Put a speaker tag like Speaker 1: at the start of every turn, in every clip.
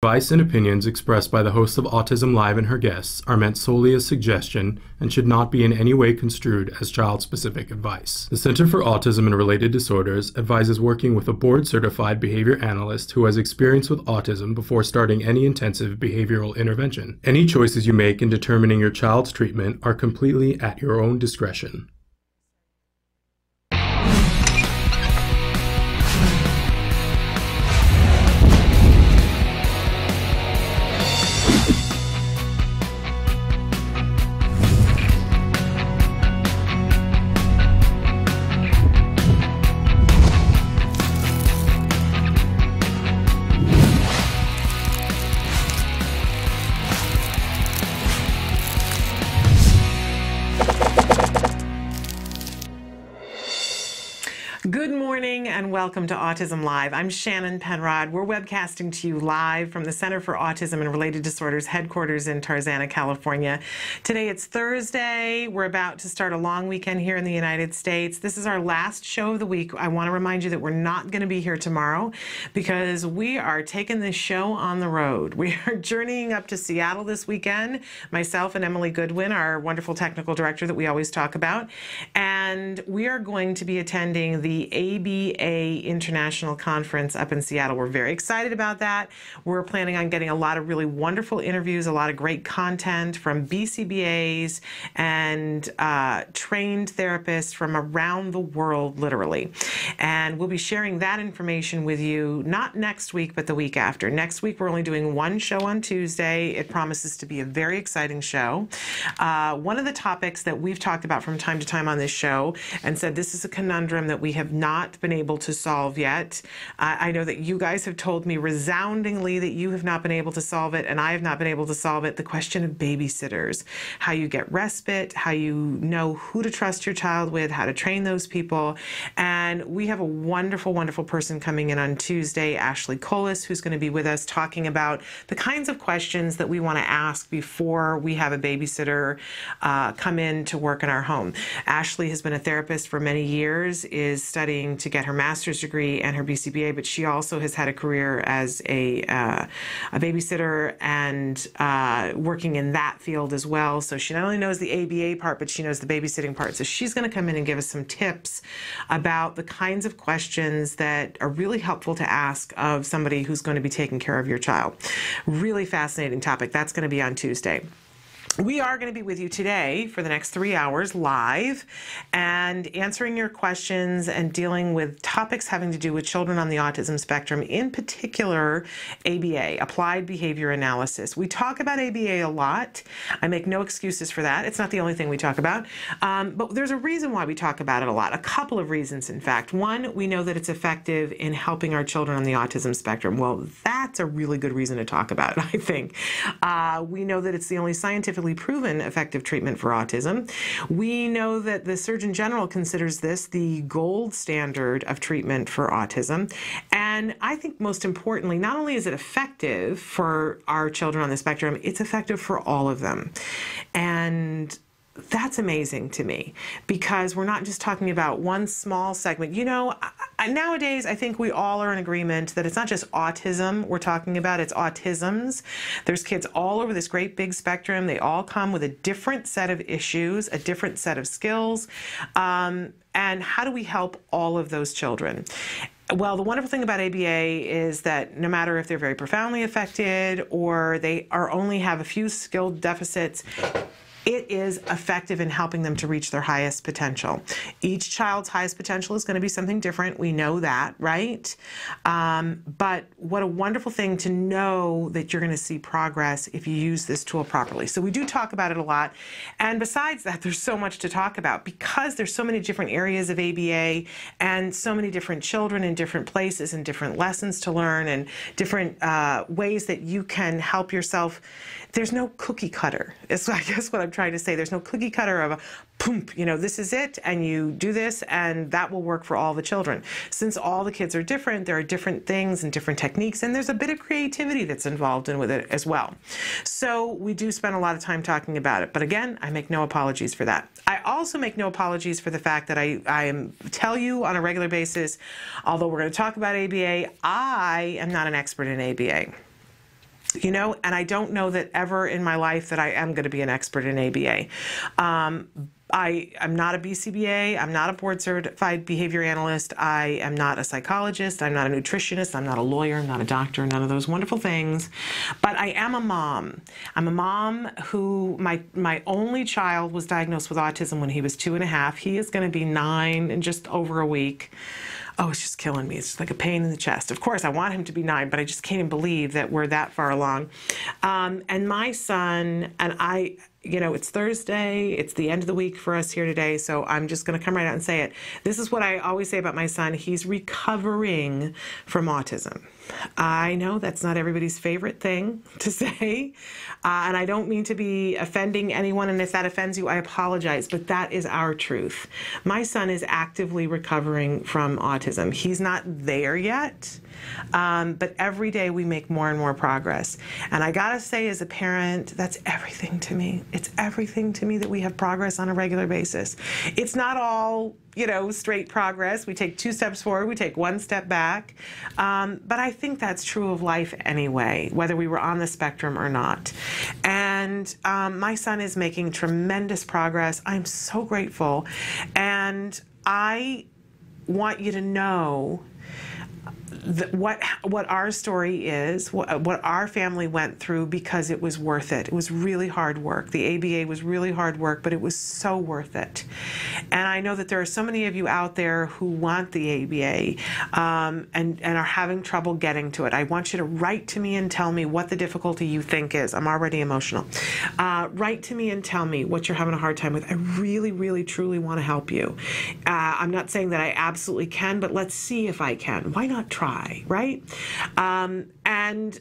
Speaker 1: Advice and opinions expressed by the host of Autism Live and her guests are meant solely as suggestion and should not be in any way construed as child-specific advice. The Center for Autism and Related Disorders advises working with a board-certified behavior analyst who has experience with autism before starting any intensive behavioral intervention. Any choices you make in determining your child's treatment are completely at your own discretion.
Speaker 2: Good morning and welcome to Autism Live. I'm Shannon Penrod. We're webcasting to you live from the Center for Autism and Related Disorders headquarters in Tarzana, California. Today it's Thursday. We're about to start a long weekend here in the United States. This is our last show of the week. I want to remind you that we're not going to be here tomorrow because we are taking this show on the road. We are journeying up to Seattle this weekend. Myself and Emily Goodwin, our wonderful technical director that we always talk about, and we are going to be attending the ABA International Conference up in Seattle. We're very excited about that. We're planning on getting a lot of really wonderful interviews, a lot of great content from BCBAs and trained therapists from around the world, literally. And we'll be sharing that information with you, not next week, but the week after. Next week, we're only doing one show on Tuesday. It promises to be a very exciting show. One of the topics that we've talked about from time to time on this show and said this is a conundrum that we have not been able to solve yet. I know that you guys have told me resoundingly that you have not been able to solve it, and I have not been able to solve it. The question of babysitters, how you get respite, how you know who to trust your child with, how to train those people. And we have a wonderful, wonderful person coming in on Tuesday, Ashley Colas, who's going to be with us talking about the kinds of questions that we want to ask before we have a babysitter come in to work in our home. Ashley has been a therapist for many years, is studying to get her master's degree and her BCBA, but she also has had a career as a babysitter and working in that field as well. So she not only knows the ABA part, but she knows the babysitting part. So she's going to come in and give us some tips about the kinds of questions that are really helpful to ask of somebody who's going to be taking care of your child. Really fascinating topic. That's going to be on Tuesday. We are going to be with you today for the next 3 hours live and answering your questions and dealing with topics having to do with children on the autism spectrum, in particular ABA, Applied Behavior Analysis. We talk about ABA a lot. I make no excuses for that. It's not the only thing we talk about, but there's a reason why we talk about it a lot, a couple of reasons, in fact. One, we know that it's effective in helping our children on the autism spectrum. Well, that's a really good reason to talk about it, I think. We know that it's the only scientifically proven effective treatment for autism. We know that the Surgeon General considers this the gold standard of treatment for autism. And I think most importantly, not only is it effective for our children on the spectrum, it's effective for all of them. And that's amazing to me because we're not just talking about one small segment. You know, nowadays I think we all are in agreement that it's not just autism we're talking about, it's autisms. There's kids all over this great big spectrum. They all come with a different set of issues, a different set of skills. And how do we help all of those children? Well, the wonderful thing about ABA is that no matter if they're very profoundly affected or they are only have a few skill deficits, it is effective in helping them to reach their highest potential. Each child's highest potential is going to be something different. We know that, right? But what a wonderful thing to know that you're going to see progress if you use this tool properly. So we do talk about it a lot. And besides that, there's so much to talk about because there's so many different areas of ABA and so many different children in different places and different lessons to learn and different ways that you can help yourself. There's no cookie cutter. It's, I guess, what I'm trying to say. There's no cookie cutter of a poof, you know, this is it, and you do this, and that will work for all the children. Since all the kids are different, there are different things and different techniques, and there's a bit of creativity that's involved in with it as well. So we do spend a lot of time talking about it. But again, I make no apologies for that. I also make no apologies for the fact that I tell you on a regular basis, although we're going to talk about ABA, I am not an expert in ABA. And I don't know that ever in my life that I am going to be an expert in ABA. I'm not a BCBA. I'm not a board certified behavior analyst. I am not a psychologist. I'm not a nutritionist. I'm not a lawyer. I'm not a doctor. None of those wonderful things. But I am a mom. I'm a mom who my only child was diagnosed with autism when he was 2.5. He is going to be 9 in just over a week. Oh, it's just killing me. It's just like a pain in the chest. Of course, I want him to be 9, but I just can't even believe that we're that far along. And my son and I, it's Thursday. It's the end of the week for us here today. So I'm just going to come right out and say it. This is what I always say about my son. He's recovering from autism. I know that's not everybody's favorite thing to say, and I don't mean to be offending anyone, and if that offends you, I apologize, but that is our truth. My son is actively recovering from autism. He's not there yet, but every day we make more and more progress. And I gotta say, as a parent, that's everything to me. It's everything to me that we have progress on a regular basis. It's not all straight progress. We take 2 steps forward, we take 1 step back. But I think that's true of life anyway, whether we were on the spectrum or not. And my son is making tremendous progress. I'm so grateful. And I want you to know what our story is, what our family went through, because it was worth it. It was really hard work. The ABA was really hard work, but it was so worth it. And I know that there are so many of you out there who want the ABA and are having trouble getting to it. I want you to write to me and tell me what the difficulty you think is. I'm already emotional. Write to me and tell me what you're having a hard time with. I really, really, truly want to help you. I'm not saying that I absolutely can, but let's see if I can. Why not try? Right? And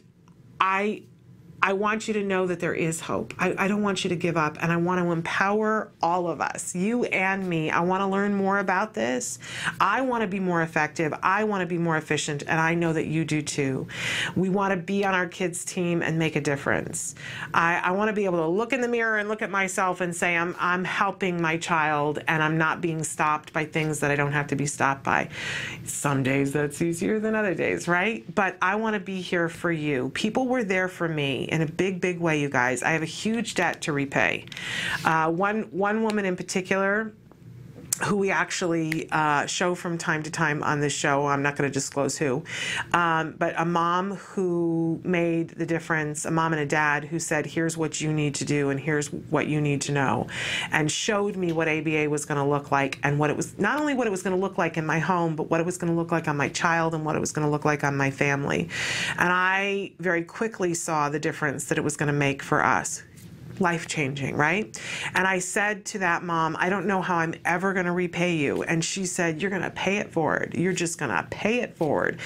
Speaker 2: I want you to know that there is hope. I don't want you to give up, and I want to empower all of us, you and me. I want to learn more about this. I want to be more effective. I want to be more efficient, and I know that you do too. We want to be on our kids' team and make a difference. I want to be able to look in the mirror and look at myself and say, I'm helping my child, and I'm not being stopped by things that I don't have to be stopped by. Some days that's easier than other days, right? But I want to be here for you. People were there for me in a big, big way, you guys. I have a huge debt to repay. One woman in particular, who we actually show from time to time on this show, I'm not going to disclose who, but a mom who made the difference, a mom and a dad who said, here's what you need to do and here's what you need to know, and showed me what ABA was going to look like, and what it was, not only what it was going to look like in my home, but what it was going to look like on my child and what it was going to look like on my family. And I very quickly saw the difference that it was going to make for us. Life-changing, right? And I said to that mom, I don't know how I'm ever going to repay you. And she said, you're going to pay it forward. You're just going to pay it forward.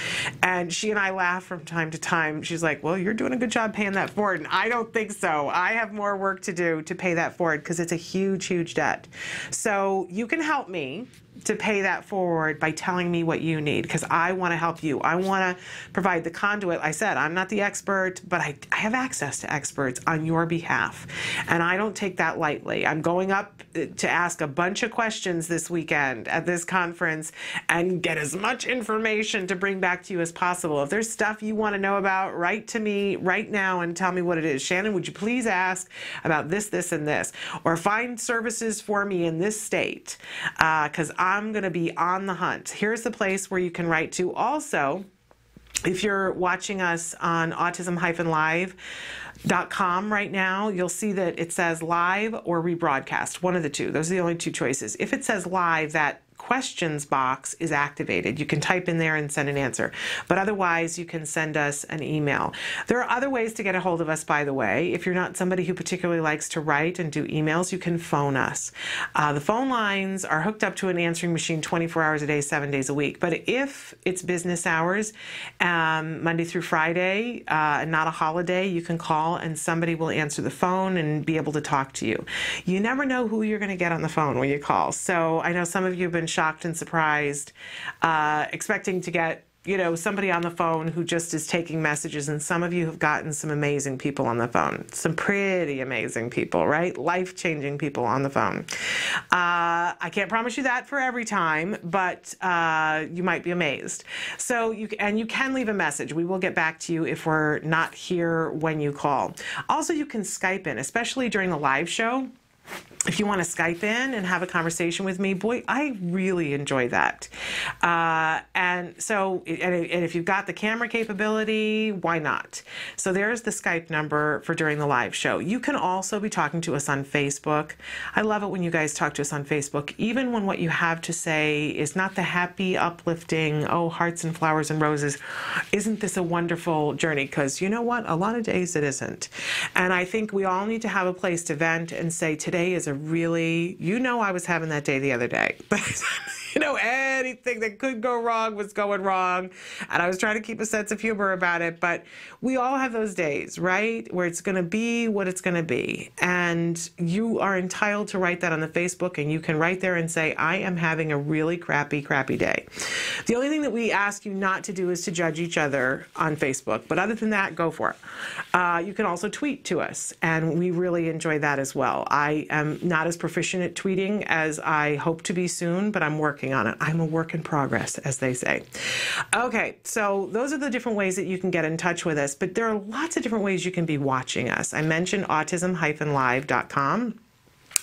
Speaker 2: And she and I laugh from time to time. She's like, well, you're doing a good job paying that forward. And I don't think so. I have more work to do to pay that forward, because it's a huge, huge debt. So you can help me to pay that forward by telling me what you need, because I want to help you. I want to provide the conduit. I said I'm not the expert, but I have access to experts on your behalf, and I don't take that lightly. I'm going up to ask a bunch of questions this weekend at this conference and get as much information to bring back to you as possible. If there's stuff you want to know about, write to me right now and tell me what it is. Shannon, would you please ask about this, this, and this? Or find services for me in this state, because I'm going to be on the hunt. Here's the place where you can write to. Also, if you're watching us on autism-live.com right now, you'll see that it says live or rebroadcast, one of the two. Those are the only two choices. If it says live, that questions box is activated. You can type in there and send an answer. But otherwise, you can send us an email. There are other ways to get a hold of us, by the way. If you're not somebody who particularly likes to write and do emails, you can phone us. The phone lines are hooked up to an answering machine 24 hours a day, 7 days a week. But if it's business hours, Monday through Friday, and not a holiday, you can call and somebody will answer the phone and be able to talk to you. You never know who you're going to get on the phone when you call. So I know some of you have been shocked and surprised, expecting to get somebody on the phone who just is taking messages, and some of you have gotten some amazing people on the phone, some pretty amazing people, right? Life-changing people on the phone. I can't promise you that for every time, but you might be amazed. So you can leave a message. We will get back to you if we're not here when you call. Also, you can Skype in, especially during the live show. If you want to Skype in and have a conversation with me, boy, I really enjoy that. And if you've got the camera capability, why not? So there's the Skype number for during the live show. You can also be talking to us on Facebook. I love it when you guys talk to us on Facebook, even when what you have to say is not the happy, uplifting, oh, hearts and flowers and roses. Isn't this a wonderful journey? Because you know what? A lot of days it isn't. And I think we all need to have a place to vent and say, today is a really, I was having that day the other day. Anything that could go wrong was going wrong. And I was trying to keep a sense of humor about it. But we all have those days, right? Where it's going to be what it's going to be. And you are entitled to write that on the Facebook. And you can write there and say, I am having a really crappy day. The only thing that we ask you not to do is to judge each other on Facebook. But other than that, go for it. You can also tweet to us. And we really enjoy that as well. I am not as proficient at tweeting as I hope to be soon, but I'm working on it. I'm a work in progress, as they say. Okay, so those are the different ways that you can get in touch with us, but there are lots of different ways you can be watching us. I mentioned autism-live.com.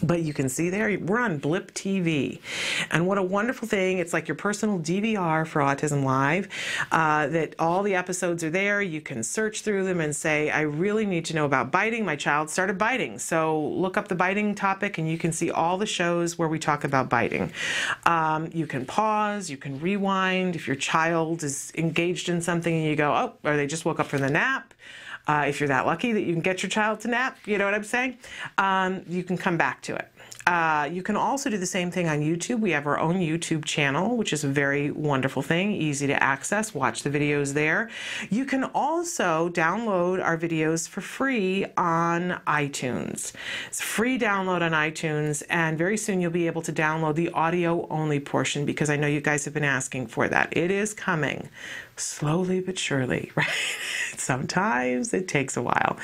Speaker 2: But you can see there, we're on Blip TV. And what a wonderful thing. It's like your personal DVR for Autism Live, that all the episodes are there. You can search through them and say, I really need to know about biting. My child started biting. So look up the biting topic and you can see all the shows where we talk about biting. You can pause, you can rewind. If your child is engaged in something and you go, oh, or they just woke up from the nap. If you're that lucky that you can get your child to nap, you know what I'm saying? You can come back to it. You can also do the same thing on YouTube. We have our own YouTube channel, which is a very wonderful thing, easy to access. Watch the videos there. You can also download our videos for free on iTunes. It's a free download on iTunes, and very soon you'll be able to download the audio-only portion because I know you guys have been asking for that. It is coming, slowly but surely, right? Sometimes it takes a while,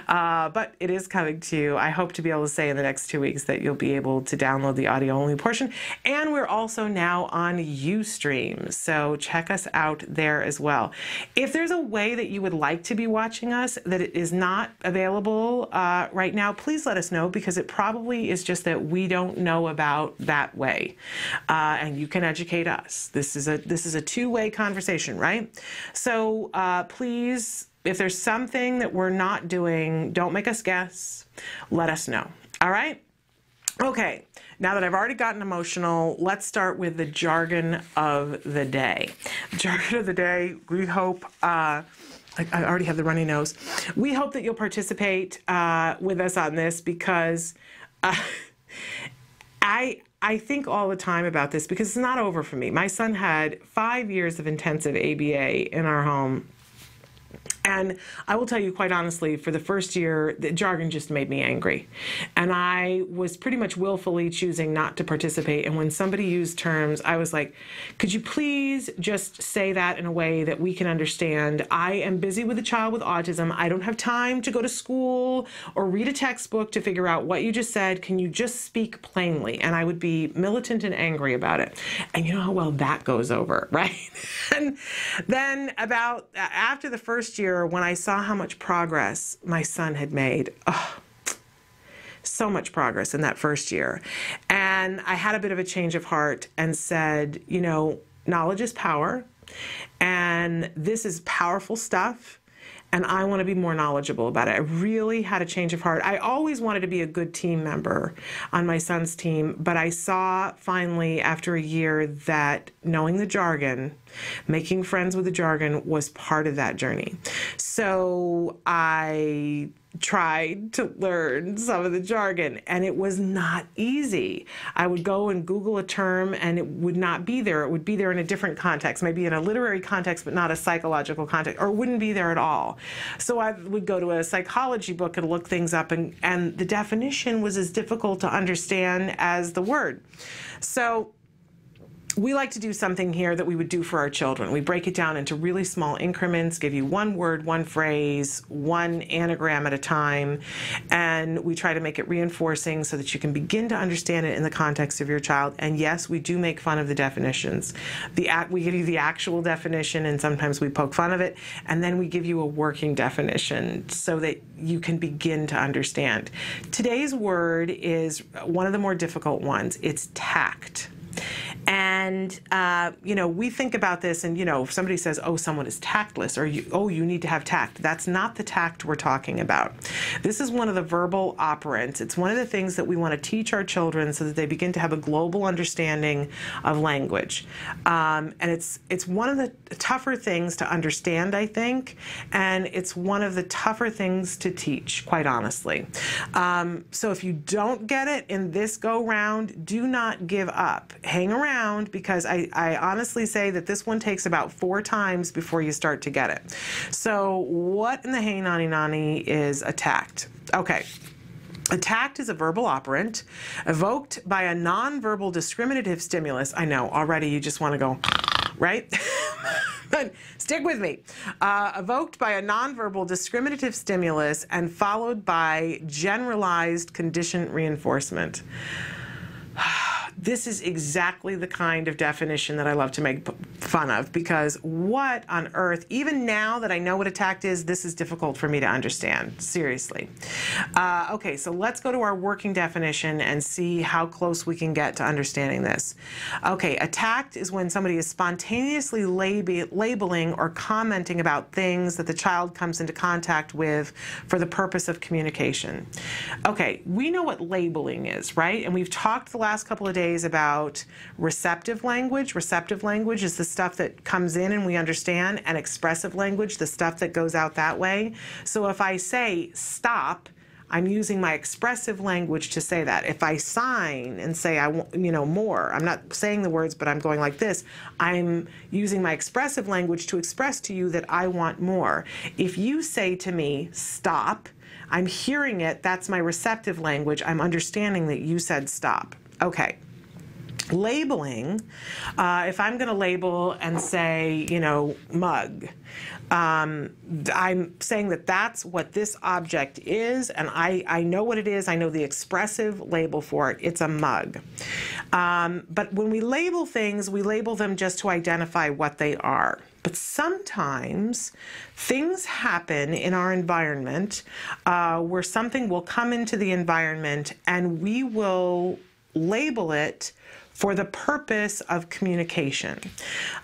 Speaker 2: but it is coming to you. I hope to be able to say in the next 2 weeks that you'll be able to download the audio-only portion. And we're also now on Ustream, so check us out there as well. If there's a way that you would like to be watching us that it is not available right now, please let us know, because it probably is just that we don't know about that way, and you can educate us. This is a two-way conversation, right? So please, if there's something that we're not doing, don't make us guess. Let us know. All right? Okay. Now that I've already gotten emotional, let's start with the jargon of the day. Jargon of the day, we hope, I already have the runny nose. We hope that you'll participate with us on this, because I think all the time about this, because it's not over for me. My son had 5 years of intensive ABA in our home. And I will tell you quite honestly, for the first year, the jargon just made me angry. And I was pretty much willfully choosing not to participate. And when somebody used terms, I was like, could you please just say that in a way that we can understand? I am busy with a child with autism. I don't have time to go to school or read a textbook to figure out what you just said. Can you just speak plainly? And I would be militant and angry about it. And you know how well that goes over, right? And then about after the first year, when I saw how much progress my son had made, so much progress in that first year. And I had a bit of a change of heart and said, knowledge is power, and this is powerful stuff, and I want to be more knowledgeable about it. I really had a change of heart. I always wanted to be a good team member on my son's team, but I saw finally after a year that knowing the jargon, making friends with the jargon was part of that journey. So I tried to learn some of the jargon, and it was not easy. I would go and Google a term and it would not be there. It would be there in a different context, maybe in a literary context, but not a psychological context, or it wouldn't be there at all. So I would go to a psychology book and look things up, and the definition was as difficult to understand as the word. So we like to do something here that we would do for our children. We break it down into really small increments, give you one word, one phrase, one anagram at a time, and we try to make it reinforcing so that you can begin to understand it in the context of your child. And yes, we do make fun of the definitions. We give you the actual definition, and sometimes we poke fun of it, and then we give you a working definition so that you can begin to understand. Today's word is one of the more difficult ones. It's tact. And, we think about this and, if somebody says, oh, someone is tactless, or you need to have tact. That's not the tact we're talking about. This is one of the verbal operants. It's one of the things that we want to teach our children so that they begin to have a global understanding of language. And it's one of the tougher things to understand, I think, and it's one of the tougher things to teach, quite honestly. So if you don't get it in this go-round, do not give up. Hang around, because I honestly say that this one takes about 4 times before you start to get it. So what in the hey nani nani is a tact? Okay. A tact is a verbal operant evoked by a nonverbal discriminative stimulus. I know, already you just want to go, right? But stick with me. Evoked by a nonverbal discriminative stimulus and followed by generalized conditioned reinforcement. This is exactly the kind of definition that I love to make fun of, because what on earth, even now that I know what a tact is, this is difficult for me to understand, seriously. Okay, so let's go to our working definition and see how close we can get to understanding this. Okay, a tact is when somebody is spontaneously labeling or commenting about things that the child comes into contact with for the purpose of communication. Okay, we know what labeling is, right? And we've talked the last couple of days about receptive language. Receptive language is the stuff that comes in and we understand, and expressive language, the stuff that goes out that way. So if I say stop, I'm using my expressive language to say that. If I sign and say I want, more, I'm not saying the words, but I'm going like this. I'm using my expressive language to express to you that I want more. If you say to me, stop, I'm hearing it. That's my receptive language. I'm understanding that you said stop. Okay. Labeling, if I'm going to label and say, mug, I'm saying that that's what this object is, and I know what it is. I know the expressive label for it. It's a mug. But when we label things, we label them just to identify what they are. But sometimes things happen in our environment where something will come into the environment and we will label it for the purpose of communication.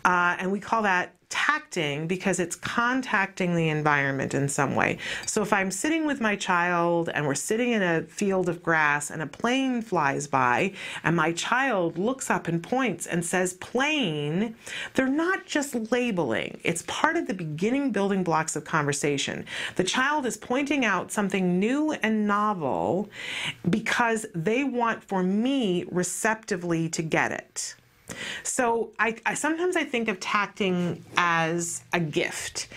Speaker 2: And we call that tacting because it's contacting the environment in some way. So if I'm sitting with my child and we're sitting in a field of grass and a plane flies by and my child looks up and points and says plane, they're not just labeling. It's part of the beginning building blocks of conversation. The child is pointing out something new and novel because they want for me receptively to get it. So sometimes I think of tacting as a gift.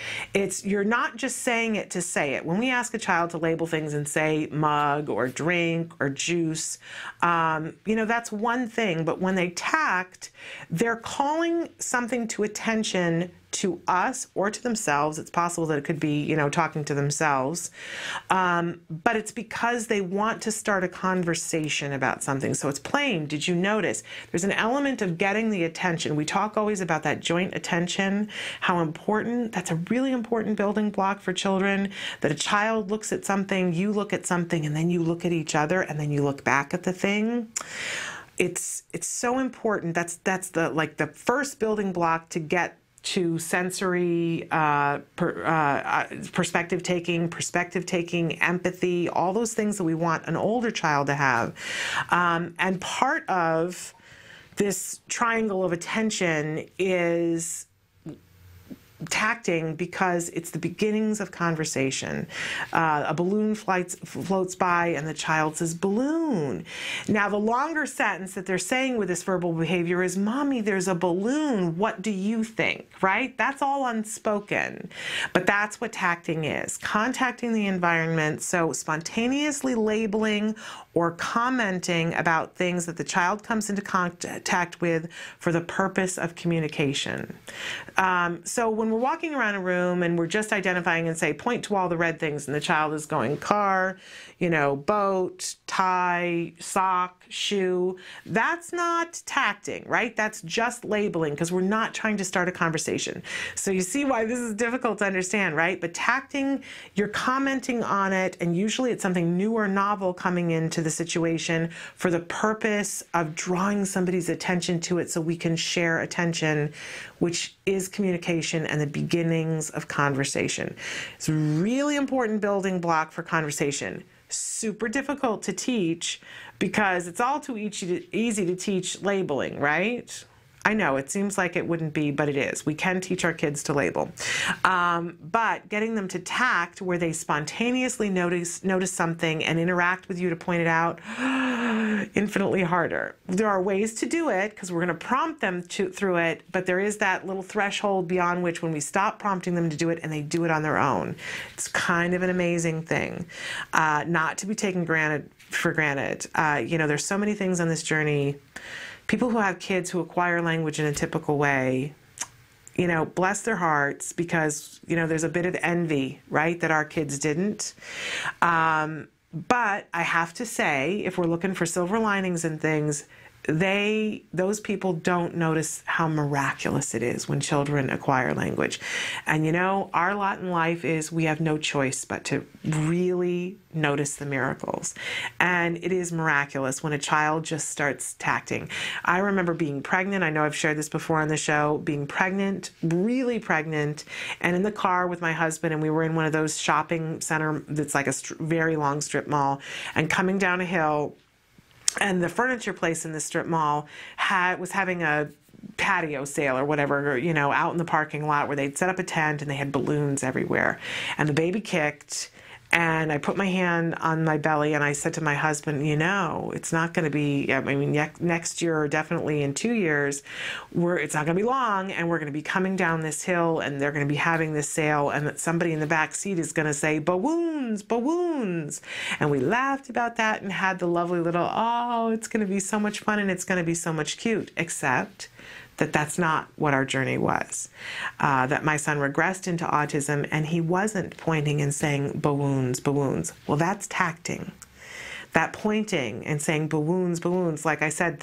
Speaker 2: You're not just saying it to say it. When we ask a child to label things and say mug or drink or juice, that's one thing. But when they tact, they're calling something to attention to us or to themselves. It's possible that it could be, talking to themselves. But it's because they want to start a conversation about something. So it's plain. Did you notice? There's an element of getting the attention. We talk always about that joint attention, how important. That's a really important building block for children, that a child looks at something, you look at something, and then you look at each other, and then you look back at the thing. It's so important. That's the first building block to get to sensory perspective taking, empathy, all those things that we want an older child to have. And part of this triangle of attention is tacting because it's the beginnings of conversation. A balloon floats by and the child says, balloon. Now, the longer sentence that they're saying with this verbal behavior is, Mommy, there's a balloon. What do you think? Right? That's all unspoken. But that's what tacting is. Contacting the environment, so spontaneously labeling or commenting about things that the child comes into contact with for the purpose of communication. So when we're walking around a room and we're just identifying and say, point to all the red things, and the child is going car, boat, tie, sock, shoe, that's not tacting, right? That's just labeling, because we're not trying to start a conversation. So you see why this is difficult to understand, right? But tacting, you're commenting on it, and usually it's something new or novel coming into the situation for the purpose of drawing somebody's attention to it so we can share attention, which is communication and the beginnings of conversation. It's a really important building block for conversation. Super difficult to teach because it's all too easy to teach labeling, right? I know it seems like it wouldn't be, but it is. We can teach our kids to label. But getting them to tact, where they spontaneously notice something and interact with you to point it out, infinitely harder. There are ways to do it because we're going to prompt them through it, but there is that little threshold beyond which when we stop prompting them to do it and they do it on their own. It's kind of an amazing thing, not to be taken for granted. There's so many things on this journey. People who have kids who acquire language in a typical way, bless their hearts, because, there's a bit of envy, right, that our kids didn't. But I have to say, if we're looking for silver linings and things, those people don't notice how miraculous it is when children acquire language. And our lot in life is we have no choice but to really notice the miracles. And it is miraculous when a child just starts tacting. I remember being pregnant. I know I've shared this before on the show, being pregnant, really pregnant, and in the car with my husband, and we were in one of those shopping center that's like a very long strip mall, and coming down a hill. And the furniture place in the strip mall was having a patio sale or whatever, out in the parking lot where they'd set up a tent and they had balloons everywhere. And the baby kicked, and I put my hand on my belly and I said to my husband, it's not going to be, next year or definitely in 2 years, it's not going to be long, and we're going to be coming down this hill and they're going to be having this sale, and somebody in the back seat is going to say, balloons, balloons. And we laughed about that and had the lovely little, it's going to be so much fun and it's going to be so much cute, except that's not what our journey was. That my son regressed into autism and he wasn't pointing and saying, balloons, balloons. Well, that's tacting. That pointing and saying balloons, balloons, like I said,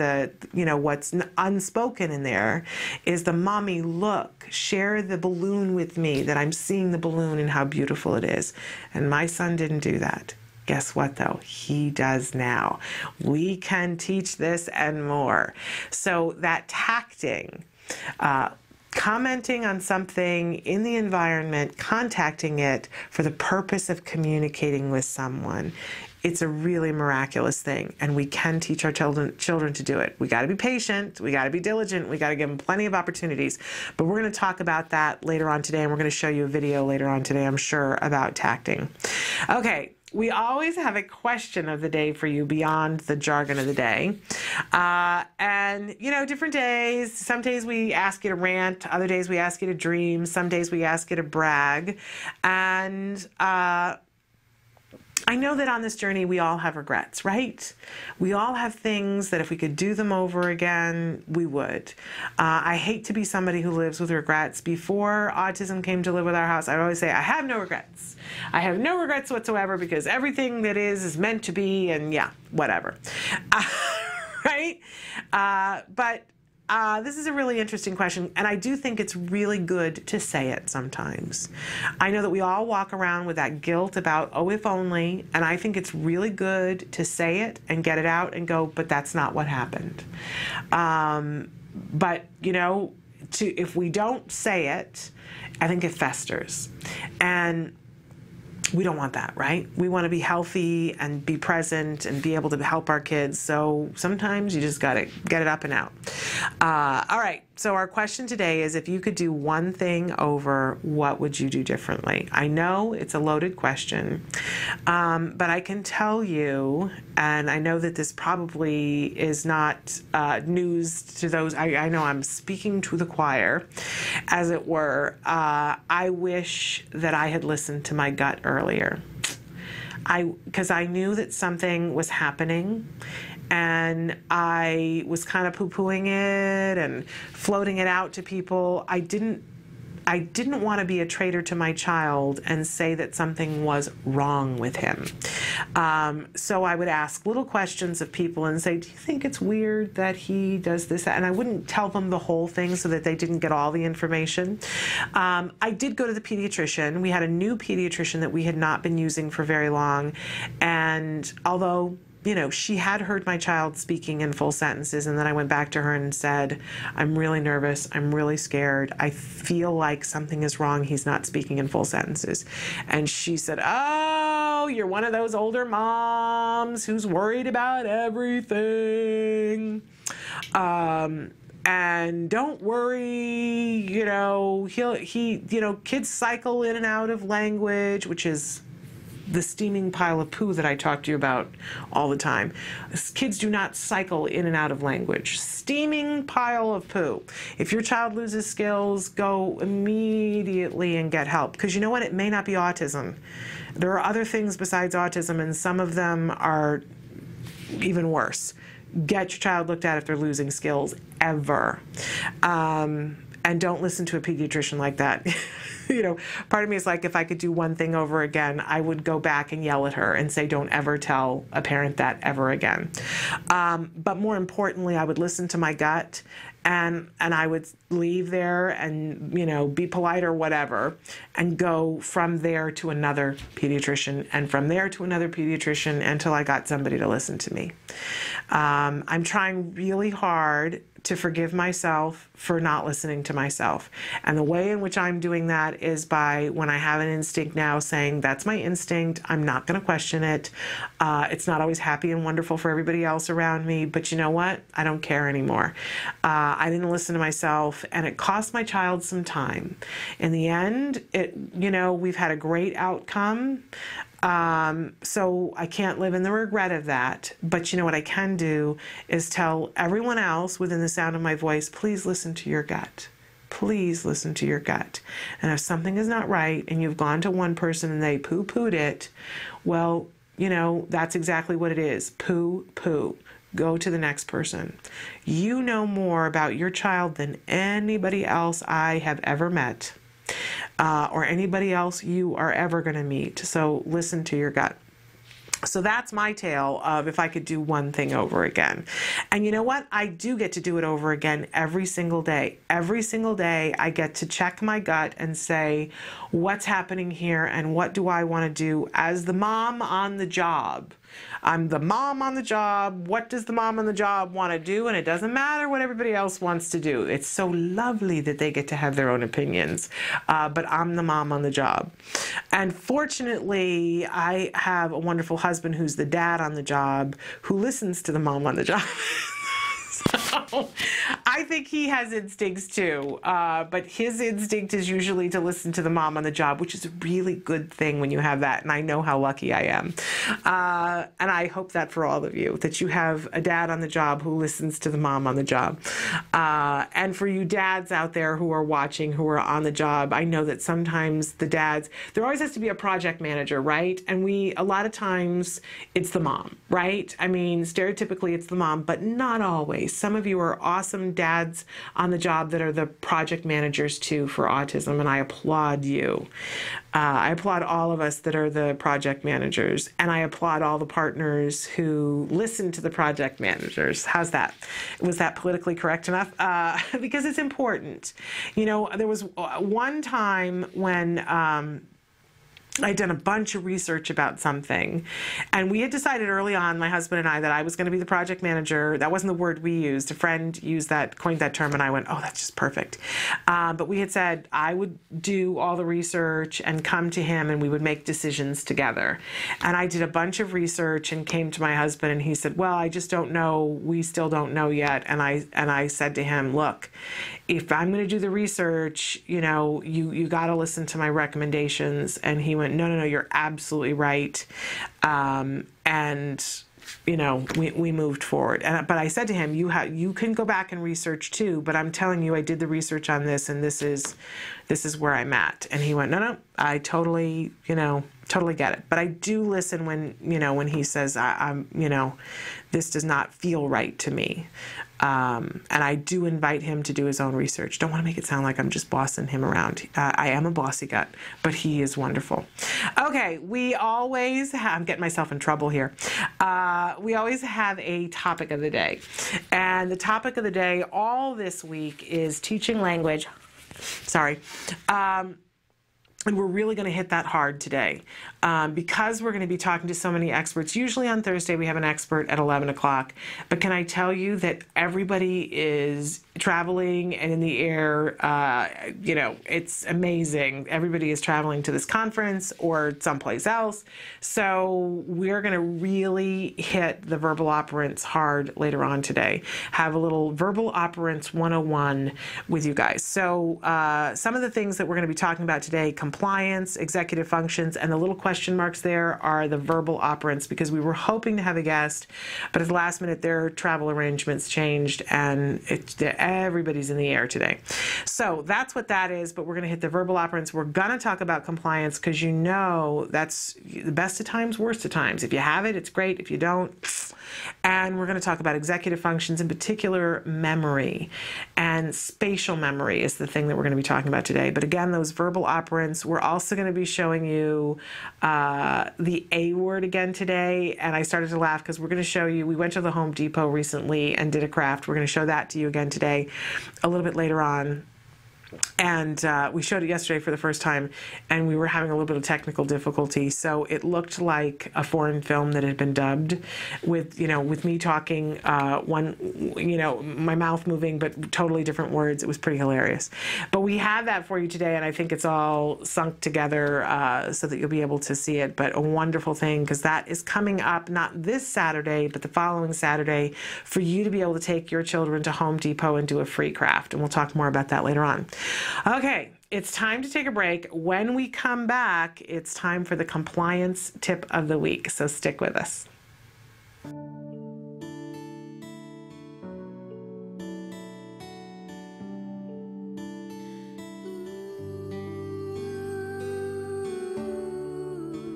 Speaker 2: what's unspoken in there is the mommy, look, share the balloon with me, that I'm seeing the balloon and how beautiful it is. And my son didn't do that. Guess what, though? He does now. We can teach this and more. So that tacting, commenting on something in the environment, contacting it for the purpose of communicating with someone, it's a really miraculous thing, and we can teach our children to do it. We got to be patient, we got to be diligent, we got to give them plenty of opportunities. But we're going to talk about that later on today, and we're going to show you a video later on today, I'm sure, about tacting. Okay. We always have a question of the day for you beyond the jargon of the day. And, different days. Some days we ask you to rant. Other days we ask you to dream. Some days we ask you to brag. And I know that on this journey we all have regrets, right? We all have things that if we could do them over again, we would. I hate to be somebody who lives with regrets. Before autism came to live with our house, I would always say, I have no regrets. I have no regrets whatsoever because everything that is meant to be, and yeah, whatever. Right? But this is a really interesting question, and I do think it's really good to say it sometimes. I know that we all walk around with that guilt about, if only, and I think it's really good to say it and get it out and go, but that's not what happened. But, if we don't say it, I think it festers. And we don't want that, right? We want to be healthy and be present and be able to help our kids. So sometimes you just got to get it up and out. All right. So our question today is, if you could do one thing over, what would you do differently? I know it's a loaded question, but I can tell you, and I know that this probably is not news to those. I know I'm speaking to the choir, as it were. I wish that I had listened to my gut earlier. Because I knew that something was happening, and I was kind of poo-pooing it and floating it out to people. I didn't want to be a traitor to my child and say that something was wrong with him. So I would ask little questions of people and say, do you think it's weird that he does this? And I wouldn't tell them the whole thing so that they didn't get all the information. I did go to the pediatrician. We had a new pediatrician that we had not been using for very long. And although, you know, she had heard my child speaking in full sentences, and then I went back to her and said, I'm really nervous, I'm really scared, I feel like something is wrong, he's not speaking in full sentences. And she said, oh, you're one of those older moms who's worried about everything. And don't worry, you know, kids cycle in and out of language, which is the steaming pile of poo that I talk to you about all the time. Kids do not cycle in and out of language. Steaming pile of poo. If your child loses skills, go immediately and get help. Because you know what? It may not be autism. There are other things besides autism, and some of them are even worse. Get your child looked at if they're losing skills ever. And don't listen to a pediatrician like that. You know, part of me is like, if I could do one thing over again, I would go back and yell at her and say, don't ever tell a parent that ever again. But more importantly, I would listen to my gut, and I would leave there and, you know, be polite or whatever, and go from there to another pediatrician, and from there to another pediatrician, until I got somebody to listen to me. I'm trying really hard to forgive myself for not listening to myself. And the way in which I'm doing that is by, when I have an instinct now, saying, that's my instinct, I'm not going to question it. It's not always happy and wonderful for everybody else around me, but you know what? I don't care anymore. I didn't listen to myself, and it cost my child some time. In the end, we've had a great outcome. So I can't live in the regret of that. But you know what I can do is tell everyone else within the sound of my voice, please listen to your gut. Please listen to your gut. And if something is not right and you've gone to one person and they poo-pooed it, well, you know, that's exactly what it is. Poo-poo. Go to the next person. You know more about your child than anybody else I have ever met. Or anybody else you are ever going to meet. So listen to your gut. So that's my tale of if I could do one thing over again. And you know what? I do get to do it over again every single day. Every single day I get to check my gut and say, what's happening here and what do I want to do as the mom on the job? I'm the mom on the job. What does the mom on the job want to do? And it doesn't matter what everybody else wants to do. It's so lovely that they get to have their own opinions. But I'm the mom on the job. And fortunately, I have a wonderful husband who's the dad on the job, who listens to the mom on the job. So I think he has instincts too, but his instinct is usually to listen to the mom on the job, which is a really good thing when you have that, and I know how lucky I am. And I hope that for all of you, that you have a dad on the job who listens to the mom on the job. And for you dads out there who are watching, who are on the job, I know that sometimes the dads, there always has to be a project manager, right? And a lot of times it's the mom, right? I mean, stereotypically it's the mom, but not always. Some of you are awesome dads on the job that are the project managers too for autism, and I applaud you. I applaud all of us that are the project managers, and I applaud all the partners who listen to the project managers. How's that? Was that politically correct enough? Because it's important. You know, there was one time when I'd done a bunch of research about something, and we had decided early on, my husband and I, that I was going to be the project manager. That wasn't the word we used. A friend coined that term, and I went, oh, that's just perfect. But we had said I would do all the research and come to him, and we would make decisions together. And I did a bunch of research and came to my husband, and he said, well, I just don't know. We still don't know yet. And I said to him, look, if I'm going to do the research, you got to listen to my recommendations. And he went, no, you're absolutely right. And we moved forward. But I said to him, you can go back and research too, but I'm telling you, I did the research on this, and this is where I'm at. And he went, no, I totally get it. But I do listen when he says, this does not feel right to me. And I do invite him to do his own research. Don't want to make it sound like I'm just bossing him around. I am a bossy gut, but he is wonderful. Okay, I'm getting myself in trouble here. We always have a topic of the day. And the topic of the day all this week is teaching language. Sorry. And we're really going to hit that hard today because we're going to be talking to so many experts. Usually on Thursday we have an expert at 11 o'clock. But can I tell you that everybody is traveling and in the air? It's amazing. Everybody is traveling to this conference or someplace else. So we're going to really hit the verbal operants hard later on today. Have a little verbal operants 101 with you guys. So some of the things that we're going to be talking about today: compliance, executive functions, and the little question marks there are the verbal operants, because we were hoping to have a guest, but at the last minute their travel arrangements changed and everybody's in the air today. So that's what that is, but we're going to hit the verbal operants. We're going to talk about compliance because that's the best of times, worst of times. If you have it, it's great. If you don't, and we're going to talk about executive functions, in particular memory, and spatial memory is the thing that we're going to be talking about today. But again, those verbal operants, we're also going to be showing you the A word again today. And I started to laugh because we're going to show you, we went to the Home Depot recently and did a craft. We're going to show that to you again today, a little bit later on. And we showed it yesterday for the first time, and we were having a little bit of technical difficulty. So it looked like a foreign film that had been dubbed with me talking, my mouth moving, but totally different words. It was pretty hilarious. But we have that for you today, and I think it's all sunk together so that you'll be able to see it. But a wonderful thing, because that is coming up not this Saturday, but the following Saturday, for you to be able to take your children to Home Depot and do a free craft. And we'll talk more about that later on. Okay, it's time to take a break. When we come back, it's time for the compliance tip of the week. So stick with us.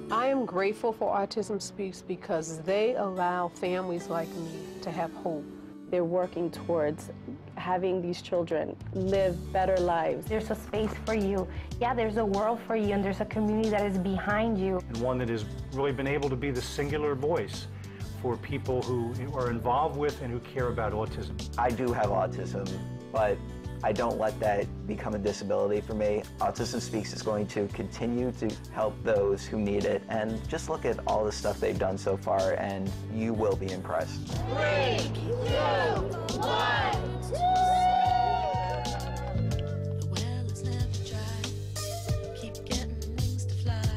Speaker 3: I am grateful for Autism Speaks because they allow families like me to have hope.
Speaker 4: They're working towards having these children live better lives.
Speaker 5: There's a space for you. Yeah, there's a world for you, and there's a community that is behind you.
Speaker 6: And one that has really been able to be the singular voice for people who are involved with and who care about autism.
Speaker 7: I do have autism, but I don't let that become a disability for me. Autism Speaks is going to continue to help those who need it, and just look at all the stuff they've done so far and you will be impressed.
Speaker 8: 3, 2, 1.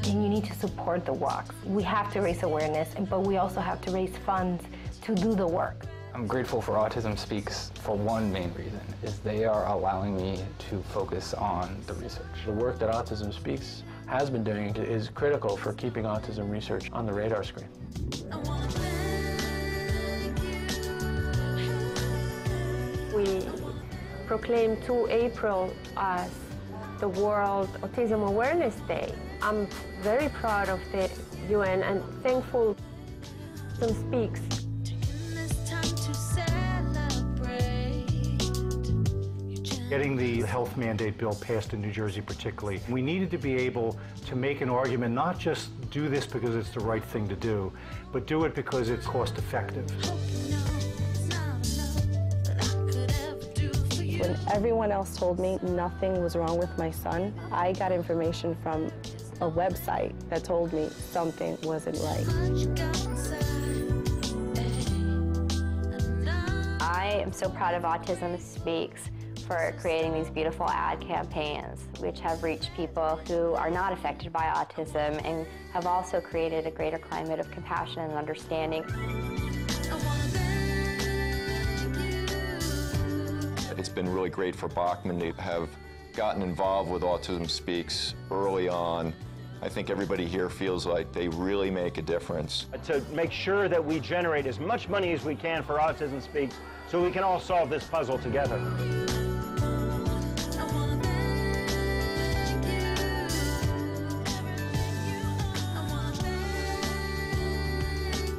Speaker 5: And you need to support the walks. We have to raise awareness, but we also have to raise funds to do the work.
Speaker 9: I'm grateful for Autism Speaks for one main reason, is they are allowing me to focus on the research.
Speaker 10: The work that Autism Speaks has been doing is critical for keeping autism research on the radar screen.
Speaker 4: We proclaimed 2 April as the World Autism Awareness Day. I'm very proud of the UN and thankful Autism Speaks.
Speaker 6: Getting the health mandate bill passed in New Jersey particularly, we needed to be able to make an argument, not just do this because it's the right thing to do, but do it because it's cost effective.
Speaker 4: When everyone else told me nothing was wrong with my son, I got information from
Speaker 3: a website that told me something wasn't right.
Speaker 5: I am so proud of Autism Speaks for creating these beautiful ad campaigns, which have reached people who are not affected by autism and have also created a greater climate of compassion and understanding.
Speaker 11: It's been really great for Bachman to have gotten involved with Autism Speaks early on. I think everybody here feels like they really make a difference.
Speaker 12: To make sure that we generate as much money as we can for Autism Speaks so we can all solve this puzzle together.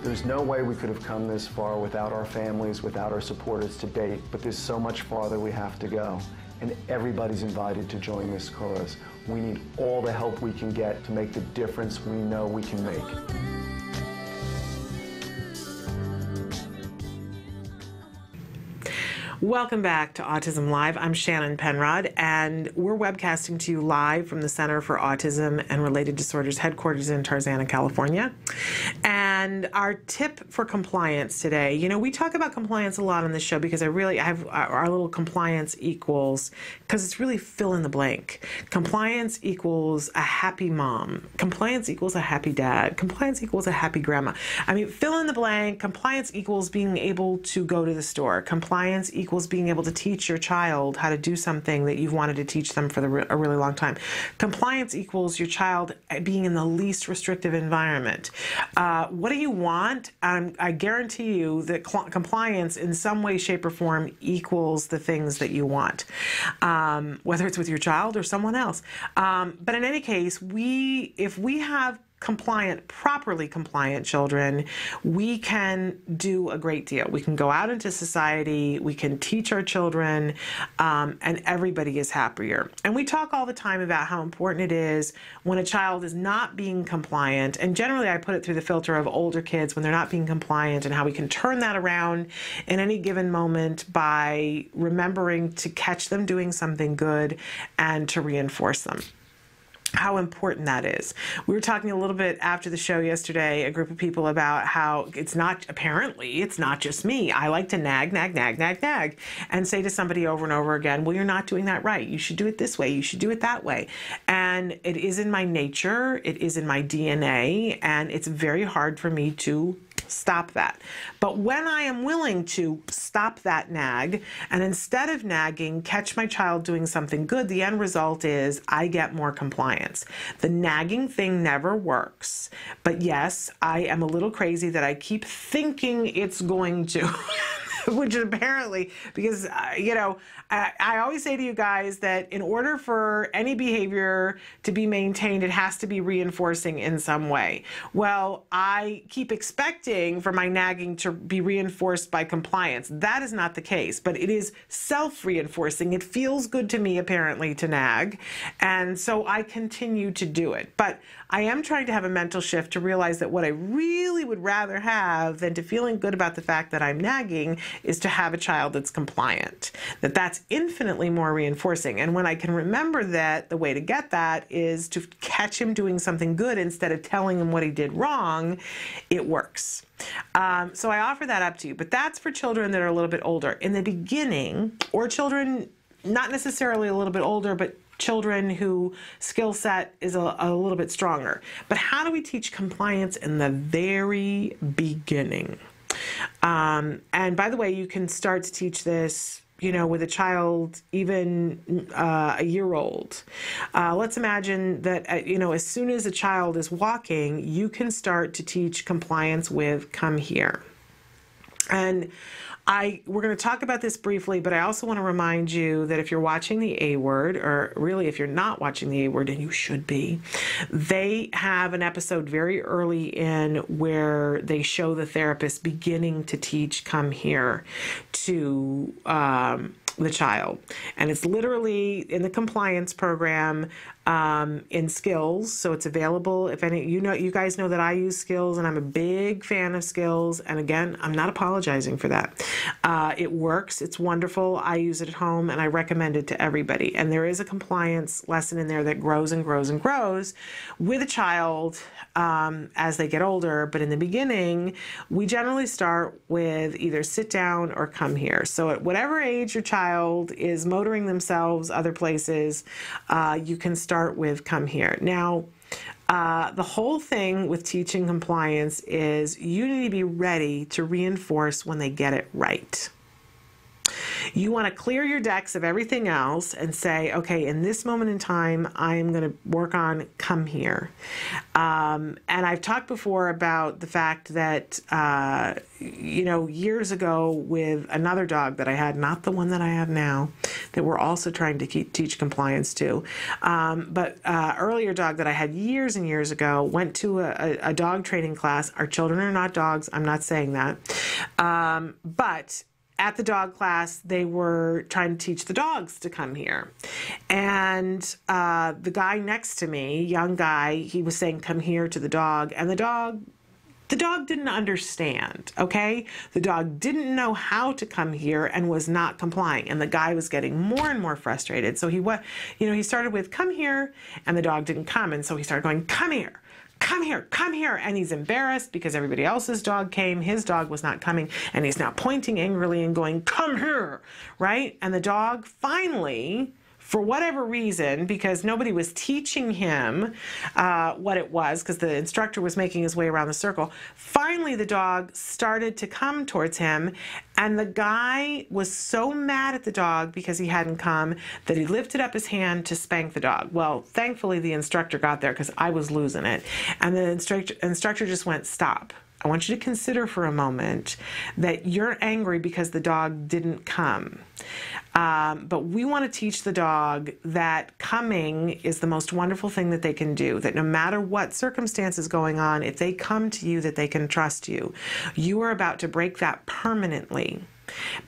Speaker 10: There's no way we could have come this far without our families, without our supporters to date, but there's so much farther we have to go. And everybody's invited to join this cause. We need all the help we can get to make the difference we know we can make.
Speaker 2: Welcome back to Autism Live. I'm Shannon Penrod, and we're webcasting to you live from the Center for Autism and Related Disorders headquarters in Tarzana, California. And our tip for compliance today, you know, we talk about compliance a lot on this show because I have our little compliance equals, because it's really fill in the blank. Compliance equals a happy mom. Compliance equals a happy dad. Compliance equals a happy grandma. I mean, fill in the blank. Compliance equals being able to go to the store. Compliance equals being able to teach your child how to do something that you've wanted to teach them for a really long time. Compliance equals your child being in the least restrictive environment. What do you want? I guarantee you that compliance in some way, shape, or form equals the things that you want, whether it's with your child or someone else. But in any case, if we have properly compliant children, we can do a great deal. We can go out into society, we can teach our children, and everybody is happier. And we talk all the time about how important it is when a child is not being compliant, and generally I put it through the filter of older kids when they're not being compliant, and how we can turn that around in any given moment by remembering to catch them doing something good and to reinforce them. How important that is. We were talking a little bit after the show yesterday, a group of people, about how apparently it's not just me. I like to nag, and say to somebody over and over again, well, you're not doing that right. You should do it this way. You should do it that way. And it is in my nature. It is in my DNA. And it's very hard for me to stop that. But when I am willing to stop that nag, and instead of nagging, catch my child doing something good, the end result is I get more compliance. The nagging thing never works. But yes, I am a little crazy that I keep thinking it's going to. Which apparently, because, you know, I always say to you guys that in order for any behavior to be maintained, it has to be reinforcing in some way. Well, I keep expecting for my nagging to be reinforced by compliance. That is not the case, but it is self-reinforcing. It feels good to me, apparently, to nag, and so I continue to do it. But I am trying to have a mental shift to realize that what I really would rather have than to feeling good about the fact that I'm nagging is to have a child that's compliant. That's infinitely more reinforcing. And when I can remember that, the way to get that is to catch him doing something good instead of telling him what he did wrong, it works. So I offer that up to you. But that's for children that are a little bit older. In the beginning, or children not necessarily a little bit older, but children who skill set is a little bit stronger. But how do we teach compliance in the very beginning? And by the way, you can start to teach this, you know, with a child even a year old. Let's imagine that, you know, as soon as a child is walking, you can start to teach compliance with come here. And we're going to talk about this briefly, but I also want to remind you that if you're watching the A Word, or really if you're not watching the A Word, and you should be, they have an episode very early in where they show the therapist beginning to teach come here to the child. And it's literally in the compliance program. in Skills, so it's available. If any, you guys know that I use Skills, and I'm a big fan of Skills. And again, I'm not apologizing for that. It works. It's wonderful. I use it at home, and I recommend it to everybody. And there is a compliance lesson in there that grows and grows and grows with a child as they get older. But in the beginning, we generally start with either sit down or come here. So at whatever age your child is motoring themselves other places, you can start with come here. Now, the whole thing with teaching compliance is you need to be ready to reinforce when they get it right. You want to clear your decks of everything else and say, okay, in this moment in time, I'm going to work on come here. And I've talked before about the fact that, years ago with another dog that I had, not the one that I have now, that we're also trying to teach compliance to, but earlier dog that I had years and years ago went to a dog training class. Our children are not dogs. I'm not saying that. But at the dog class, they were trying to teach the dogs to come here. And the guy next to me, young guy, he was saying, come here to the dog. And the dog didn't understand, okay? The dog didn't know how to come here and was not complying. And the guy was getting more and more frustrated. So he started with, come here, and the dog didn't come. And so he started going, come here. Come here, come here. And he's embarrassed because everybody else's dog came. His dog was not coming. And he's now pointing angrily and going, come here, right? And the dog finally, for whatever reason, because nobody was teaching him what it was, because the instructor was making his way around the circle, finally the dog started to come towards him, and the guy was so mad at the dog because he hadn't come that he lifted up his hand to spank the dog. Well, thankfully the instructor got there because I was losing it. And the instructor just went, stop. I want you to consider for a moment that you're angry because the dog didn't come. But we want to teach the dog that coming is the most wonderful thing that they can do, that no matter what circumstance is going on, if they come to you, that they can trust you. You are about to break that permanently.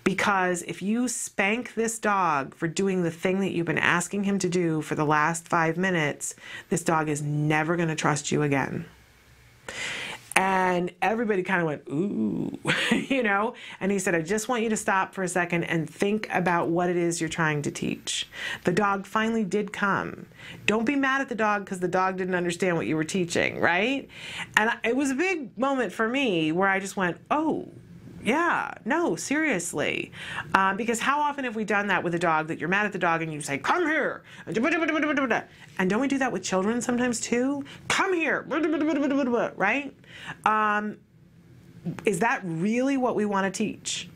Speaker 2: Because if you spank this dog for doing the thing that you've been asking him to do for the last 5 minutes, this dog is never going to trust you again. And everybody kind of went, ooh, and he said, I just want you to stop for a second and think about what it is you're trying to teach. The dog finally did come. Don't be mad at the dog because the dog didn't understand what you were teaching, right? And it was a big moment for me where I just went, oh, yeah, no, seriously. Because how often have we done that with a dog, that you're mad at the dog and you say, come here. And don't we do that with children sometimes too? Come here, right? Is that really what we want to teach?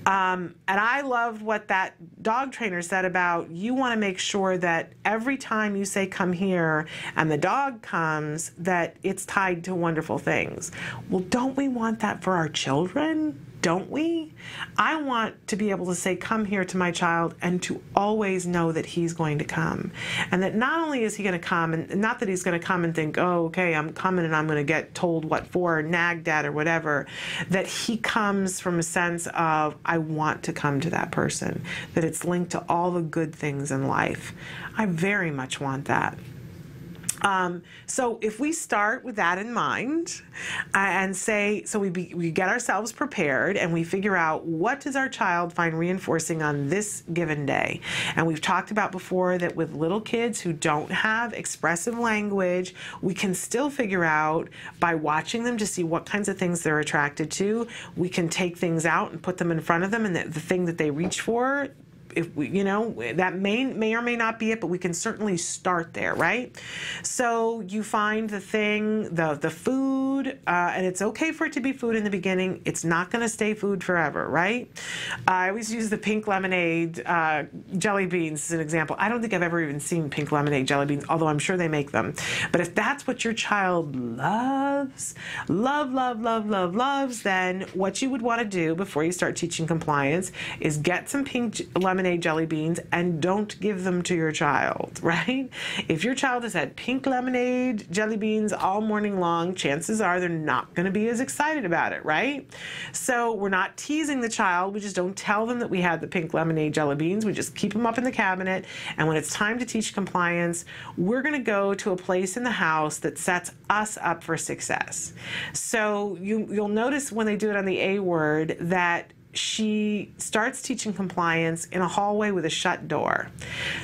Speaker 2: And I loved what that dog trainer said about, you want to make sure that every time you say come here and the dog comes, that it's tied to wonderful things. Well, don't we want that for our children? Don't we? I want to be able to say come here to my child and to always know that he's going to come. And that not only is he going to come, and not that he's going to come and think, oh, okay, I'm coming and I'm going to get told what for, or nagged at or whatever, that he comes from a sense of, I want to come to that person, that it's linked to all the good things in life. I very much want that. So if we start with that in mind and say, so we get ourselves prepared and we figure out what does our child find reinforcing on this given day. And we've talked about before that with little kids who don't have expressive language, we can still figure out by watching them to see what kinds of things they're attracted to. We can take things out and put them in front of them, and the thing that they reach for, if we, that may or may not be it, but we can certainly start there, right? So you find the thing, the food, and it's okay for it to be food in the beginning. It's not going to stay food forever, right? I always use the pink lemonade jelly beans as an example. I don't think I've ever even seen pink lemonade jelly beans, although I'm sure they make them. But if that's what your child loves, loves, then what you would want to do before you start teaching compliance is get some pink lemonade lemonade jelly beans and don't give them to your child, right? If your child has had pink lemonade jelly beans all morning long, chances are they're not going to be as excited about it, right? So we're not teasing the child. We just don't tell them that we had the pink lemonade jelly beans. We just keep them up in the cabinet. And when it's time to teach compliance, we're going to go to a place in the house that sets us up for success. So you'll notice when they do it on the A word that she starts teaching compliance in a hallway with a shut door.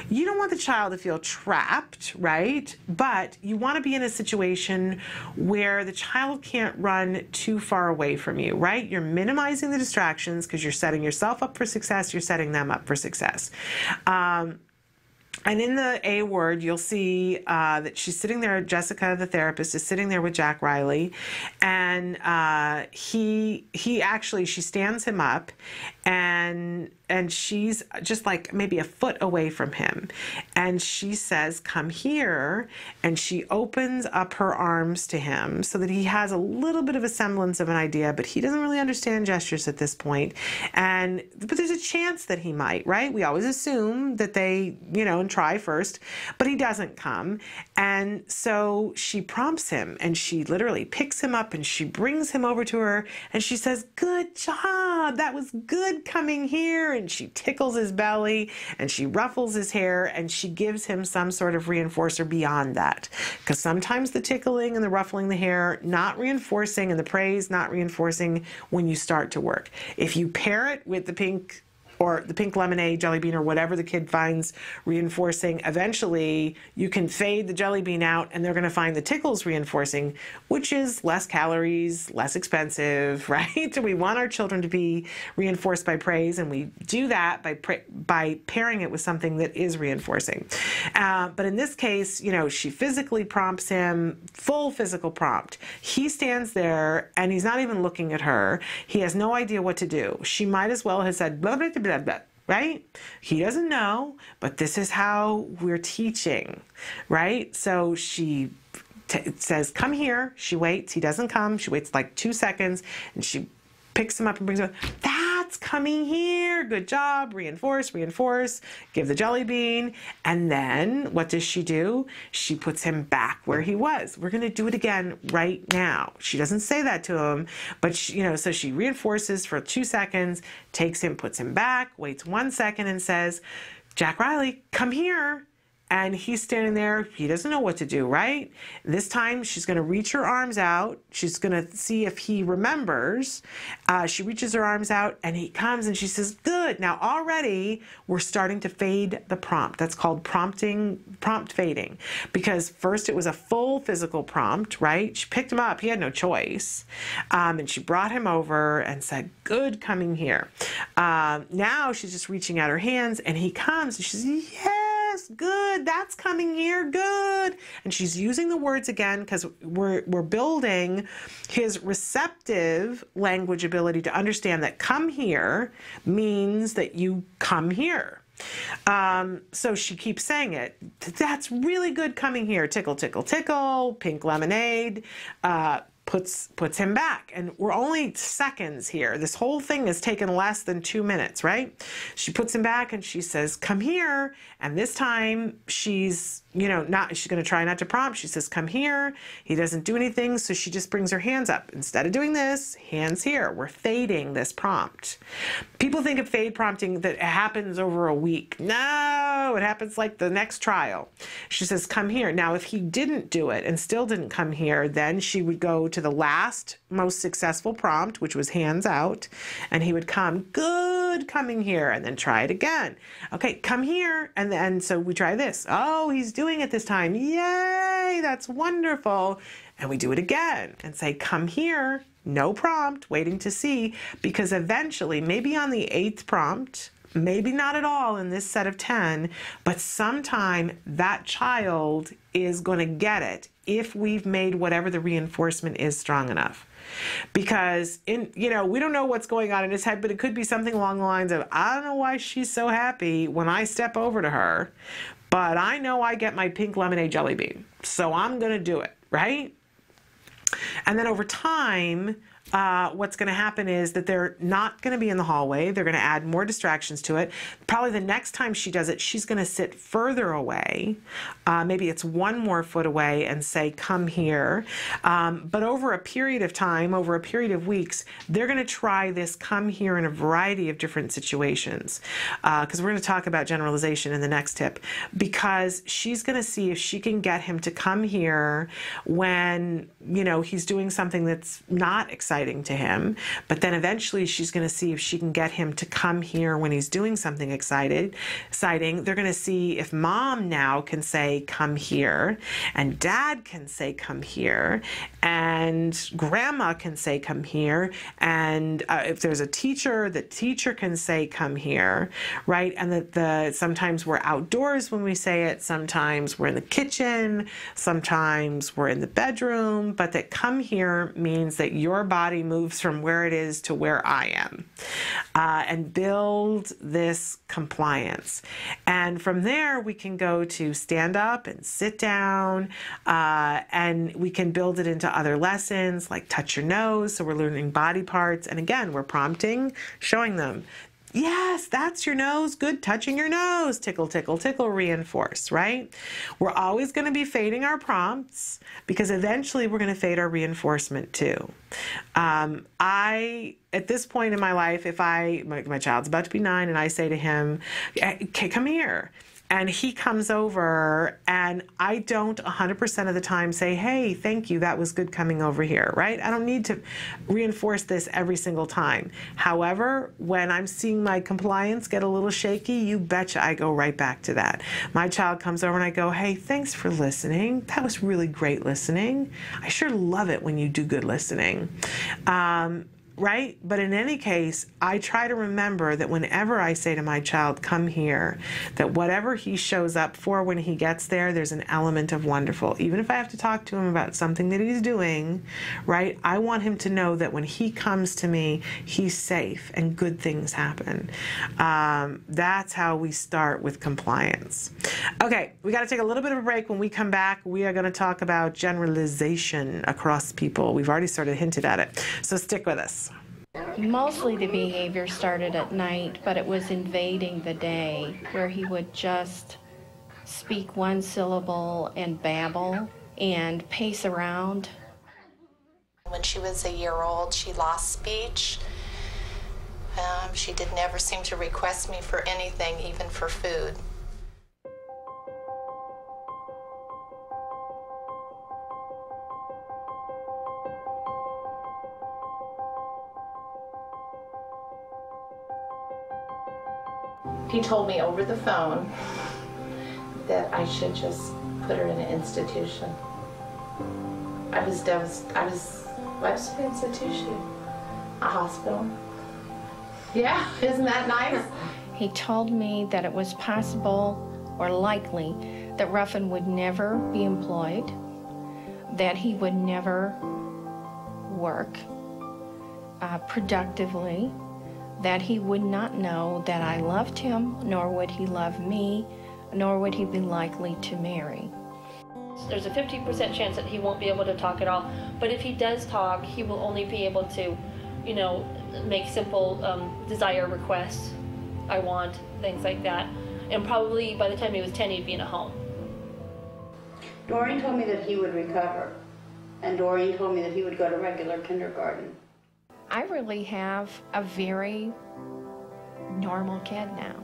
Speaker 2: You don't want the child to feel trapped, right? But you want to be in a situation where the child can't run too far away from you, right? You're minimizing the distractions because you're setting yourself up for success. You're setting them up for success. And in the A word, you'll see that she's sitting there, Jessica, the therapist, is sitting there with Jack Riley, and she stands him up, and she's just like maybe a foot away from him. And she says, come here. And she opens up her arms to him so that he has a little bit of a semblance of an idea, but he doesn't really understand gestures at this point. But there's a chance that he might, right? We always assume that they, and try first, but he doesn't come. And so she prompts him, and she literally picks him up and she brings him over to her, and she says, good job. That was good coming here. And she tickles his belly and she ruffles his hair and she gives him some sort of reinforcer beyond that. Because sometimes the tickling and the ruffling the hair, not reinforcing, and the praise, not reinforcing when you start to work. If you pair it with the pink lemonade jelly bean or whatever the kid finds reinforcing, eventually you can fade the jelly bean out and they're going to find the tickles reinforcing, which is less calories, less expensive, right? We want our children to be reinforced by praise, and we do that by pairing it with something that is reinforcing. But in this case, she physically prompts him, full physical prompt. He stands there and he's not even looking at her. He has no idea what to do. She might as well have said, blah, blah, blah, blah, blah, right? He doesn't know, but this is how we're teaching, right? So she says, come here. She waits. He doesn't come. She waits like 2 seconds, and she picks him up and brings him up. That's coming here. Good job. Reinforce, reinforce. Give the jelly bean. And then what does she do? She puts him back where he was. We're going to do it again right now. She doesn't say that to him, but so she reinforces for 2 seconds, takes him, puts him back, waits 1 second and says, Jack Riley, come here. And he's standing there. He doesn't know what to do, right? This time, she's going to reach her arms out. She's going to see if he remembers. She reaches her arms out, and he comes, and she says, good. Now, already, we're starting to fade the prompt. That's called prompt fading. Because first, it was a full physical prompt, right? She picked him up. He had no choice. And she brought him over and said, good, coming here. Now, she's just reaching out her hands, and he comes, and she says, yes, good, that's coming here, good. And she's using the words again because we're building his receptive language ability to understand that come here means that you come here. So she keeps saying it. That's really good coming here. Tickle, tickle, tickle, pink lemonade. Puts him back, and we're only seconds here. This whole thing has taken less than 2 minutes, right? She puts him back and she says, come here. And this time she's, she's going to try not to prompt. She says, come here. He doesn't do anything. So she just brings her hands up. Instead of doing this, hands here. We're fading this prompt. People think of fade prompting that it happens over a week. No, it happens like the next trial. She says, come here. Now, if he didn't do it and still didn't come here, then she would go to the last most successful prompt, which was hands out, and he would come, good, coming here, and then try it again. Okay, come here, and so we try this. Oh, he's doing it this time. Yay, that's wonderful. And we do it again and say, come here, no prompt, waiting to see, because eventually, maybe on the 8th prompt, maybe not at all in this set of 10, but sometime that child is going to get it if we've made whatever the reinforcement is strong enough. Because we don't know what's going on in his head, but it could be something along the lines of, I don't know why she's so happy when I step over to her, but I know I get my pink lemonade jelly bean, so I'm going to do it, right? And then over time, what's going to happen is that they're not going to be in the hallway. They're going to add more distractions to it. Probably the next time she does it, she's going to sit further away. Maybe it's 1 more foot away and say, come here. But over a period of time, over a period of weeks, they're going to try this come here in a variety of different situations. Because we're going to talk about generalization in the next tip. Because she's going to see if she can get him to come here when, you know, he's doing something that's not exciting to him, but then eventually she's going to see if she can get him to come here when he's doing something exciting. They're going to see if mom now can say come here, and dad can say come here, and grandma can say come here, and if there's a teacher, the teacher can say come here, right? And that sometimes we're outdoors when we say it, sometimes we're in the kitchen, sometimes we're in the bedroom, but that come here means that your body moves from where it is to where I am, and build this compliance. And from there, we can go to stand up and sit down, and we can build it into other lessons like touch your nose. So we're learning body parts. And again, we're prompting, showing them, yes, that's your nose. Good. Touching your nose. Tickle, tickle, tickle. Reinforce, right? We're always going to be fading our prompts because eventually we're going to fade our reinforcement too. At this point in my life, if my child's about to be 9 and I say to him, okay, come here. And he comes over and I don't 100% of the time say, hey, thank you, that was good coming over here, right? I don't need to reinforce this every single time. However, when I'm seeing my compliance get a little shaky, you betcha I go right back to that. My child comes over and I go, hey, thanks for listening. That was really great listening. I sure love it when you do good listening. Right? But in any case, I try to remember that whenever I say to my child, come here, that whatever he shows up for when he gets there, there's an element of wonderful. Even if I have to talk to him about something that he's doing, right? I want him to know that when he comes to me, he's safe and good things happen. That's how we start with compliance. Okay, we got to take a little bit of a break. When we come back, we are going to talk about generalization across people. We've already sort of hinted at it. So stick with us.
Speaker 13: Mostly the behavior started at night, but it was invading the day where he would just speak one syllable and babble and pace around.
Speaker 14: When she was a year old, she lost speech. She did never seem to request me for anything, even for food. He told me over the phone that I should just put her in an institution. I was devastated. What's an institution? A hospital. Yeah, isn't that nice?
Speaker 13: He told me that it was possible or likely that Ruffin would never be employed, that he would never work productively, that he would not know that I loved him, nor would he love me, nor would he be likely to marry.
Speaker 15: There's a 50% chance that he won't be able to talk at all, but if he does talk, he will only be able to, you know, make simple desire requests, I want, things like that. And probably by the time he was 10, he'd be in a home.
Speaker 16: Doreen told me that he would recover, and Doreen told me that he would go to regular kindergarten.
Speaker 13: I really have a very normal kid now,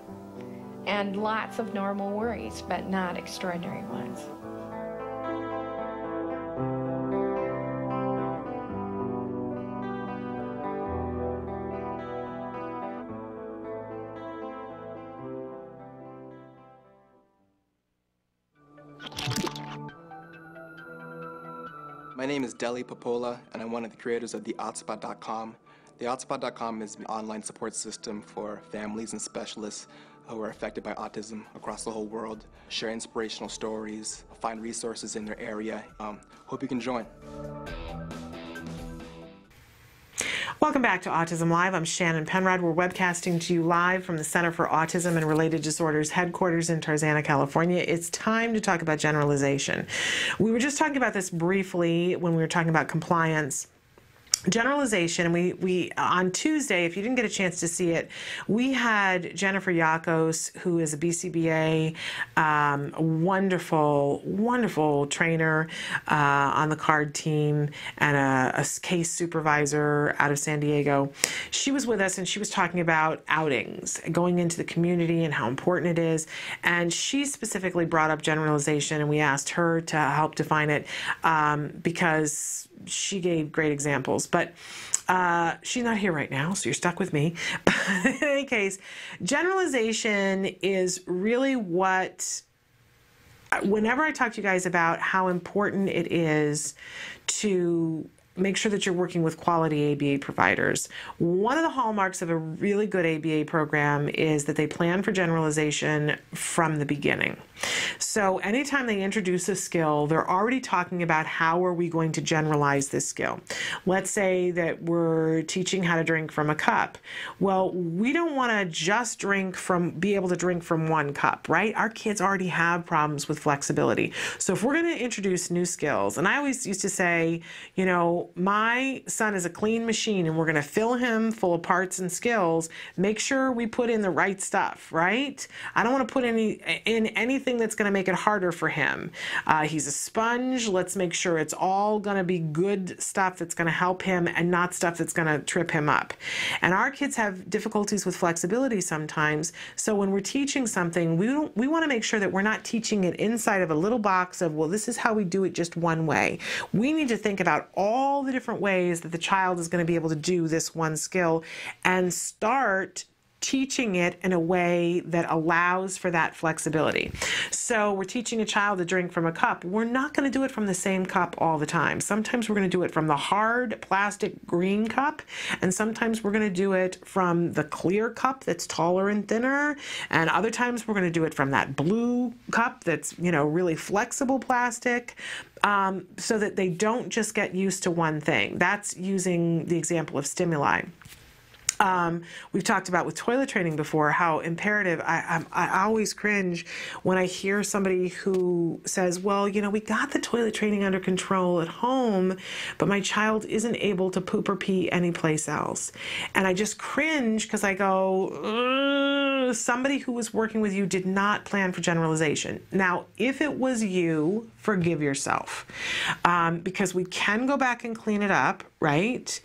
Speaker 13: and lots of normal worries, but not extraordinary ones.
Speaker 17: My name is Deli Popola, and I'm one of the creators of TheOutSpot.com. TheOutSpot.com is an online support system for families and specialists who are affected by autism across the whole world. Share inspirational stories, find resources in their area. Hope you can join.
Speaker 2: Welcome back to Autism Live. I'm Shannon Penrod. We're webcasting to you live from the Center for Autism and Related Disorders headquarters in Tarzana, California. It's time to talk about generalization. We were just talking about this briefly when we were talking about compliance. generalization, and we on Tuesday, if you didn't get a chance to see it, we had Jennifer Yakos, who is a BCBA, a wonderful trainer on the CARD team and a case supervisor out of San Diego. She was with us, and she was talking about outings, going into the community and how important it is, and she specifically brought up generalization, and we asked her to help define it because she gave great examples, but she's not here right now, so you're stuck with me. In any case, generalization is really what, whenever I talk to you guys about how important it is to make sure that you're working with quality ABA providers. One of the hallmarks of a really good ABA program is that they plan for generalization from the beginning. So anytime they introduce a skill, they're already talking about how are we going to generalize this skill. Let's say that we're teaching how to drink from a cup. Well, we don't want to just be able to drink from one cup, right? Our kids already have problems with flexibility. So if we're going to introduce new skills, and I always used to say, you know, my son is a clean machine and we're going to fill him full of parts and skills, make sure we put in the right stuff, right? I don't want to put in anything that's going to make it harder for him. He's a sponge. Let's make sure it's all going to be good stuff that's going to help him and not stuff that's going to trip him up. And our kids have difficulties with flexibility sometimes. So when we're teaching something, we want to make sure that we're not teaching it inside of a little box of, well, this is how we do it just one way. We need to think about all the different ways that the child is going to be able to do this one skill and start teaching it in a way that allows for that flexibility. So we're teaching a child to drink from a cup. We're not going to do it from the same cup all the time. Sometimes we're going to do it from the hard plastic green cup, and sometimes we're going to do it from the clear cup that's taller and thinner, and other times we're going to do it from that blue cup that's, you know, really flexible plastic. So that they don't just get used to one thing. That's using the example of stimuli. We've talked about with toilet training before how imperative. I always cringe when I hear somebody who says, well, you know, we got the toilet training under control at home, but my child isn't able to poop or pee anyplace else. And I just cringe because I go, somebody who was working with you did not plan for generalization. Now, if it was you, forgive yourself, because we can go back and clean it up, right?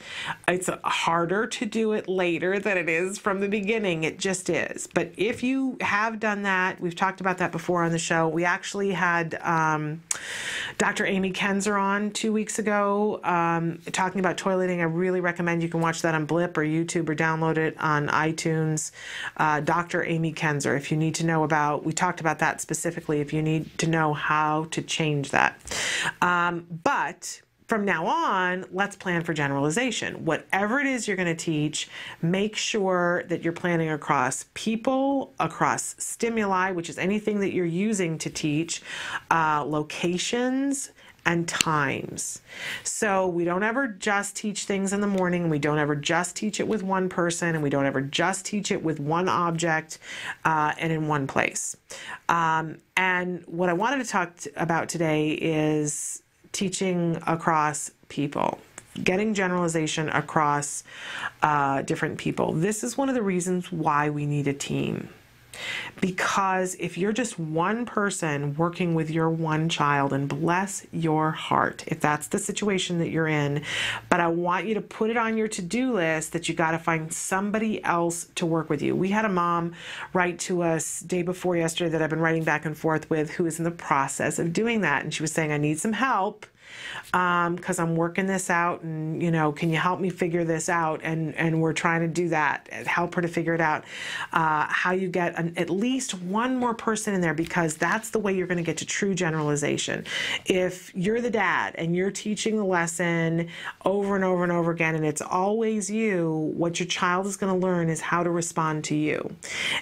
Speaker 2: It's harder to do it later than it is from the beginning. It just is. But if you have done that, we've talked about that before on the show. We actually had Dr. Amy Kenzer on 2 weeks ago talking about toileting. I really recommend you can watch that on Blip or YouTube or download it on iTunes. Dr. Amy Kenzer, if you need to know about, we talked about that specifically, if you need to know how to change that. But from now on, let's plan for generalization. Whatever it is you're going to teach, make sure that you're planning across people, across stimuli, which is anything that you're using to teach, locations, and times. So we don't ever just teach things in the morning, and we don't ever just teach it with one person, and we don't ever just teach it with one object and in one place. And what I wanted to talk about today is teaching across people, getting generalization across different people. This is one of the reasons why we need a team. Because if you're just one person working with your one child, and bless your heart if that's the situation that you're in, but I want you to put it on your to-do list that you got to find somebody else to work with you. We had a mom write to us day before yesterday that I've been writing back and forth with, who is in the process of doing that, and she was saying, I need some help because I'm working this out, and, you know, can you help me figure this out? And we're trying to do that, help her to figure it out, how you get at least one more person in there, because that's the way you're going to get to true generalization. If you're the dad and you're teaching the lesson over and over and over again, and it's always you, what your child is going to learn is how to respond to you.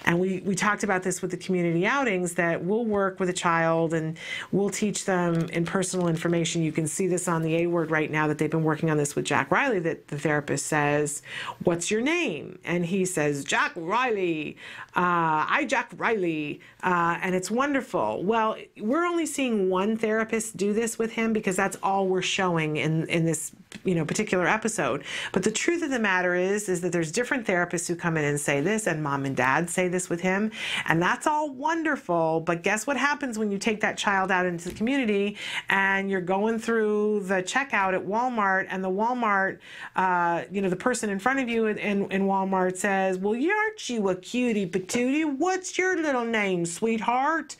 Speaker 2: And we talked about this with the community outings, that we'll work with a child and we'll teach them in personal information. You can see this on the A Word right now, that they've been working on this with Jack Riley, that the therapist says, what's your name? And he says, Jack Riley. I Jack Riley. And it's wonderful. Well, we're only seeing one therapist do this with him because that's all we're showing in this particular episode. But the truth of the matter is that there's different therapists who come in and say this, and mom and dad say this with him, and that's all wonderful. But guess what happens when you take that child out into the community and you're going through the checkout at Walmart, and the Walmart, the person in front of you in Walmart says, well, aren't you a cutie patootie? What's your little name, sweetheart?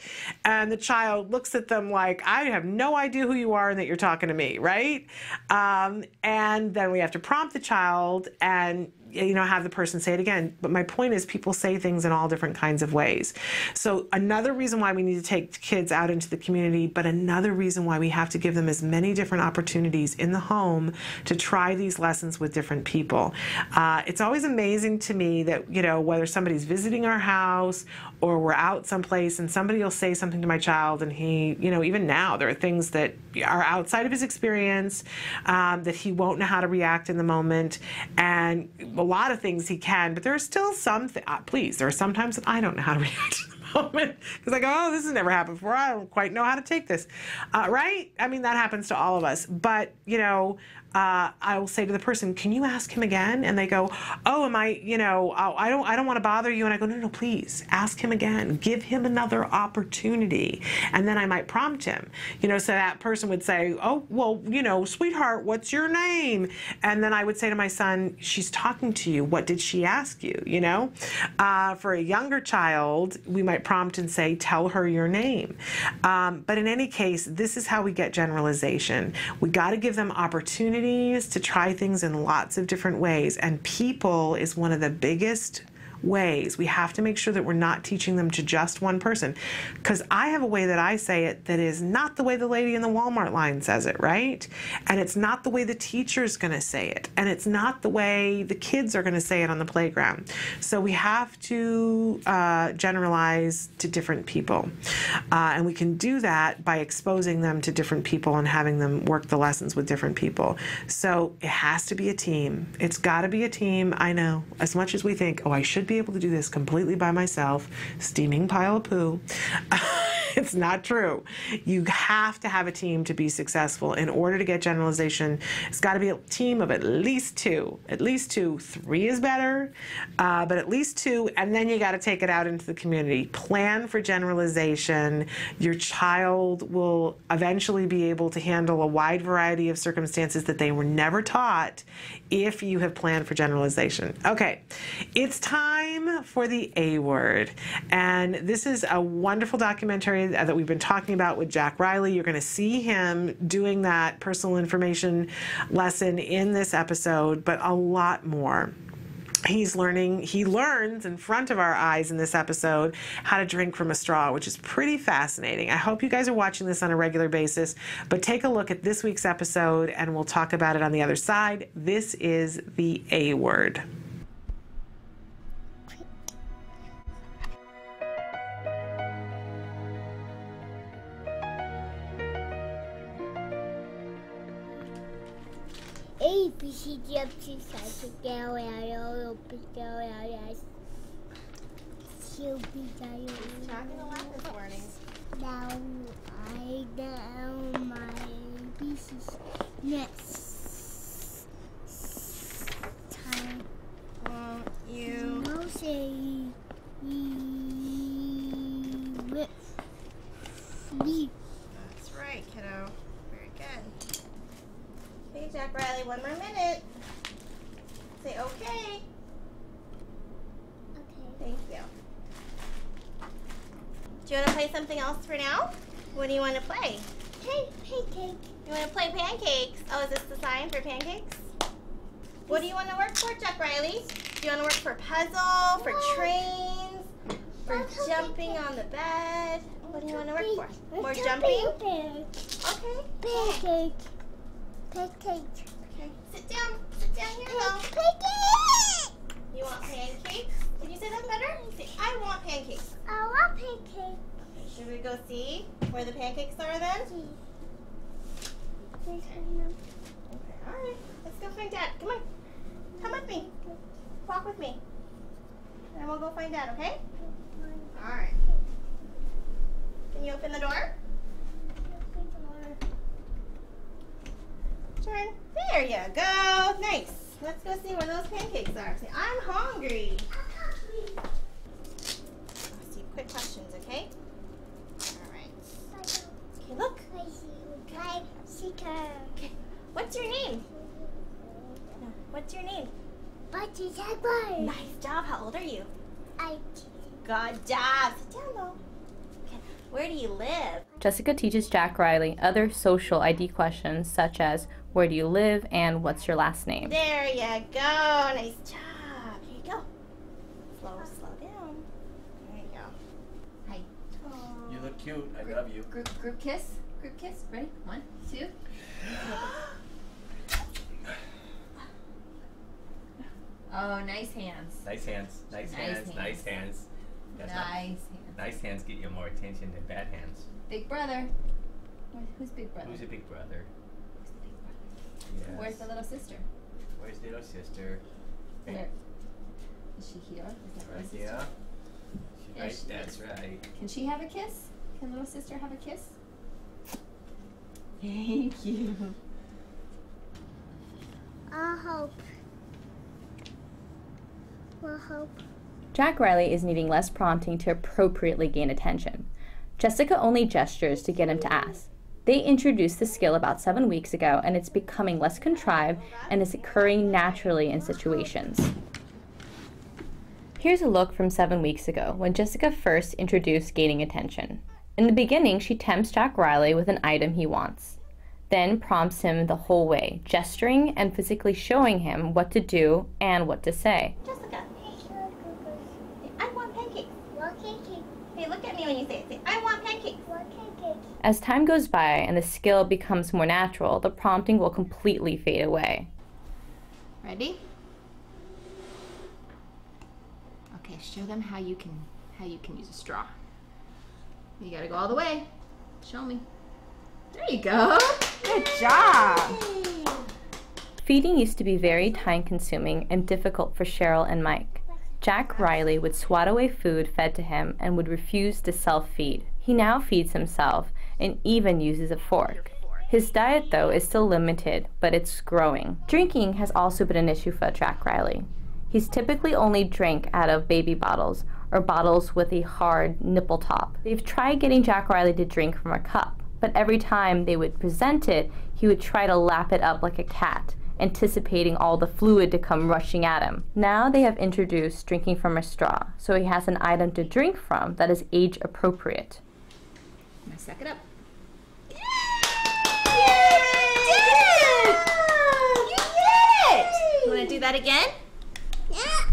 Speaker 2: And the child looks at them like, I have no idea who you are and that you're talking to me, right? And then we have to prompt the child and have the person say it again. But my point is, people say things in all different kinds of ways. So another reason why we need to take kids out into the community, but another reason why we have to give them as many different opportunities in the home to try these lessons with different people. It's always amazing to me that, whether somebody's visiting our house or we're out someplace and somebody will say something to my child, and he, even now, there are things that are outside of his experience, that he won't know how to react in the moment. And a lot of things he can, but there are still some, there are some times that I don't know how to react in the moment, because I go, oh, this has never happened before. I don't quite know how to take this, right? I mean, that happens to all of us. But, I will say to the person, can you ask him again? And they go, oh, am I, I don't want to bother you. And I go, no, please ask him again. Give him another opportunity. And then I might prompt him, so that person would say, oh, well, sweetheart, what's your name? And then I would say to my son, she's talking to you. What did she ask you? For a younger child, we might prompt and say, tell her your name. But in any case, this is how we get generalization. We got to give them opportunities to try things in lots of different ways, and people is one of the biggest ways. We have to make sure that we're not teaching them to just one person, because I have a way that I say it that is not the way the lady in the Walmart line says it, right? And it's not the way the teacher's going to say it, and it's not the way the kids are going to say it on the playground. So we have to generalize to different people, and we can do that by exposing them to different people and having them work the lessons with different people. So it has to be a team. It's got to be a team. I know, as much as we think, oh, I should be able to do this completely by myself, steaming pile of poo. It's not true. You have to have a team to be successful. In order to get generalization, it's got to be a team of at least two. At least two. 3 is better, but at least 2, and then you got to take it out into the community. Plan for generalization. Your child will eventually be able to handle a wide variety of circumstances that they were never taught if you have planned for generalization. Okay, it's time for the A word, and this is a wonderful documentary that we've been talking about with Jack Riley. You're going to see him doing that personal information lesson in this episode, but a lot more. He learns in front of our eyes in this episode how to drink from a straw, which is pretty fascinating. I hope you guys are watching this on a regular basis, but take a look at this week's episode and we'll talk about it on the other side. This is the A word.
Speaker 18: A, B, C, D, F, G, H, I, J, K, L, M, N, O, P, Q, R, S, T, U, V, W.
Speaker 19: Talking a lot this morning.
Speaker 18: Now I down my pieces. Next time.
Speaker 19: Won't you?
Speaker 18: No say with me.
Speaker 19: That's right, kiddo. Very good. Okay, Jack Riley, 1 more minute. Say okay.
Speaker 18: Okay.
Speaker 19: Thank you. Do you want to play something else for now? What do you want to play?
Speaker 18: Pancake.
Speaker 19: You want to play pancakes? Oh, is this the sign for pancakes? What do you want to work for, Jack Riley? Do you want to work for puzzle, for trains, for jumping on the bed? What do you want to work for? More jumping? Okay.
Speaker 18: Pancake. Pancake.
Speaker 19: Okay. Sit down. Sit down here, though.
Speaker 18: Pancake.
Speaker 19: You want pancakes? Can you say that better? Say, I want pancakes.
Speaker 18: I want pancake.
Speaker 19: Okay, should we go see where the pancakes are then?
Speaker 18: Okay.
Speaker 19: All right. Let's go find Dad. Come on. Come with me. Walk with me. And we'll go find Dad, okay? All right. Can you open the door? Turn. There you go. Nice. Let's go see where those pancakes are. Say, I'm hungry. Let's see, quick questions, okay? Alright. Okay, look. Okay. What's your name? No. What's your name? Nice job. How old are you? Good job. Sit down, though. Okay. Where do you live?
Speaker 20: Jessica teaches Jack Riley other social ID questions such as where do you live and what's your last name.
Speaker 19: There you go. Nice job. Here you go. Slow down. There you go.
Speaker 21: Hi.
Speaker 22: You look cute. I love you.
Speaker 21: Group kiss. Group kiss. Ready? 1, 2. Oh, nice hands.
Speaker 22: Nice hands. Nice hands. Nice hands. That's
Speaker 21: Nice hands.
Speaker 22: Nice hands get you more attention than bad hands.
Speaker 21: Big brother. Who's big brother?
Speaker 22: Who's a big brother?
Speaker 21: Yes.
Speaker 22: Yes.
Speaker 21: Where's the little sister?
Speaker 22: Where's the little sister?
Speaker 21: Where? Is she here? Is that
Speaker 22: Right
Speaker 21: little
Speaker 22: there.
Speaker 21: sister?
Speaker 22: That's right.
Speaker 21: Can she have a kiss? Can little sister have a kiss? Thank you.
Speaker 18: I'll hope. We'll hope.
Speaker 20: Jack Riley is needing less prompting to appropriately gain attention. Jessica only gestures to get him to ask. They introduced the skill about 7 weeks ago, and it's becoming less contrived and is occurring naturally in situations. Here's a look from 7 weeks ago, when Jessica first introduced gaining attention. In the beginning, she tempts Jack Riley with an item he wants, then prompts him the whole way, gesturing and physically showing him what to do and what to say.
Speaker 19: Jessica. I want pancakes. Hey, look at me when you say it. Say, I want pancakes.
Speaker 20: As time goes by and the skill becomes more natural, the prompting will completely fade away.
Speaker 21: Ready? Okay, show them how you can use a straw. You gotta go all the way. Show me. There you go. Good job.
Speaker 20: Feeding used to be very time-consuming and difficult for Cheryl and Mike. Jack Riley would swat away food fed to him and would refuse to self-feed. He now feeds himself and even uses a fork. His diet, though, is still limited, but it's growing. Drinking has also been an issue for Jack Riley. He's typically only drank out of baby bottles or bottles with a hard nipple top. They've tried getting Jack Riley to drink from a cup, but every time they would present it, he would try to lap it up like a cat, anticipating all the fluid to come rushing at him. Now they have introduced drinking from a straw, so he has an item to drink from that is age appropriate.
Speaker 21: Now suck it up.
Speaker 19: You did it!
Speaker 21: You wanna do that again?
Speaker 19: Yeah.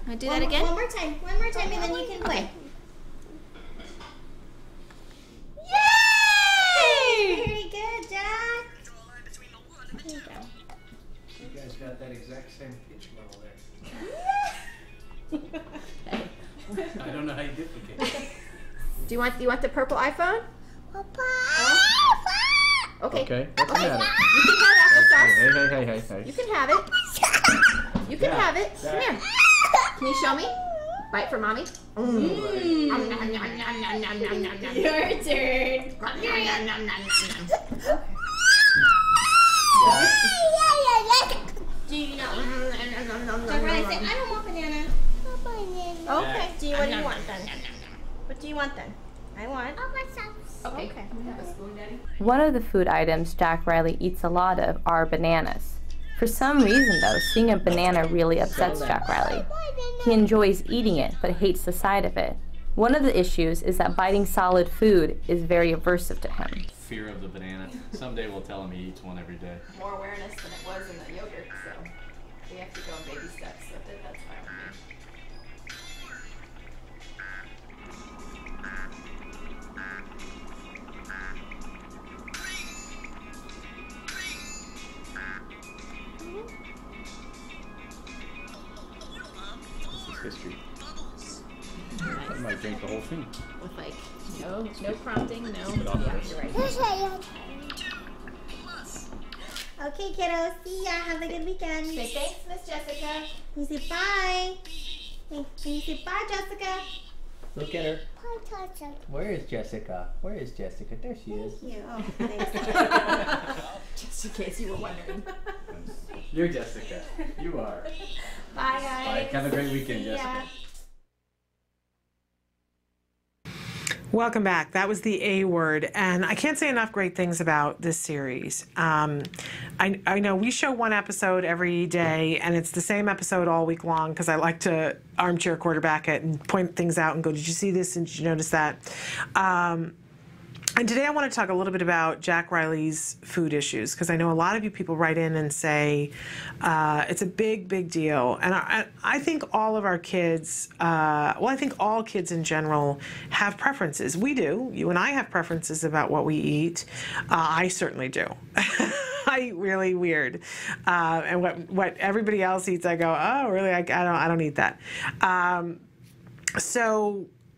Speaker 21: Wanna do that again?
Speaker 19: One more time, and then you can play.
Speaker 21: Okay.
Speaker 19: Yay! Very good, Jack. There you go.
Speaker 22: You guys got that exact same pitch level there. I don't know how you duplicate.
Speaker 21: Do you want the purple iPhone? Okay.
Speaker 22: Okay. What's the matter?
Speaker 21: You can have applesauce.
Speaker 22: Hey.
Speaker 21: You can have it. You can have it. Come here. Can you show me? Bite for mommy.
Speaker 19: Your turn. Do you know? Jack Riley, say, I don't want banana. Okay. What do you want then? What do you want then? I want.
Speaker 21: Okay. Can we have a spoon, Daddy?
Speaker 20: One of the food items Jack Riley eats a lot of are bananas. For some reason, though, seeing a banana really upsets Jack Riley. He enjoys eating it, but hates the sight of it. One of the issues is that biting solid food is very aversive to him.
Speaker 22: Fear of the banana. Someday we'll tell him he eats one every day.
Speaker 21: More awareness than it was in the yogurt, so we have to go in baby steps with it. That's fine with me.
Speaker 22: This is history. I might drink the whole thing.
Speaker 21: With like no prompting, no.
Speaker 22: Yeah,
Speaker 21: you're right.
Speaker 19: Okay, kiddos. See ya. Have a good weekend.
Speaker 21: Say thanks, Miss Jessica.
Speaker 19: You say bye. Hey, can you say bye, Jessica?
Speaker 1: Look at her. Where is Jessica? Where is Jessica? There she is.
Speaker 19: Thank you. Oh, thanks.
Speaker 21: Just in case you were wondering.
Speaker 1: You're Jessica. You are.
Speaker 19: Bye, guys.
Speaker 1: Bye. Have a great weekend,
Speaker 19: See ya.
Speaker 1: Jessica.
Speaker 2: Welcome back. That was the A word, and I can't say enough great things about this series. I know we show one episode every day, and it's the same episode all week long because I like to armchair quarterback it and point things out and go, did you see this and did you notice that? And today I want to talk a little bit about Jack Riley's food issues, because I know a lot of you people write in and say it's a big, big deal. And I think all of our kids, I think all kids in general have preferences. We do. You and I have preferences about what we eat. I certainly do. I eat really weird. And what everybody else eats, I go, oh, really? I don't eat that.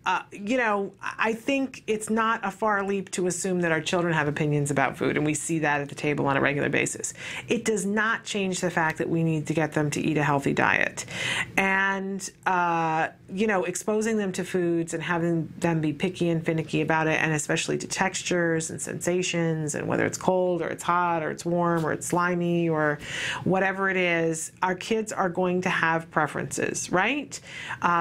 Speaker 2: I think it's not a far leap to assume that our children have opinions about food, and we see that at the table on a regular basis. It does not change the fact that we need to get them to eat a healthy diet. And, exposing them to foods and having them be picky and finicky about it, and especially to textures and sensations, and whether it's cold or it's hot or it's warm or it's slimy or whatever it is, our kids are going to have preferences, right?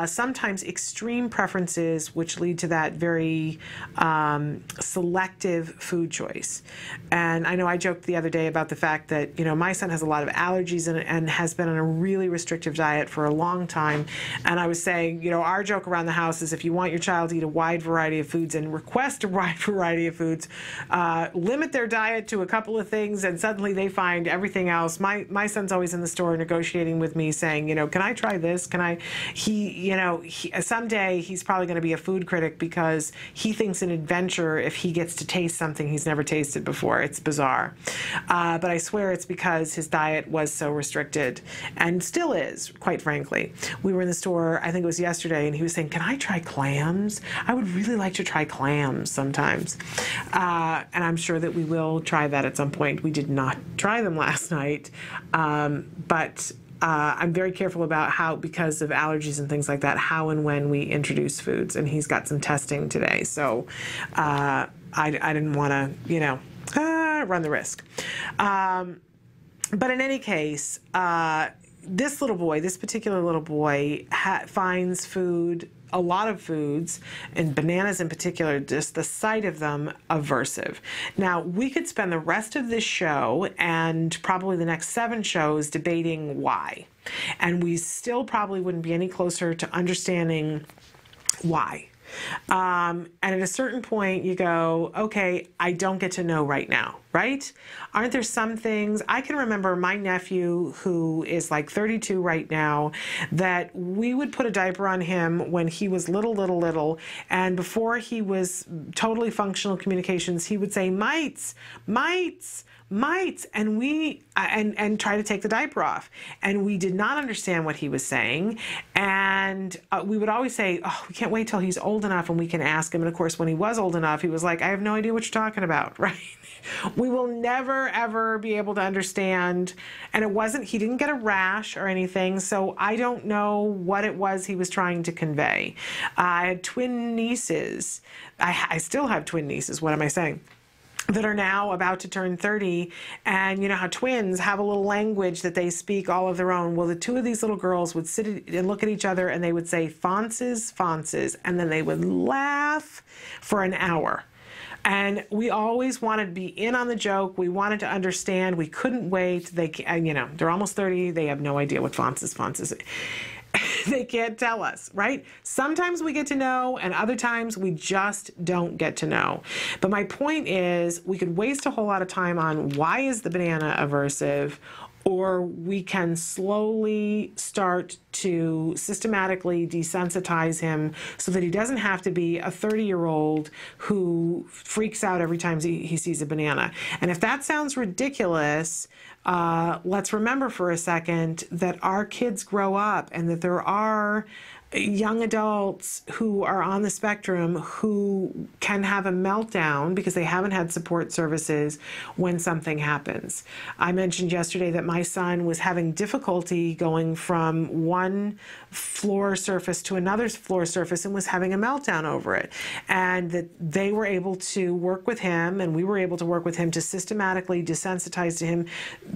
Speaker 2: Sometimes extreme preferences, which lead to that very selective food choice. And I know I joked the other day about the fact that, my son has a lot of allergies and has been on a really restrictive diet for a long time. And I was saying, our joke around the house is if you want your child to eat a wide variety of foods and request a wide variety of foods, limit their diet to a couple of things and suddenly they find everything else. My son's always in the store negotiating with me saying, can I try this? Can I? Someday he's probably going to be a food critic because he thinks an adventure if he gets to taste something he's never tasted before. It's bizarre. But I swear it's because his diet was so restricted and still is, quite frankly. We were in the store, I think it was yesterday, and he was saying, can I try clams? I would really like to try clams sometimes. And I'm sure that we will try that at some point. We did not try them last night, but I'm very careful about how, because of allergies and things like that, how and when we introduce foods. And he's got some testing today, so I didn't want to, run the risk. But in any case, this particular little boy finds food, a lot of foods, and bananas in particular, just the sight of them, aversive. Now, we could spend the rest of this show and probably the next 7 shows debating why. And we still probably wouldn't be any closer to understanding why. And at a certain point you go, okay, I don't get to know right now, right? Aren't there some things? I can remember my nephew, who is like 32 right now, that we would put a diaper on him when he was little, and before he was totally functional communications, he would say, mites, and try to take the diaper off. And we did not understand what he was saying. And we would always say, oh, we can't wait till he's old enough and we can ask him. And of course, when he was old enough, he was like, I have no idea what you're talking about, right? We will never, ever be able to understand. And he didn't get a rash or anything, so I don't know what it was he was trying to convey. I had twin nieces. I still have twin nieces. What am I saying? That are now about to turn 30, and you know how twins have a little language that they speak all of their own. Well, the 2 of these little girls would sit and look at each other and they would say fonces, and then they would laugh for an hour. And we always wanted to be in on the joke. We wanted to understand. We couldn't wait. They're almost 30. They have no idea what fonces. They can't tell us, right? Sometimes we get to know, and other times we just don't get to know. But my point is, we could waste a whole lot of time on why is the banana aversive, or we can slowly start to systematically desensitize him so that he doesn't have to be a 30-year-old who freaks out every time he sees a banana. And if that sounds ridiculous, let's remember for a second that our kids grow up and that there are young adults who are on the spectrum who can have a meltdown because they haven't had support services when something happens. I mentioned yesterday that my son was having difficulty going from one floor surface to another floor surface and was having a meltdown over it. And that they were able to work with him, and we were able to work with him to systematically desensitize to him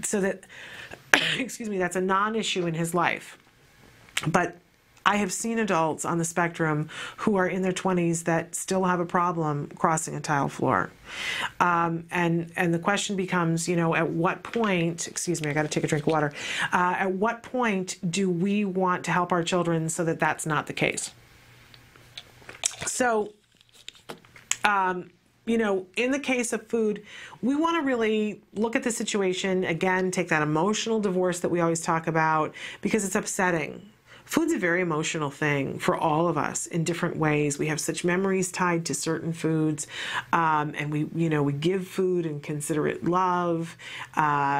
Speaker 2: so that, excuse me, that's a non-issue in his life. But I have seen adults on the spectrum who are in their 20s that still have a problem crossing a tile floor. And the question becomes, you know, at what point, excuse me, I got to take a drink of water. At what point do we want to help our children so that that's not the case? So, you know, in the case of food, we want to really look at the situation, again, take that emotional divorce that we always talk about, because it's upsetting. Food's a very emotional thing for all of us in different ways. We have such memories tied to certain foods, and we give food and consider it love.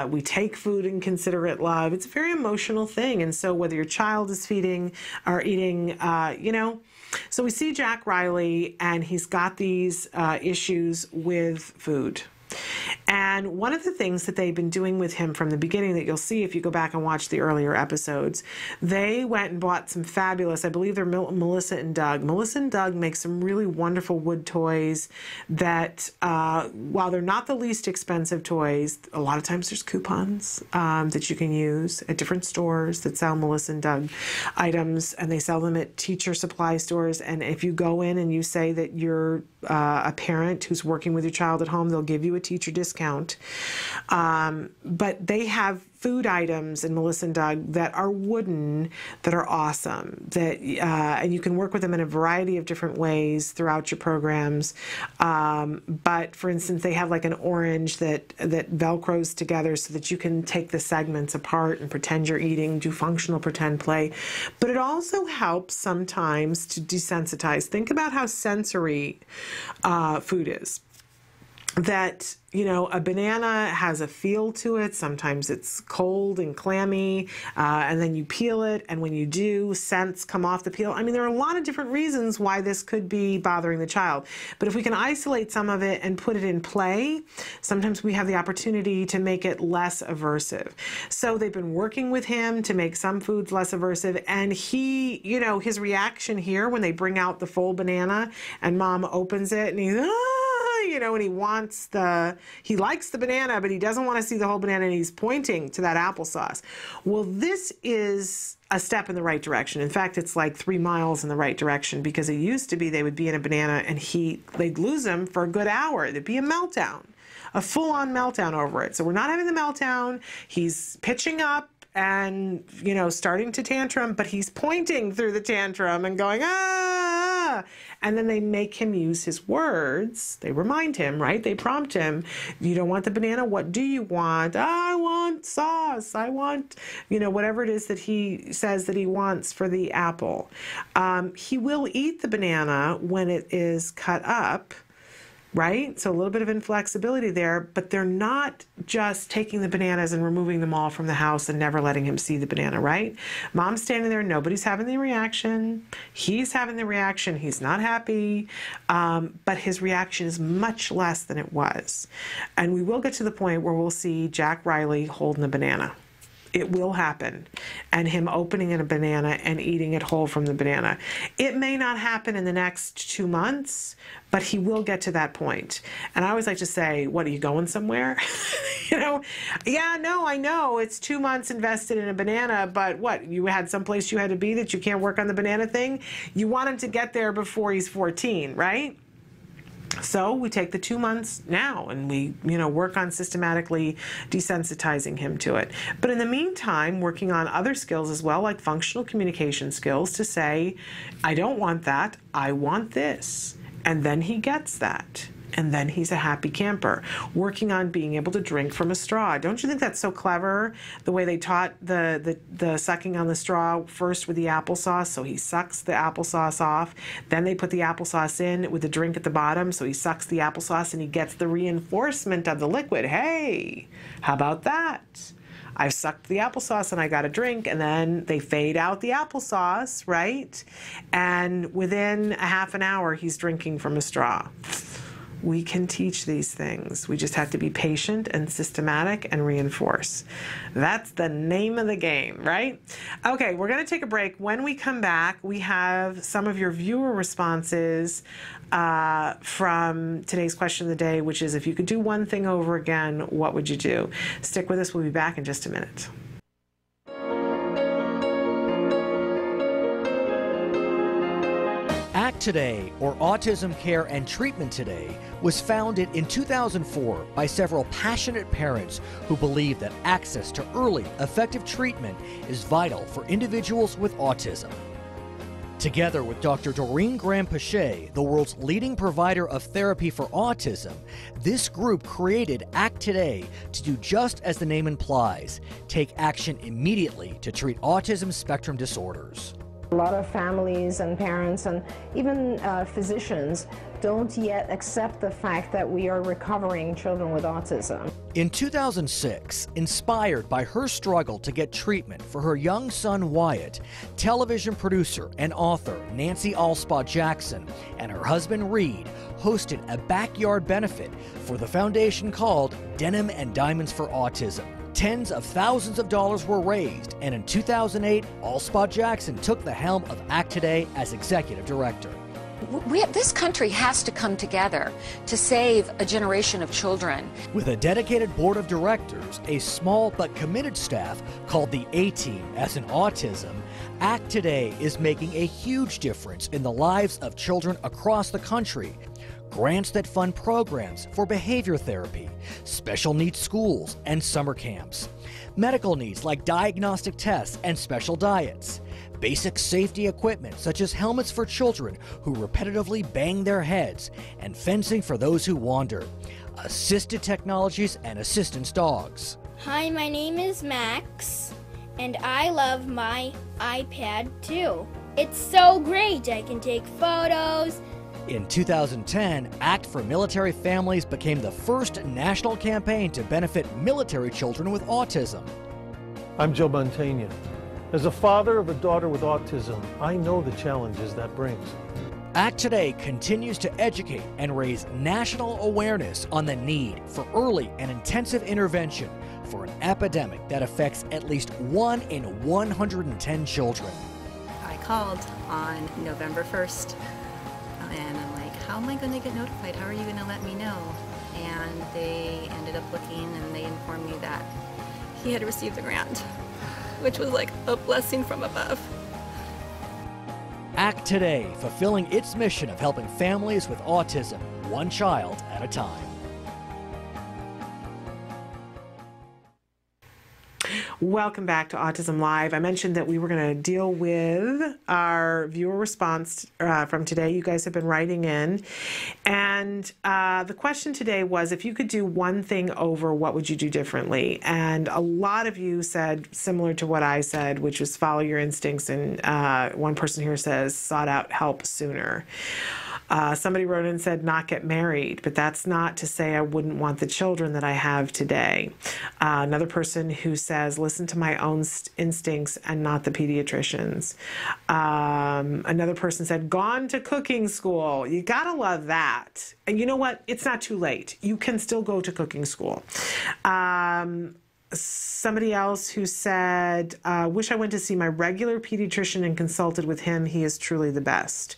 Speaker 2: We take food and consider it love. It's a very emotional thing. And so whether your child is feeding or eating, so we see Jack Riley, and he's got these issues with food. And one of the things that they've been doing with him from the beginning that you'll see if you go back and watch the earlier episodes, they went and bought some fabulous, I believe they're Melissa and Doug. Melissa and Doug make some really wonderful wood toys that, while they're not the least expensive toys, a lot of times there's coupons that you can use at different stores that sell Melissa and Doug items, and they sell them at teacher supply stores. And if you go in and you say that you're a parent who's working with your child at home, they'll give you a teacher discount. But they have food items in Melissa and Doug that are wooden, that are awesome, that and you can work with them in a variety of different ways throughout your programs. But for instance, they have like an orange that velcros together so that you can take the segments apart and pretend you're eating, do functional pretend play. But it also helps sometimes to desensitize. Think about how sensory food is. That, you know, a banana has a feel to it. Sometimes it's cold and clammy, and then you peel it, and when you do, scents come off the peel. I mean, there are a lot of different reasons why this could be bothering the child. But if we can isolate some of it and put it in play, sometimes we have the opportunity to make it less aversive. So they've been working with him to make some foods less aversive, and he, you know, his reaction here when they bring out the full banana and mom opens it and he's, you know, and he likes the banana, but he doesn't want to see the whole banana, and he's pointing to that applesauce. Well, this is a step in the right direction. In fact, it's like 3 miles in the right direction, because it used to be they would be in a banana and they'd lose him for a good hour. There'd be a meltdown, a full-on meltdown over it. So we're not having the meltdown. He's pitching up and, you know, starting to tantrum, but he's pointing through the tantrum and going, ah! And then they make him use his words. They remind him, right? They prompt him. You don't want the banana? What do you want? I want sauce. I want, you know, whatever it is that he says that he wants for the apple. He will eat the banana when it is cut up, right? So a little bit of inflexibility there, but they're not just taking the bananas and removing them all from the house and never letting him see the banana, right? Mom's standing there, nobody's having the reaction. He's having the reaction, he's not happy, but his reaction is much less than it was. And we will get to the point where we'll see Jack Riley holding a banana. It will happen, and him opening a banana and eating it whole from the banana. It may not happen in the next 2 months, but he will get to that point. And I always like to say, what, are you going somewhere? You know, yeah, no, I know it's 2 months invested in a banana, but what, you had someplace you had to be that you can't work on the banana thing? You want him to get there before he's 14, right? So we take the 2 months now and we, you know, work on systematically desensitizing him to it. But in the meantime, working on other skills as well, like functional communication skills, to say, I don't want that, I want this. And then he gets that. And then he's a happy camper. Working on being able to drink from a straw. Don't you think that's so clever? The way they taught the sucking on the straw first with the applesauce, so he sucks the applesauce off. Then they put the applesauce in with the drink at the bottom, so he sucks the applesauce and he gets the reinforcement of the liquid. Hey, how about that? I've sucked the applesauce and I got a drink, and then they fade out the applesauce, right? And within a half an hour, he's drinking from a straw. We can teach these things. We just have to be patient and systematic and reinforce. That's the name of the game, right? Okay, we're going to take a break. When we come back, we have some of your viewer responses from today's question of the day, which is, if you could do one thing over again, what would you do? Stick with us. We'll be back in just a minute.
Speaker 7: ACT Today, or Autism Care and Treatment Today, was founded in 2004 by several passionate parents who believe that access to early, effective treatment is vital for individuals with autism. Together with Dr. Doreen Graham-Pache, the world's leading provider of therapy for autism, this group created ACT Today to do just as the name implies, take action immediately to treat autism spectrum disorders.
Speaker 3: A lot of families and parents and even physicians don't yet accept the fact that we are recovering children with autism.
Speaker 7: In 2006, inspired by her struggle to get treatment for her young son Wyatt, television producer and author Nancy Alspaugh Jackson and her husband Reed hosted a backyard benefit for the foundation called Denim and Diamonds for Autism. Tens of thousands of dollars were raised, and in 2008, Alspaugh Jackson took the helm of ACT Today as executive director.
Speaker 8: This country has to come together to save a generation of children.
Speaker 7: With a dedicated board of directors, a small but committed staff called the A-Team, as in autism, ACT Today is making a huge difference in the lives of children across the country. Grants that fund programs for behavior therapy, special needs schools, and summer camps. Medical needs like diagnostic tests and special diets. Basic safety equipment such as helmets for children who repetitively bang their heads, and fencing for those who wander. Assisted technologies and assistance dogs.
Speaker 18: Hi, my name is Max, and I love my iPad too. It's so great. I can take photos.
Speaker 7: In 2010, ACT for Military Families became the first national campaign to benefit military children with autism.
Speaker 23: I'm Joe Montaigne. As a father of a daughter with autism, I know the challenges that brings.
Speaker 7: ACT Today continues to educate and raise national awareness on the need for early and intensive intervention for an epidemic that affects at least 1 in 110 children.
Speaker 24: I called on November 1st. And I'm like, how am I going to get notified? How are you going to let me know? And they ended up looking and they informed me that he had received the grant, which was like a blessing from above.
Speaker 7: ACT Today, fulfilling its mission of helping families with autism, one child at a time.
Speaker 2: Welcome back to Autism Live. I mentioned that we were going to deal with our viewer response from today. You guys have been writing in. And the question today was, if you could do one thing over, what would you do differently? And a lot of you said similar to what I said, which was follow your instincts. And one person here says, sought out help sooner. Somebody wrote in and said not get married, but that's not to say I wouldn't want the children that I have today. Another person who says listen to my own instincts and not the pediatrician's. Another person said gone to cooking school. You gotta love that. And you know what? It's not too late. You can still go to cooking school. Somebody else who said, wish I went to see my regular pediatrician and consulted with him. He is truly the best.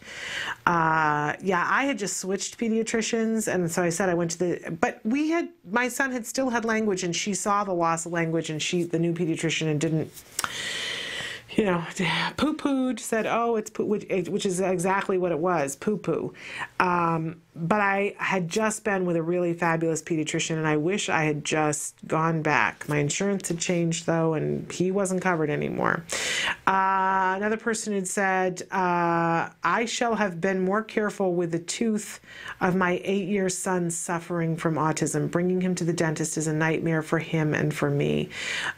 Speaker 2: Yeah, I had just switched pediatricians, and so I said I went to but my son had still had language, and she saw the loss of language, and the new pediatrician, and didn't, poo-pooed, said, oh, it's poo, which is exactly what it was, poo-poo. But I had just been with a really fabulous pediatrician, and I wish I had just gone back. My insurance had changed, though, and he wasn't covered anymore. Another person had said, I shall have been more careful with the tooth of my 8-year son suffering from autism. Bringing him to the dentist is a nightmare for him and for me.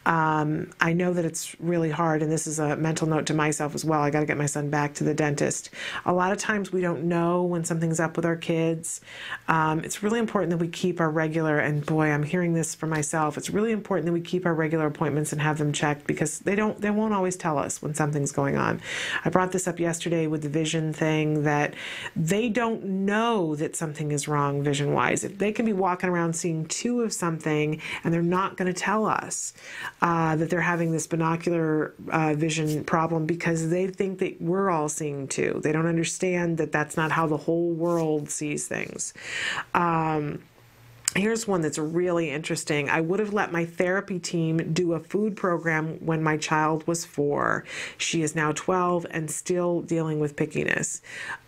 Speaker 2: I know that it's really hard, and this is a mental note to myself as well. I got to get my son back to the dentist. A lot of times we don't know when something's up with our kids. kids. It's really important that we keep our regular, and boy, I'm hearing this for myself, it's really important that we keep our regular appointments and have them checked, because they won't always tell us when something's going on. I brought this up yesterday with the vision thing, that they don't know that something is wrong vision-wise. If they can be walking around seeing 2 of something, and they're not going to tell us that they're having this binocular vision problem, because they think that we're all seeing 2. They don't understand that that's not how the whole world sees things. Here's one that's really interesting. I would have let my therapy team do a food program when my child was 4. She is now 12 and still dealing with pickiness.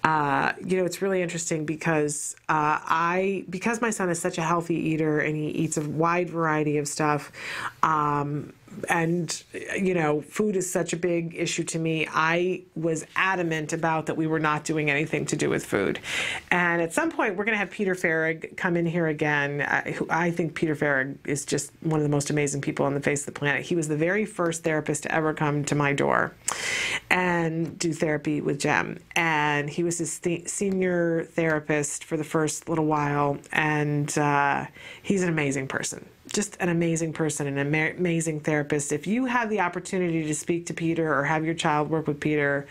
Speaker 2: It's really interesting because because my son is such a healthy eater and he eats a wide variety of stuff, and food is such a big issue to me, I was adamant about that we were not doing anything to do with food. And at some point, we're going to have Peter Farrig come in here again. I think Peter Farrig is just one of the most amazing people on the face of the planet. He was the very first therapist to ever come to my door and do therapy with Jem. And he was his senior therapist for the first little while. And he's an amazing person. Just an amazing person, an amazing therapist. If you have the opportunity to speak to Peter or have your child work with Peter,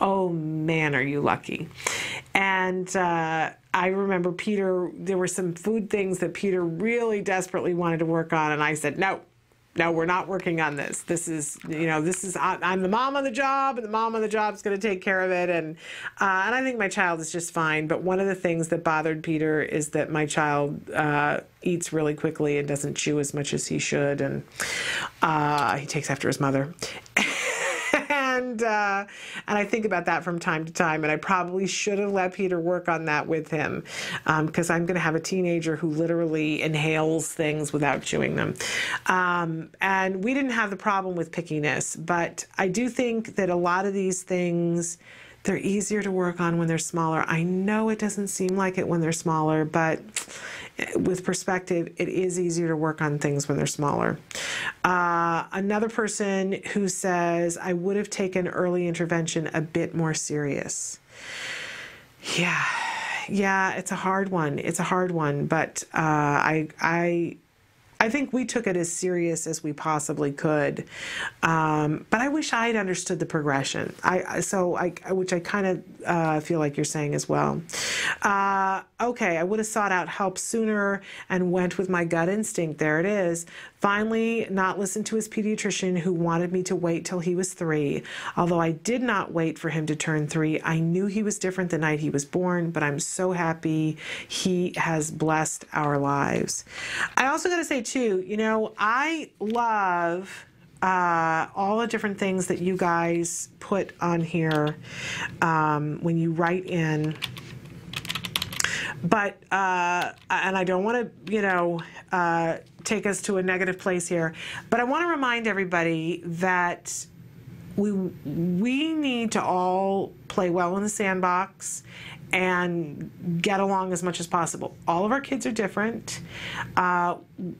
Speaker 2: oh man, are you lucky. And I remember Peter, there were some food things that Peter really desperately wanted to work on, and I said, no, we're not working on this. This is, I'm the mom on the job, and the mom on the job is going to take care of it. And I think my child is just fine. But one of the things that bothered Peter is that my child eats really quickly and doesn't chew as much as he should. And he takes after his mother. And I think about that from time to time, and I probably should have let Peter work on that with him, because I'm going to have a teenager who literally inhales things without chewing them. And we didn't have the problem with pickiness, but I do think that a lot of these things, they're easier to work on when they're smaller. I know it doesn't seem like it when they're smaller, but with perspective, it is easier to work on things when they're smaller. Another person who says, I would have taken early intervention a bit more serious. Yeah, it's a hard one. It's a hard one, but I think we took it as serious as we possibly could, but I wish I had understood the progression. Which I kind of feel like you're saying as well. Okay, I would have sought out help sooner and went with my gut instinct. There it is. Finally, not listened to his pediatrician who wanted me to wait till he was 3. Although I did not wait for him to turn 3, I knew he was different the night he was born, but I'm so happy he has blessed our lives. I also got to say too, I love all the different things that you guys put on here when you write in. But, and I don't want to, take us to a negative place here, but I want to remind everybody that we need to all play well in the sandbox and get along as much as possible. All of our kids are different.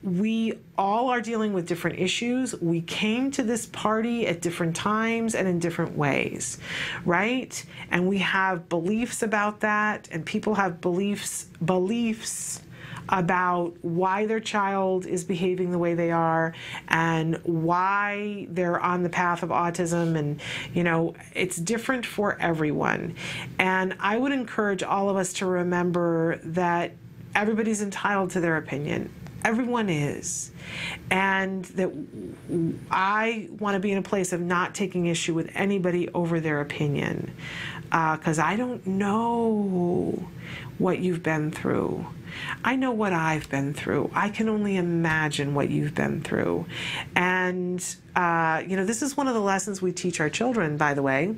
Speaker 2: We all are dealing with different issues. We came to this party at different times and in different ways, right? And we have beliefs about that, and people have beliefs about why their child is behaving the way they are and why they're on the path of autism. And, it's different for everyone. And I would encourage all of us to remember that everybody's entitled to their opinion. Everyone is. And that I want to be in a place of not taking issue with anybody over their opinion, because I don't know what you've been through. I know what I've been through. I can only imagine what you've been through. And, this is one of the lessons we teach our children, by the way,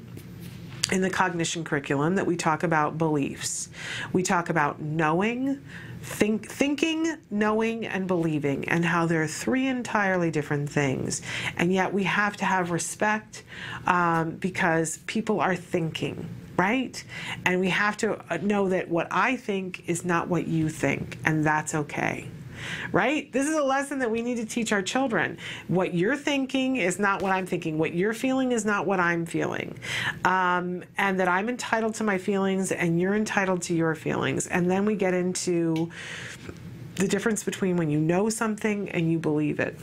Speaker 2: in the cognition curriculum, that we talk about beliefs. We talk about knowing, thinking, knowing, and believing, and how they're 3 entirely different things. And yet we have to have respect because people are thinking, right? And we have to know that what I think is not what you think, and that's okay. right? This is a lesson that we need to teach our children. What you're thinking is not what I'm thinking. What you're feeling is not what I'm feeling. And that I'm entitled to my feelings and you're entitled to your feelings. And then we get into the difference between when you know something and you believe it.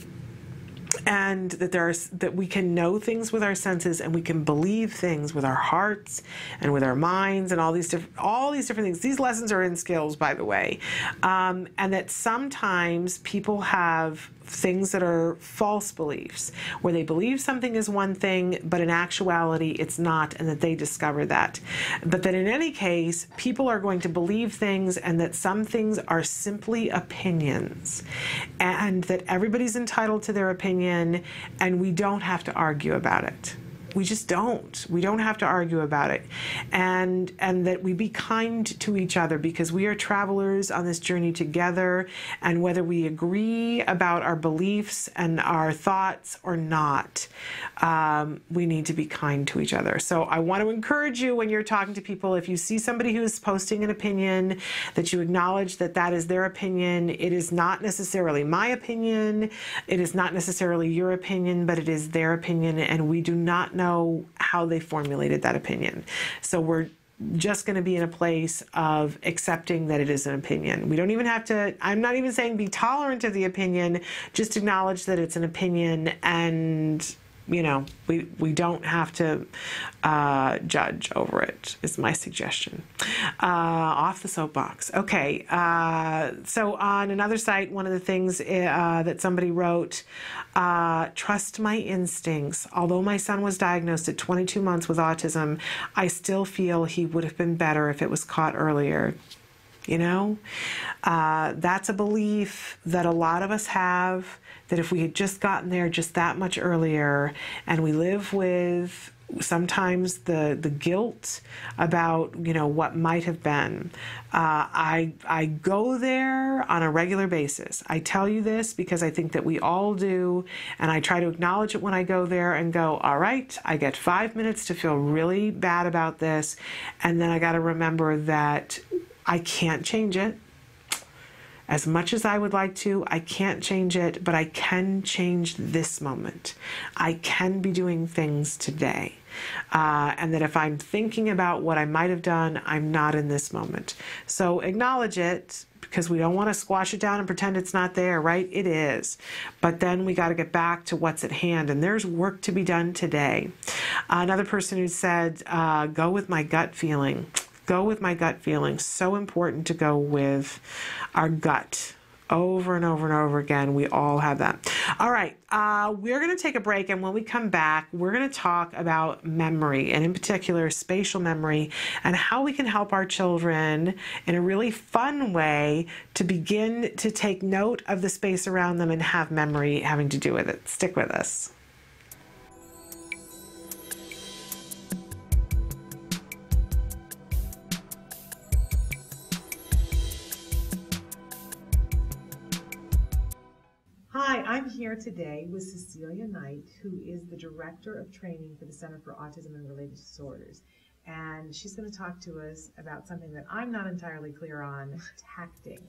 Speaker 2: And that we can know things with our senses and we can believe things with our hearts and with our minds and all these different things. These lessons are in skills, by the way. And that sometimes people have things that are false beliefs, where they believe something is one thing, but in actuality it's not, and that they discover that. But that in any case, people are going to believe things, and that some things are simply opinions, and that everybody's entitled to their opinion, and we don't have to argue about it. We just don't. We don't have to argue about it. And that we be kind to each other, because we are travelers on this journey together, and whether we agree about our beliefs and our thoughts or not, we need to be kind to each other. So I want to encourage you, when you're talking to people, if you see somebody who is posting an opinion, that you acknowledge that that is their opinion. It is not necessarily my opinion. It is not necessarily your opinion, but it is their opinion, and we do not know how they formulated that opinion. So we're just going to be in a place of accepting that it is an opinion. We don't even have to, I'm not even saying be tolerant of the opinion, just acknowledge that it's an opinion, and you know, we don't have to judge over it, is my suggestion. Off the soapbox. Okay, so on another site, one of the things that somebody wrote, trust my instincts. Although my son was diagnosed at 22 months with autism, I still feel he would have been better if it was caught earlier. You know, that's a belief that a lot of us have, that if we had just gotten there just that much earlier, and we live with sometimes the guilt about, you know, what might have been. I go there on a regular basis. I tell you this because I think that we all do, and I try to acknowledge it when I go there and go, all right, I get 5 minutes to feel really bad about this, and then I got to remember that I can't change it. As much as I would like to, I can't change it, but I can change this moment. I can be doing things today. And that if I'm thinking about what I might have done, I'm not in this moment. So acknowledge it, because we don't want to squash it down and pretend it's not there, right? It is. But then we got to get back to what's at hand, and there's work to be done today. Another person who said, go with my gut feeling. Go with my gut feeling. So important to go with our gut. Over and over and over again. We all have that. All right. We're going to take a break, and when we come back, we're going to talk about memory, and in particular, spatial memory, and how we can help our children in a really fun way to begin to take note of the space around them and have memory having to do with it. Stick with us. Hi, I'm here today with Cecilia Knight, who is the Director of Training for the Center for Autism and Related Disorders. And she's going to talk to us about something that I'm not entirely clear on, tacting.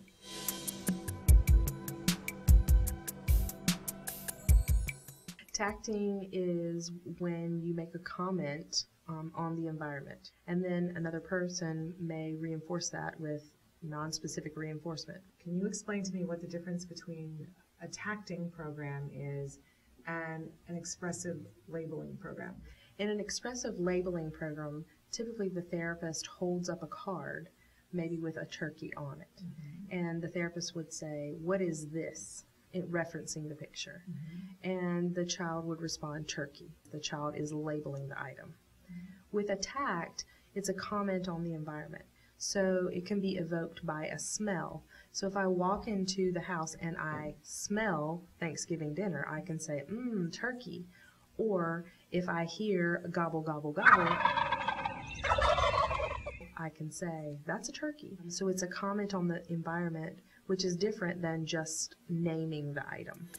Speaker 2: Tacting is when you make a comment on the environment, and then another person may reinforce that with non-specific reinforcement. Can you explain to me what the difference between a tacting program is and an expressive labeling program? In an expressive labeling program, typically the therapist holds up a card, maybe with a turkey on it, and the therapist would say, "What is this?" referencing the picture. And the child would respond, "Turkey." The child is labeling the item. With a tact, it's a comment on the environment. So it can be evoked by a smell. So if I walk into the house and I smell Thanksgiving dinner, I can say, turkey. Or if I hear gobble, gobble, gobble, I can say, that's a turkey. So it's a comment on the environment, which is different than just naming the item.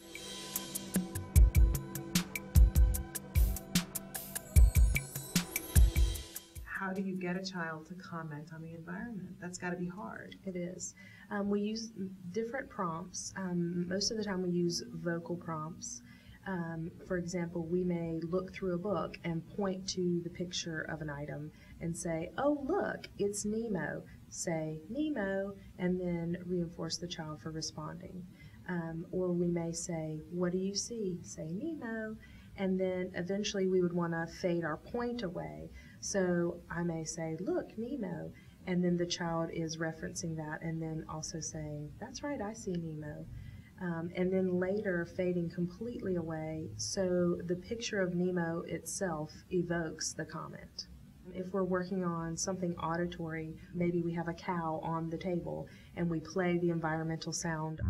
Speaker 2: how do you get a child to comment on the environment? That's got to be hard.
Speaker 3: It is. We use different prompts. Most of the time we use vocal prompts. For example, we may look through a book and point to the picture of an item and say, oh, look, it's Nemo. Say, Nemo, and then reinforce the child for responding. Or we may say, what do you see? Say, Nemo. And then eventually we would want to fade our point away. So I may say, look, Nemo. And then the child is referencing that and then also saying, that's right, I see Nemo. And then later fading completely away so the picture of Nemo itself evokes the comment. If we're working on something auditory, maybe we have a cow on the table and we play the environmental sound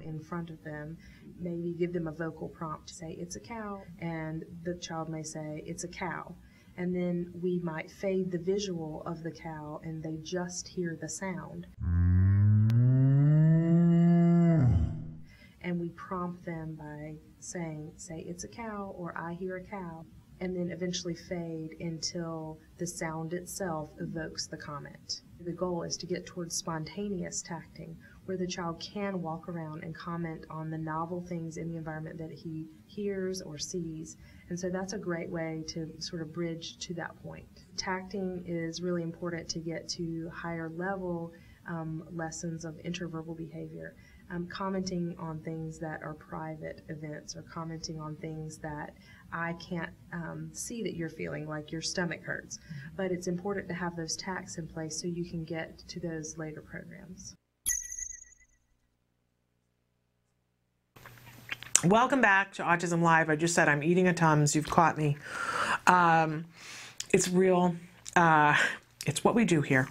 Speaker 3: in front of them, maybe give them a vocal prompt to say, it's a cow, and the child may say, it's a cow. And then we might fade the visual of the cow and they just hear the sound. And we prompt them by saying, say, it's a cow, or I hear a cow, and then eventually fade until the sound itself evokes the comment. The goal is to get towards spontaneous tacting, where the child can walk around and comment on the novel things in the environment that he hears or sees. And so that's a great way to sort of bridge to that point. Tacting is really important to get to higher level lessons of interverbal behavior. Commenting on things that are private events, or commenting on things that I can't see that you're feeling, like your stomach hurts. But it's important to have those tacts in place so you can get to those later programs.
Speaker 2: Welcome back to Autism Live. I just said I'm eating a Tums. You've caught me. It's real. It's what we do here.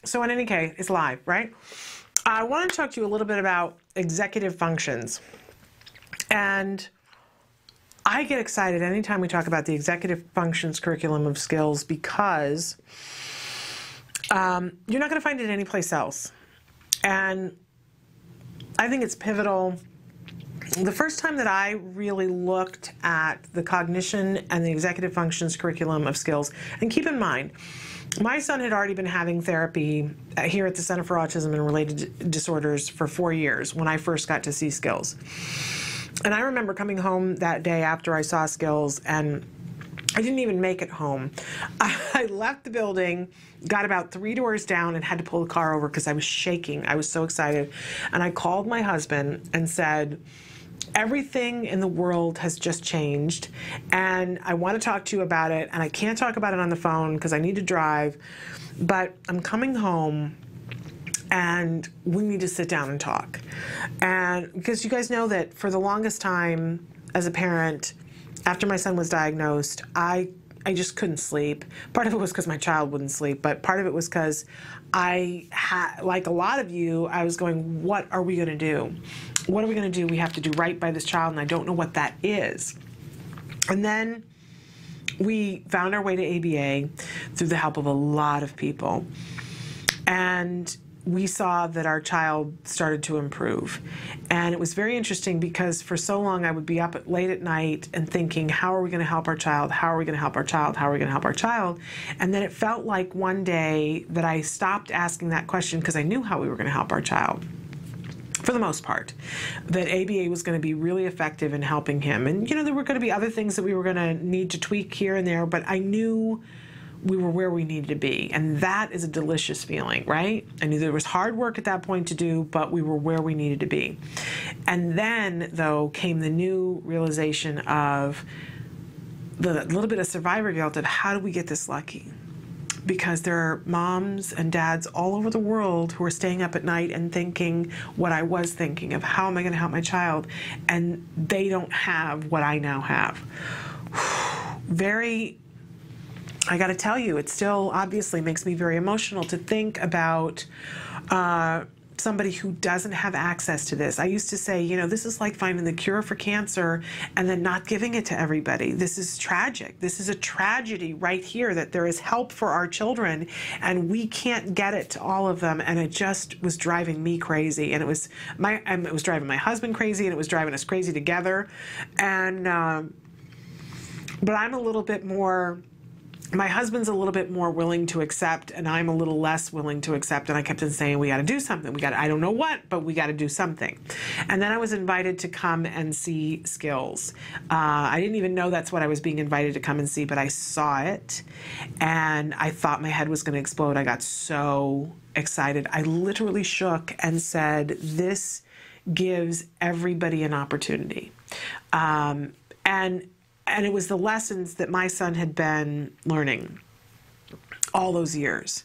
Speaker 2: So in any case, it's live, right? I want to talk to you a little bit about executive functions. And I get excited anytime we talk about the executive functions curriculum of skills because you're not going to find it anyplace else. And I think it's pivotal. The first time that I really looked at the cognition and the executive functions curriculum of skills, and keep in mind, my son had already been having therapy here at the Center for Autism and Related Disorders for 4 years when I first got to see skills. And I remember coming home that day after I saw skills, and I didn't even make it home. I left the building, got about 3 doors down, and had to pull the car over because I was shaking. I was so excited. And I called my husband and said, everything in the world has just changed, and I want to talk to you about it, and I can't talk about it on the phone because I need to drive, but I'm coming home and we need to sit down and talk. And because you guys know that for the longest time as a parent, after my son was diagnosed, I just couldn't sleep. Part of it was because my child wouldn't sleep, but part of it was because like a lot of you, I was going, what are we going to do? What are we going to do? We have to do right by this child, and I don't know what that is. And then we found our way to ABA through the help of a lot of people. And we saw that our child started to improve. And it was very interesting because for so long I would be up late at night and thinking, how are we going to help our child? How are we going to help our child? How are we going to help our child? And then it felt like one day that I stopped asking that question because I knew how we were going to help our child. For the most part, that ABA was going to be really effective in helping him. And, you know, there were going to be other things that we were going to need to tweak here and there, but I knew we were where we needed to be. And that is a delicious feeling, right? I knew there was hard work at that point to do, but we were where we needed to be. And then, though, came the new realization of the little bit of survivor guilt of how do we get this lucky? Because there are moms and dads all over the world who are staying up at night and thinking what I was thinking of, how am I going to help my child? And they don't have what I now have. I got to tell you, it still obviously makes me very emotional to think about somebody who doesn't have access to this. I used to say, you know, this is like finding the cure for cancer and then not giving it to everybody. This is tragic. This is a tragedy right here that there is help for our children and we can't get it to all of them. And it just was driving me crazy. And it was driving my husband crazy, and it was driving us crazy together. And But I'm a little bit more, my husband's a little bit more willing to accept, and I'm a little less willing to accept. And I kept on saying, we got to do something. I don't know what, but we got to do something. And then I was invited to come and see skills. I didn't even know that's what I was being invited to come and see, but I saw it and I thought my head was going to explode. I got so excited. I literally shook and said, this gives everybody an opportunity. And it was the lessons that my son had been learning all those years.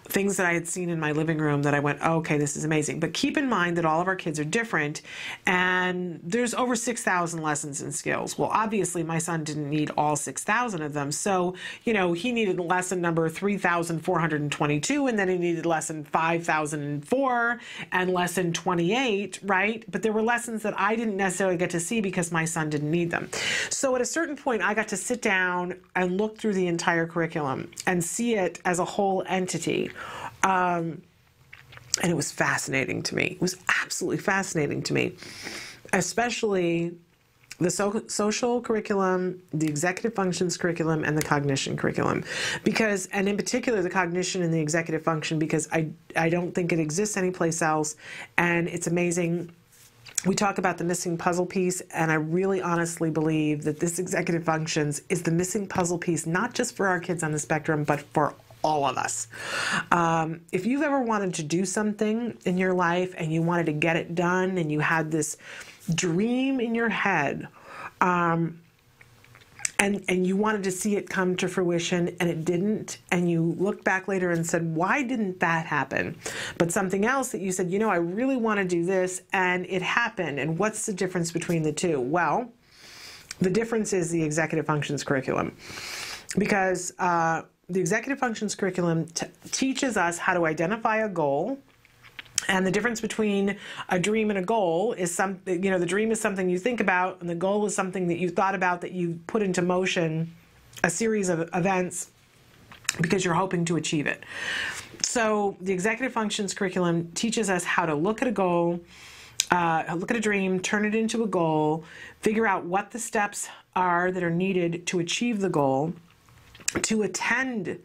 Speaker 2: Things that I had seen in my living room that I went, oh, okay, this is amazing. But keep in mind that all of our kids are different, and there's over 6,000 lessons in skills. Well, obviously, my son didn't need all 6,000 of them. So, you know, he needed lesson number 3,422, and then he needed lesson 5,004 and lesson 28, right? But there were lessons that I didn't necessarily get to see because my son didn't need them. So at a certain point, I got to sit down and look through the entire curriculum and see it as a whole entity. And it was fascinating to me. It was absolutely fascinating to me, especially the social curriculum, the executive functions curriculum, and the cognition curriculum. Because, and in particular, the cognition and the executive function, because I don't think it exists anyplace else, and it's amazing. We talk about the missing puzzle piece, and I really honestly believe that this executive functions is the missing puzzle piece, not just for our kids on the spectrum, but for all of us. If you've ever wanted to do something in your life and you wanted to get it done and you had this dream in your head, and you wanted to see it come to fruition and it didn't, and you looked back later and said, why didn't that happen? But something else that you said, you know, I really want to do this and it happened, and what's the difference between the two? Well, the difference is the executive functions curriculum, because the executive functions curriculum teaches us how to identify a goal. And the difference between a dream and a goal is something, you know, the dream is something you think about, and the goal is something that you thought about, that you put into motion a series of events because you're hoping to achieve it. So the executive functions curriculum teaches us how to look at a goal, look at a dream, turn it into a goal, figure out what the steps are that are needed to achieve the goal, to attend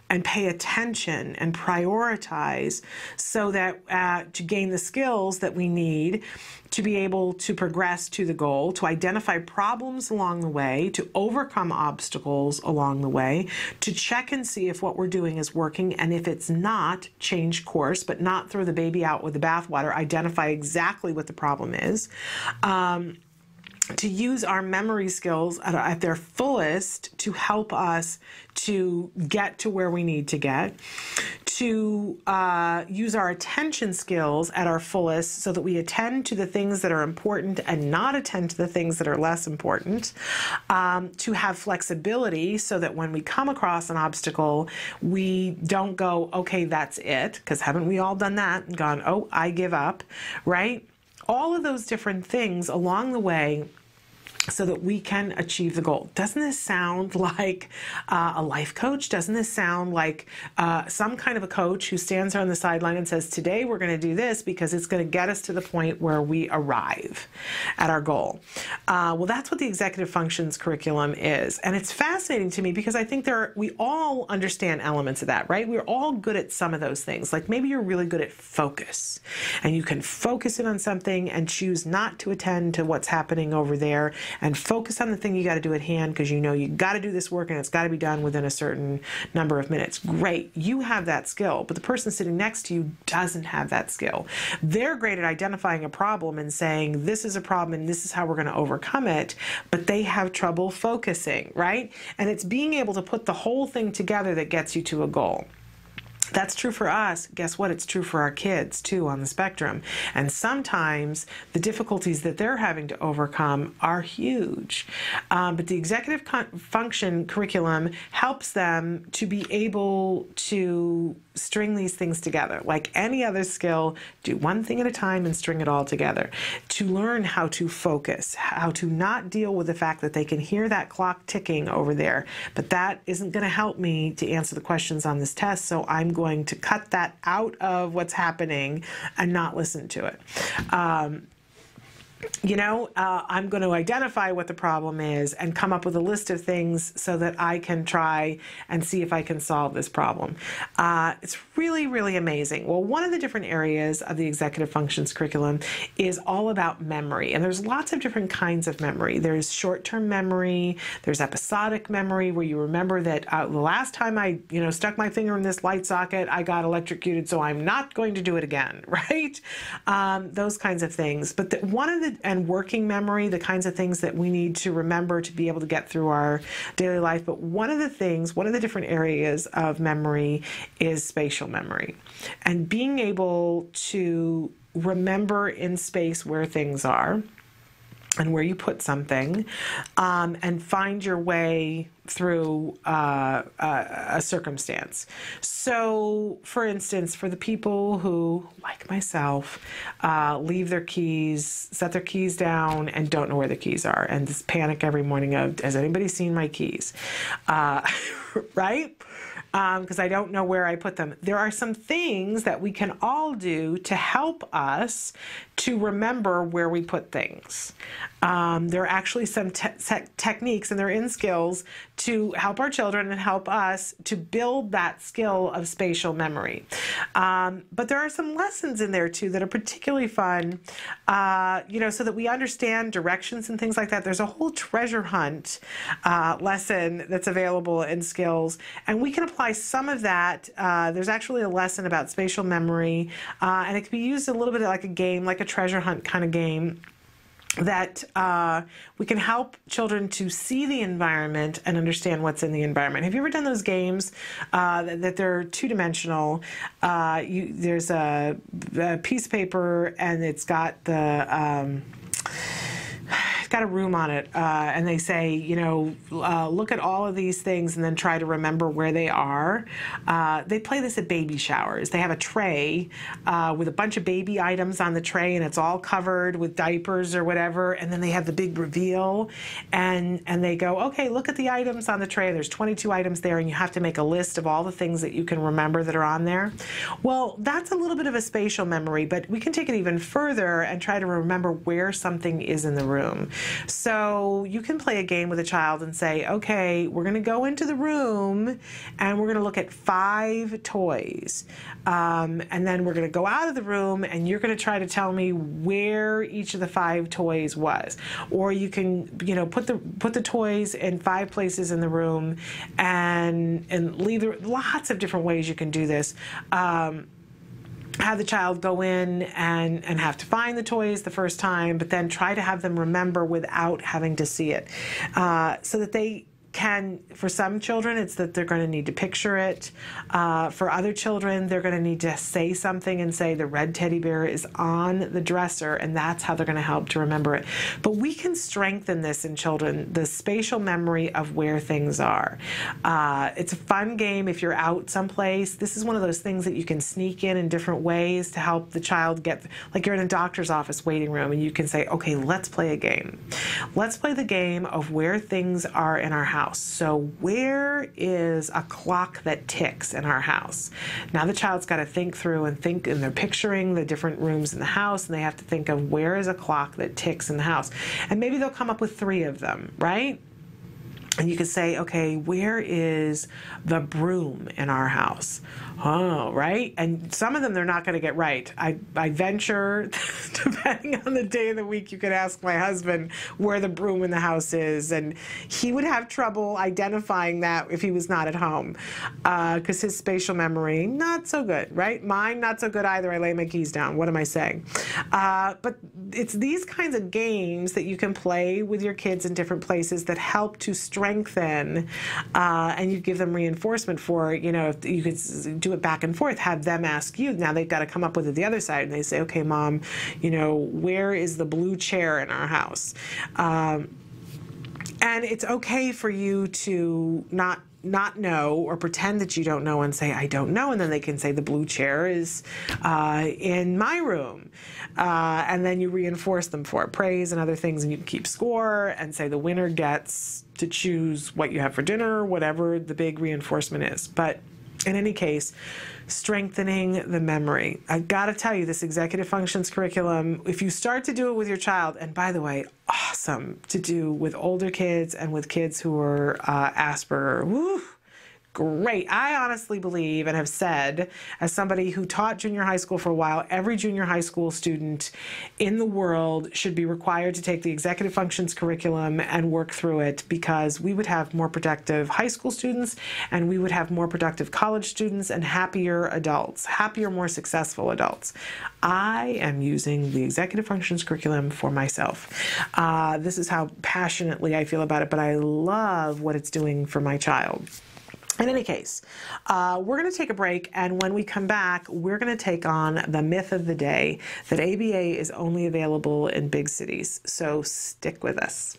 Speaker 2: and pay attention and prioritize, so that to gain the skills that we need to be able to progress to the goal, to identify problems along the way, to overcome obstacles along the way, to check and see if what we're doing is working, and if it's not, change course, but not throw the baby out with the bathwater, identify exactly what the problem is. To use our memory skills at their fullest to help us to get to where we need to get, to use our attention skills at our fullest so that we attend to the things that are important and not attend to the things that are less important, to have flexibility so that when we come across an obstacle, we don't go, okay, that's it, because haven't we all done that and gone, oh, I give up, right? All of those different things along the way so that we can achieve the goal. Doesn't this sound like a life coach? Doesn't this sound like some kind of a coach who stands on the sideline and says, today we're going to do this because it's going to get us to the point where we arrive at our goal? Well, that's what the executive functions curriculum is. And it's fascinating to me because I think we all understand elements of that, right? We're all good at some of those things. Like maybe you're really good at focus, and you can focus in on something and choose not to attend to what's happening over there, and focus on the thing you got to do at hand because you know you got to do this work and it's got to be done within a certain number of minutes. Great, you have that skill, but the person sitting next to you doesn't have that skill. They're great at identifying a problem and saying, this is a problem and this is how we're going to overcome it, but they have trouble focusing, right? And it's being able to put the whole thing together that gets you to a goal. That's true for us. Guess what? It's true for our kids, too, on the spectrum. And sometimes the difficulties that they're having to overcome are huge. But the executive function curriculum helps them to be able to string these things together. Like any other skill, do one thing at a time and string it all together. To learn how to focus, how to not deal with the fact that they can hear that clock ticking over there, but that isn't going to help me to answer the questions on this test, so I'm going to cut that out of what's happening and not listen to it. I'm going to identify what the problem is and come up with a list of things so that I can try and see if I can solve this problem. It's really, really amazing. Well, one of the different areas of the executive functions curriculum is all about memory. And there's lots of different kinds of memory. There's short-term memory. There's episodic memory, where you remember that the last time I, stuck my finger in this light socket, I got electrocuted, so I'm not going to do it again, right? Those kinds of things. But and working memory, the kinds of things that we need to remember to be able to get through our daily life. But one of the different areas of memory is spatial memory. And being able to remember in space where things are and where you put something, and find your way through a circumstance. So, for instance, for the people who, like myself, leave their keys, set their keys down, and don't know where the keys are, and just panic every morning of, has anybody seen my keys? Right? Because I don't know where I put them. There are some things that we can all do to help us to remember where we put things. There are actually some techniques, and they're in skills, to help our children and help us to build that skill of spatial memory. But there are some lessons in there too that are particularly fun, so that we understand directions and things like that. There's a whole treasure hunt lesson that's available in skills, and we can apply some of that. There's actually a lesson about spatial memory, and it can be used a little bit like a game, like a treasure hunt kind of game, that we can help children to see the environment and understand what's in the environment. Have you ever done those games that they're two-dimensional? There's a piece of paper, and it's got a room on it, and they say, look at all of these things and then try to remember where they are. They play this at baby showers. They have a tray with a bunch of baby items on the tray, and it's all covered with diapers or whatever, and then they have the big reveal, and they go, okay, look at the items on the tray. There's 22 items there, and you have to make a list of all the things that you can remember that are on there. Well, that's a little bit of a spatial memory, but we can take it even further and try to remember where something is in the room. So you can play a game with a child and say, okay, we're going to go into the room and we're going to look at 5 toys. And then we're going to go out of the room and you're going to try to tell me where each of the 5 toys was. Or you can, put the toys in 5 places in the room and leave lots of different ways you can do this. Have the child go in and have to find the toys the first time, but then try to have them remember without having to see it, so that they can, for some children, it's that they're going to need to picture it. For other children, they're going to need to say something and say the red teddy bear is on the dresser, and that's how they're going to help to remember it. But we can strengthen this in children, the spatial memory of where things are. It's a fun game if you're out someplace. This is one of those things that you can sneak in different ways to help the child get, like you're in a doctor's office waiting room, and you can say, okay, let's play a game. Let's play the game of where things are in our house. So where is a clock that ticks in our house? Now the child's got to think through and they're picturing the different rooms in the house, and they have to think of where is a clock that ticks in the house. And maybe they'll come up with 3 of them, right? And you can say, okay, where is the broom in our house? Oh, right? And some of them they're not going to get right. I venture, depending on the day of the week, you could ask my husband where the broom in the house is, and he would have trouble identifying that if he was not at home, because his spatial memory, not so good, right? Mine, not so good either. I lay my keys down. What am I saying? But it's these kinds of games that you can play with your kids in different places that help to strengthen, and you give them reinforcement for, if you could do it back and forth, have them ask you. Now they've got to come up with it the other side, and they say, okay, Mom, where is the blue chair in our house? And it's okay for you to not know or pretend that you don't know and say, I don't know. And then they can say the blue chair is in my room. And then you reinforce them for it, praise and other things, and you can keep score and say the winner gets to choose what you have for dinner, whatever the big reinforcement is. But In any case, strengthening the memory. I gotta tell you, this executive functions curriculum, if you start to do it with your child, and by the way, awesome to do with older kids and with kids who are Asperger. Woo! Great. I honestly believe and have said, as somebody who taught junior high school for a while, every junior high school student in the world should be required to take the executive functions curriculum and work through it, because we would have more productive high school students and we would have more productive college students and happier adults, happier, more successful adults. I am using the executive functions curriculum for myself. This is how passionately I feel about it, but I love what it's doing for my child. In any case, we're going to take a break, and when we come back, we're going to take on the myth of the day that ABA is only available in big cities. So stick with us.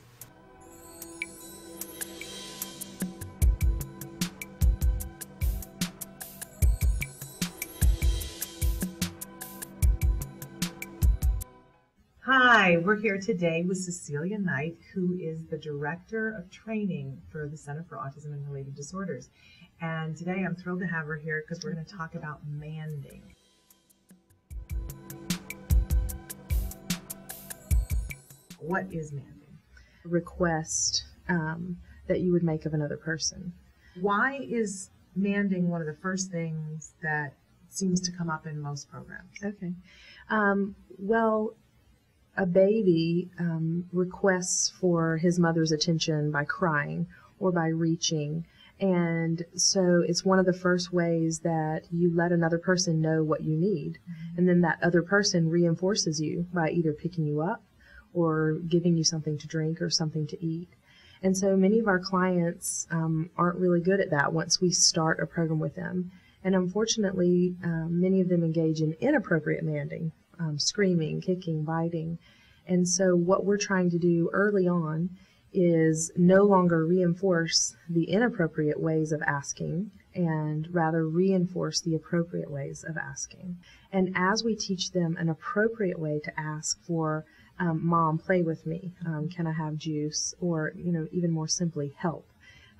Speaker 2: Hi, we're here today with Cecilia Knight, who is the Director of Training for the Center for Autism and Related Disorders. And today I'm thrilled to have her here because we're going to talk about manding. What is manding?
Speaker 3: A request that you would make of another person.
Speaker 2: Why is manding one of the first things that seems to come up in most programs?
Speaker 3: Okay. Well, a baby requests for his mother's attention by crying or by reaching. And so it's one of the first ways that you let another person know what you need. And then that other person reinforces you by either picking you up or giving you something to drink or something to eat. And so many of our clients aren't really good at that once we start a program with them. And unfortunately, many of them engage in inappropriate manding. Screaming, kicking, biting. And so what we're trying to do early on is no longer reinforce the inappropriate ways of asking and rather reinforce the appropriate ways of asking. And as we teach them an appropriate way to ask for, Mom, play with me, can I have juice, or even more simply, help,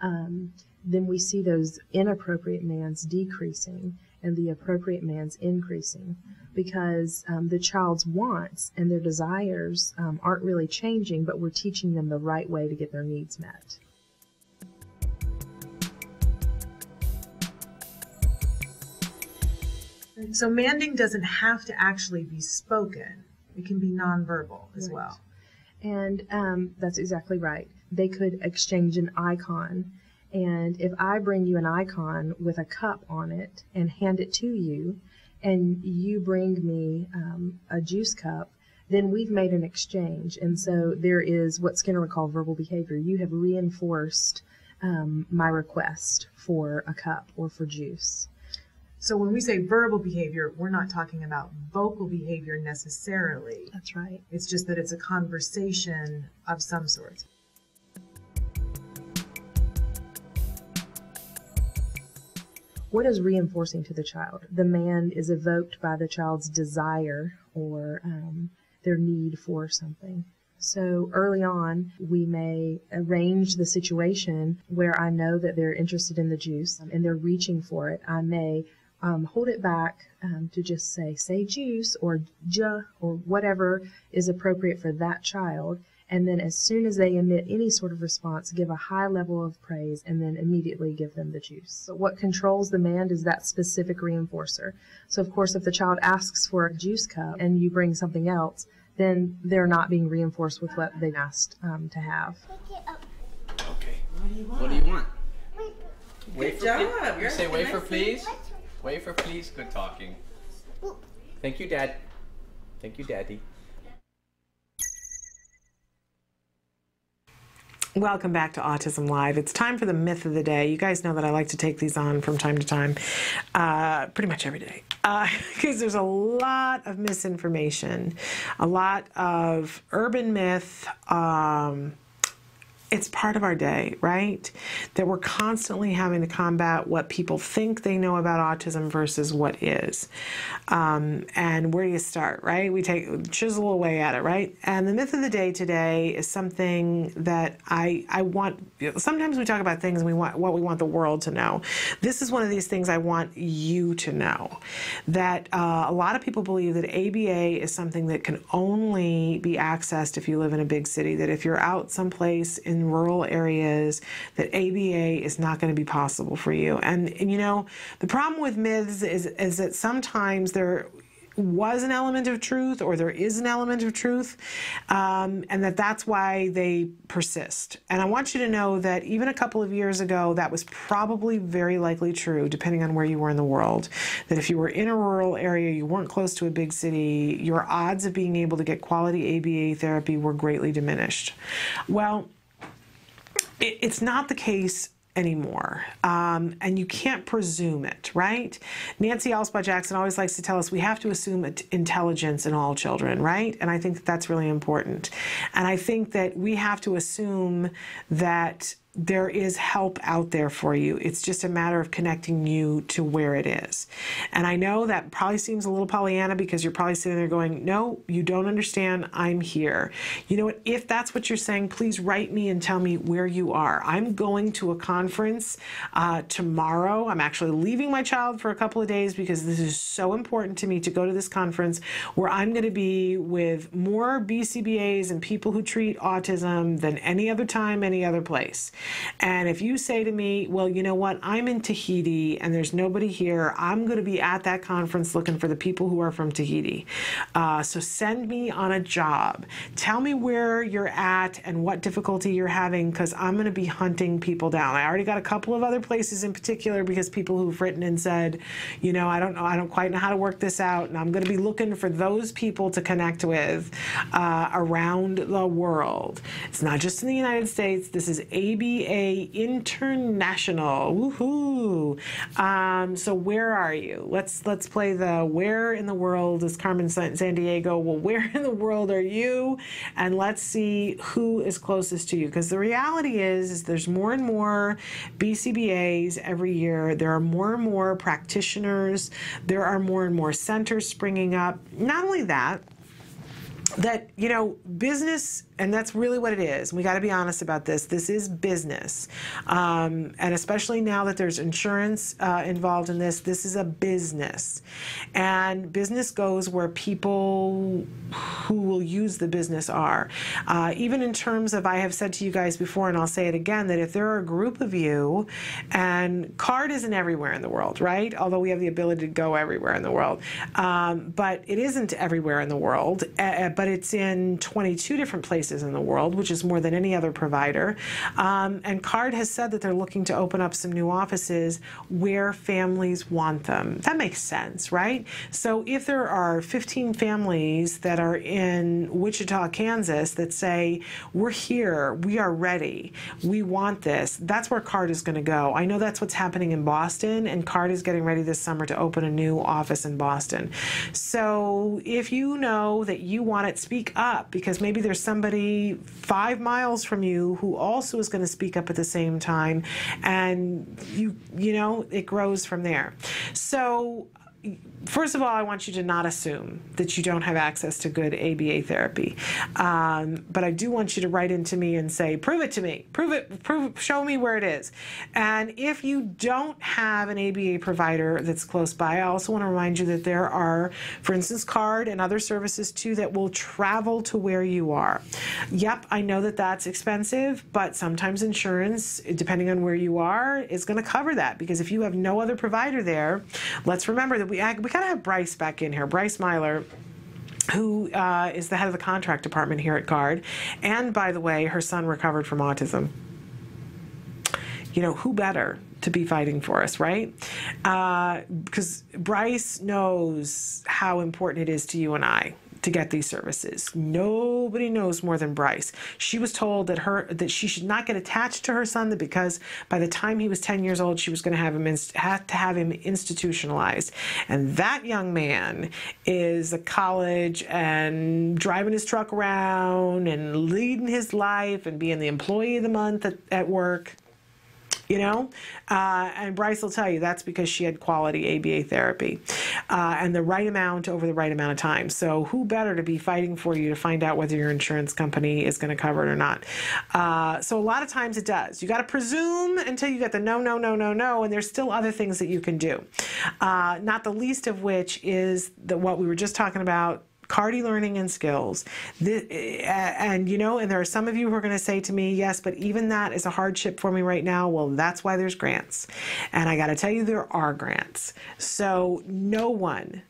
Speaker 3: then we see those inappropriate demands decreasing and the appropriate demands increasing, because the child's wants and their desires aren't really changing, but we're teaching them the right way to get their needs met.
Speaker 2: So manding doesn't have to actually be spoken. It can be nonverbal as well.
Speaker 3: And that's exactly right. They could exchange an icon. And if I bring you an icon with a cup on it and hand it to you, and you bring me a juice cup, then we've made an exchange. And so there is what Skinner would call verbal behavior. You have reinforced my request for a cup or for juice.
Speaker 2: So when we say verbal behavior, we're not talking about vocal behavior necessarily.
Speaker 3: That's right.
Speaker 2: It's just that it's a conversation of some sort.
Speaker 3: What is reinforcing to the child? The demand is evoked by the child's desire or their need for something. So early on, we may arrange the situation where I know that they're interested in the juice and they're reaching for it. I may hold it back to just say juice or ja or whatever is appropriate for that child. And then as soon as they emit any sort of response, give a high level of praise and then immediately give them the juice. But what controls the demand is that specific reinforcer. So of course, if the child asks for a juice cup and you bring something else, then they're not being reinforced with what they asked to have.
Speaker 22: Okay. What do you want?
Speaker 4: Good job.
Speaker 22: You say wafer, please. Wafer, please. Good talking. Thank you, Dad. Thank you, Daddy.
Speaker 2: Welcome back to Autism Live. It's time for the myth of the day. You guys know that I like to take these on from time to time, pretty much every day, because there's a lot of misinformation, a lot of urban myth, It's part of our day, right? That we're constantly having to combat what people think they know about autism versus what is. And where do you start, right? We chisel away at it, right? And the myth of the day today is something that I want. Sometimes we talk about things and we want what we want the world to know. This is one of these things I want you to know. That a lot of people believe that ABA is something that can only be accessed if you live in a big city. That if you're out someplace in rural areas, that ABA is not going to be possible for you. And you know, the problem with myths is that sometimes there was an element of truth, or there is an element of truth, and that's why they persist. And I want you to know that even a couple of years ago, that was probably very likely true, depending on where you were in the world. That if you were in a rural area, you weren't close to a big city, your odds of being able to get quality ABA therapy were greatly diminished. Well, it's not the case anymore. And you can't presume it, right? Nancy Alspaugh-Jackson always likes to tell us we have to assume intelligence in all children, right? And I think that that's really important. And I think that we have to assume that there is help out there for you. It's just a matter of connecting you to where it is. And I know that probably seems a little Pollyanna because you're probably sitting there going, no, you don't understand, I'm here. You know what, if that's what you're saying, please write me and tell me where you are. I'm going to a conference tomorrow. I'm actually leaving my child for a couple of days because this is so important to me to go to this conference where I'm going to be with more BCBAs and people who treat autism than any other time, any other place. And if you say to me, well, you know what, I'm in Tahiti and there's nobody here, I'm going to be at that conference looking for the people who are from Tahiti. So send me on a job. Tell me where you're at and what difficulty you're having, because I'm going to be hunting people down. I already got a couple of other places in particular because people who've written and said, you know, I don't quite know how to work this out, and I'm going to be looking for those people to connect with around the world. It's not just in the United States. This is ABA International. Woohoo! So where are you? Let's play the where in the world is Carmen San Diego. Well, where in the world are you? And let's see who is closest to you. Because the reality is there's more and more BCBAs every year. There are more and more practitioners. There are more and more centers springing up. Not only that, you know, business, and that's really what it is. We got to be honest about this. This is business. And especially now that there's insurance involved in this, this is a business. And business goes where people who will use the business are. Even in terms of, I have said to you guys before, and I'll say it again, that if there are a group of you, and CARD isn't everywhere in the world, right? Although we have the ability to go everywhere in the world. But it isn't everywhere in the world, but it's in 22 different places in the world, which is more than any other provider. And CARD has said that they're looking to open up some new offices where families want them. That makes sense, right? So if there are 15 families that are in Wichita, Kansas that say, we're here, we are ready, we want this, that's where CARD is going to go. I know that's what's happening in Boston, and CARD is getting ready this summer to open a new office in Boston. So if you know that you want it, speak up, because maybe there's somebody 5 miles from you who also is going to speak up at the same time, and you know, it grows from there. So first of all, I want you to not assume that you don't have access to good ABA therapy. But I do want you to write into me and say, prove it to me. Show me where it is. And if you don't have an ABA provider that's close by, I also want to remind you that there are, for instance, CARD and other services too that will travel to where you are. Yep, I know that that's expensive, but sometimes insurance, depending on where you are, is going to cover that. Because if you have no other provider there, let's remember that we got to have Bryce back in here, Bryce Myler, who is the head of the contract department here at CARD. And by the way, her son recovered from autism. You know, who better to be fighting for us, right? Because Bryce knows how important it is to you and I to get these services. Nobody knows more than Bryce. She was told that she should not get attached to her son, that because by the time he was 10 years old, she was going to have him institutionalized. And that young man is at college and driving his truck around and leading his life and being the employee of the month at work. You know, and Bryce will tell you that's because she had quality ABA therapy and the right amount over the right amount of time. So who better to be fighting for you to find out whether your insurance company is going to cover it or not? So a lot of times it does. You got to presume until you get the no, no, no, no, no, and there's still other things that you can do. Not the least of which is what we were just talking about, CARDI learning and skills. And there are some of you who are going to say to me, yes, but even that is a hardship for me right now. Well, that's why there's grants. And I got to tell you, there are grants. So no one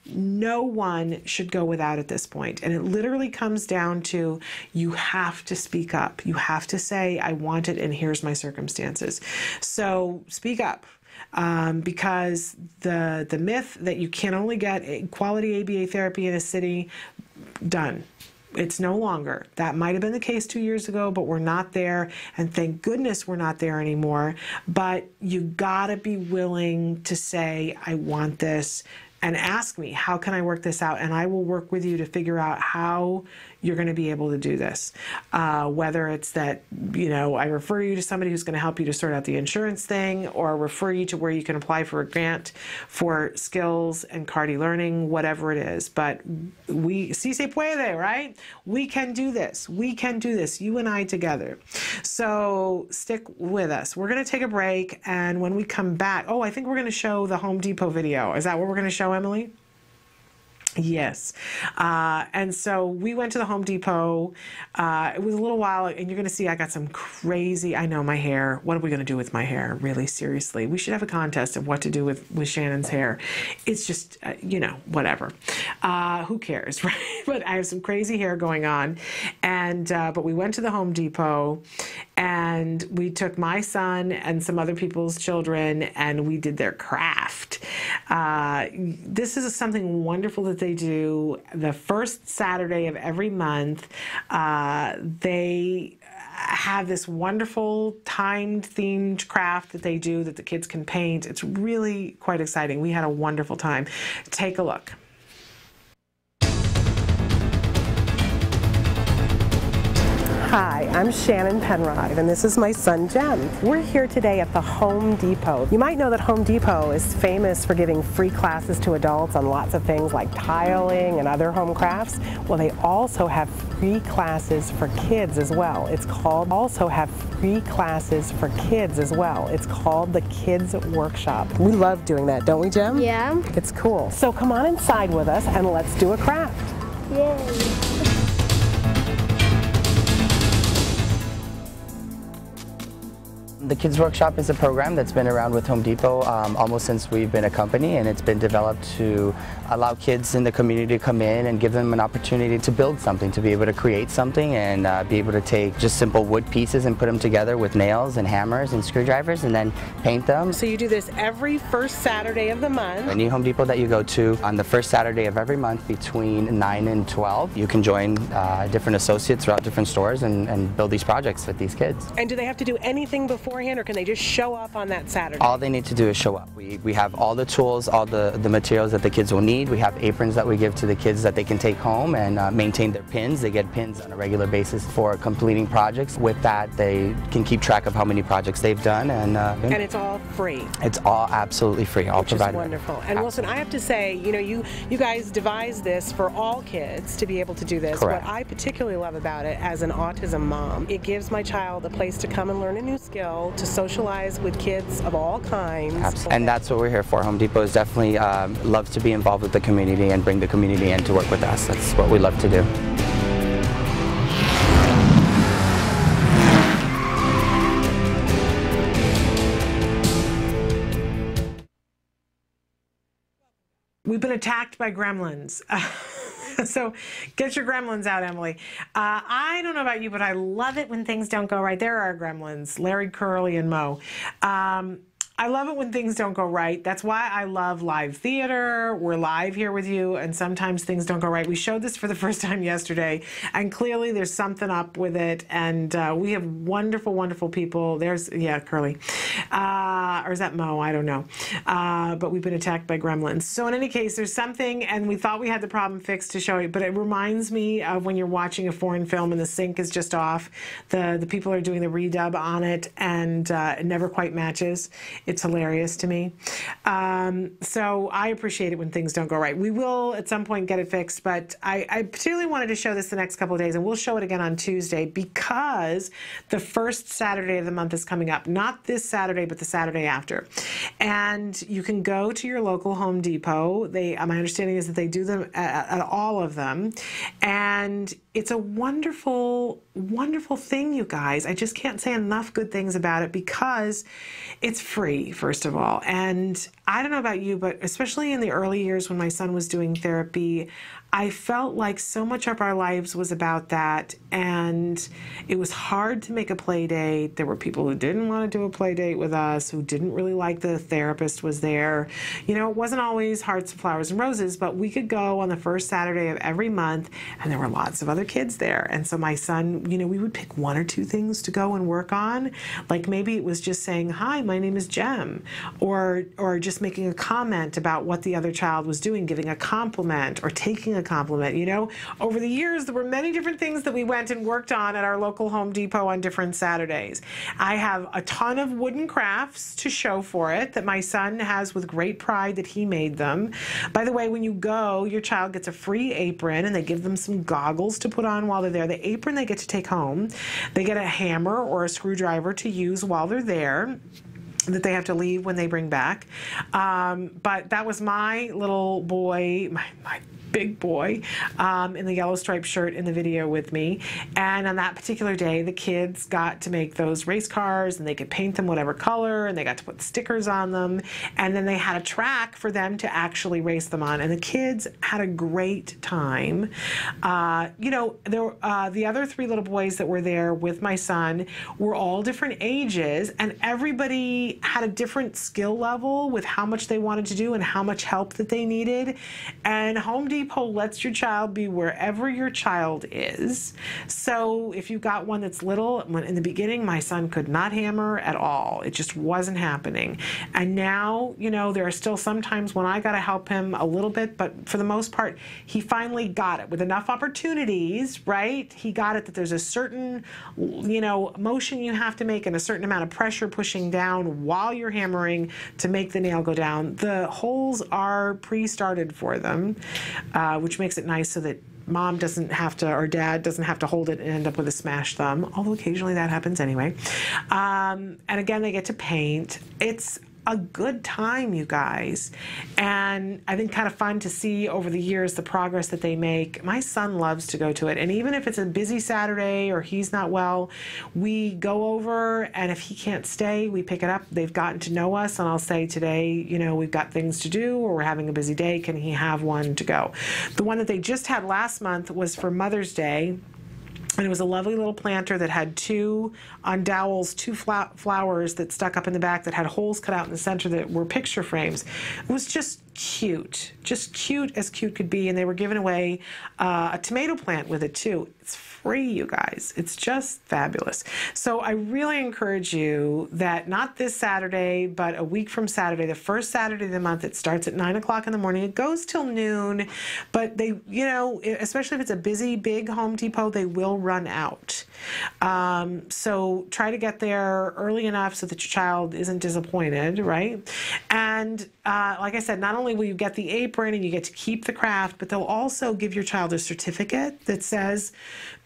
Speaker 2: should go without at this point. And it literally comes down to, you have to speak up. You have to say, I want it and here's my circumstances. So speak up. Because the myth that you can only get quality ABA therapy in a city, done. It's no longer. That might have been the case 2 years ago, but we're not there. And thank goodness we're not there anymore. But you gotta be willing to say, I want this, and ask me, how can I work this out? And I will work with you to figure out how you're going to be able to do this. Whether it's that, I refer you to somebody who's going to help you to sort out the insurance thing, or refer you to where you can apply for a grant for skills and CARDI learning, whatever it is. But si se puede, right? We can do this. We can do this, you and I together. So stick with us. We're going to take a break, and when we come back, I think we're going to show the Home Depot video. Is that what we're going to show, Emily? Yes. And so we went to the Home Depot. It was a little while, and you're going to see I got some crazy, I know, my hair. What are we going to do with my hair? Really, seriously. We should have a contest of what to do with Shannon's hair. It's just, whatever. Who cares, right? But I have some crazy hair going on. And but we went to the Home Depot, and we took my son and some other people's children, and we did their craft. This is something wonderful that they do the first Saturday of every month. They have this wonderful timed themed craft that they do that the kids can paint. It's really quite exciting. We had a wonderful time. Take a look.
Speaker 5: Hi, I'm Shannon Penrod, and this is my son Jem. We're here today at the Home Depot. You might know that Home Depot is famous for giving free classes to adults on lots of things like tiling and other home crafts. Well, they also have free classes for kids as well. It's called the Kids Workshop. We love doing that, don't we, Jem?
Speaker 18: Yeah.
Speaker 5: It's cool. So come on inside with us and let's do a craft.
Speaker 18: Yay.
Speaker 6: The Kids Workshop is a program that's been around with Home Depot almost since we've been a company, and it's been developed to allow kids in the community to come in and give them an opportunity to build something, to be able to create something and be able to take just simple wood pieces and put them together with nails and hammers and screwdrivers and then paint them.
Speaker 5: So you do this every first Saturday of the month.
Speaker 6: Any Home Depot that you go to on the first Saturday of every month between 9 and 12, you can join different associates throughout different stores and build these projects with these kids.
Speaker 5: And do they have to do anything beforehand, or can they just show up on that Saturday?
Speaker 6: All they need to do is show up. We have all the tools, all the materials that the kids will need. We have aprons that we give to the kids that they can take home and maintain their pins. They get pins on a regular basis for completing projects. With that, they can keep track of how many projects they've done. And
Speaker 5: it's all free.
Speaker 6: It's all absolutely free, all provided.
Speaker 5: Which is wonderful. And Wilson, I have to say, you guys devised this for all kids to be able to do this.
Speaker 6: Correct.
Speaker 5: What I particularly love about it as an autism mom, it gives my child a place to come and learn a new skill, to socialize with kids of all kinds.
Speaker 6: Absolutely. And that's what we're here for. Home Depot is definitely loves to be involved with the community and bring the community in to work with us. That's what we love to do.
Speaker 2: We've been attacked by gremlins. So get your gremlins out, Emily. I don't know about you, but I love it when things don't go right. There are gremlins, Larry, Curly, and Mo. I love it when things don't go right. That's why I love live theater. We're live here with you, and sometimes things don't go right. We showed this for the first time yesterday, and clearly there's something up with it, and we have wonderful, wonderful people. There's, yeah, Curly. Or is that Mo? I don't know. But we've been attacked by gremlins. So in any case, there's something, and we thought we had the problem fixed to show you, but it reminds me of when you're watching a foreign film and the sync is just off. The people are doing the redub on it, and it never quite matches. It's hilarious to me. So I appreciate it when things don't go right. We will at some point get it fixed, but I particularly wanted to show this the next couple of days, and we'll show it again on Tuesday because the first Saturday of the month is coming up. Not this Saturday, but the Saturday after. And you can go to your local Home Depot. My understanding is that they do them at all of them. And it's a wonderful, wonderful thing, you guys. I just can't say enough good things about it because it's free, first of all. And I don't know about you, but especially in the early years when my son was doing therapy, I felt like so much of our lives was about that, and it was hard to make a play date. There were people who didn't want to do a play date with us, who didn't really like the therapist was there. You know, it wasn't always hearts and flowers and roses, but we could go on the first Saturday of every month, and there were lots of other kids there. And so my son, you know, we would pick one or two things to go and work on. Like maybe it was just saying, "Hi, my name is Jem," or just making a comment about what the other child was doing, giving a compliment or taking a compliment. You know, over the years there were many different things that we went and worked on at our local Home Depot on different Saturdays. I have a ton of wooden crafts to show for it that my son has with great pride that he made them. By the way, when you go, your child gets a free apron, and they give them some goggles to put on while they're there. The apron they get to take home. They get a hammer or a screwdriver to use while they're there that they have to leave when they bring back. But that was my little boy, my big boy, in the yellow striped shirt in the video with me. And on that particular day, the kids got to make those race cars, and they could paint them whatever color, and they got to put stickers on them. And then they had a track for them to actually race them on. And the kids had a great time. You know, the other three little boys that were there with my son were all different ages, and everybody had a different skill level with how much they wanted to do and how much help that they needed. And Home Depot lets your child be wherever your child is. So if you've got one that's little, in the beginning my son could not hammer at all. It just wasn't happening. And now, you know, there are still some times when I got to help him a little bit, but for the most part, he finally got it with enough opportunities, right? He got it that there's a certain, you know, motion you have to make and a certain amount of pressure pushing down while you're hammering to make the nail go down. The holes are pre-started for them. Which makes it nice so that mom doesn't have to, or dad doesn't have to hold it and end up with a smashed thumb, although occasionally that happens anyway. And again, they get to paint. It's a good time, you guys. And I think kind of fun to see over the years the progress that they make. My son loves to go to it. And even if it's a busy Saturday or he's not well, we go over, and if he can't stay, we pick it up. They've gotten to know us, and I'll say today, you know, we've got things to do, or we're having a busy day. Can he have one to go? The one that they just had last month was for Mother's Day. And it was a lovely little planter that had on dowels, two flowers that stuck up in the back that had holes cut out in the center that were picture frames. It was just cute as cute could be. And they were giving away a tomato plant with it too. It's free, you guys. It's just fabulous. So I really encourage you that not this Saturday, but a week from Saturday, the first Saturday of the month, it starts at 9 o'clock in the morning. It goes till noon, but they, you know, especially if it's a busy, big Home Depot, they will run out. So try to get there early enough so that your child isn't disappointed, right? And like I said, not only will you get the apron and you get to keep the craft, but they'll also give your child a certificate that says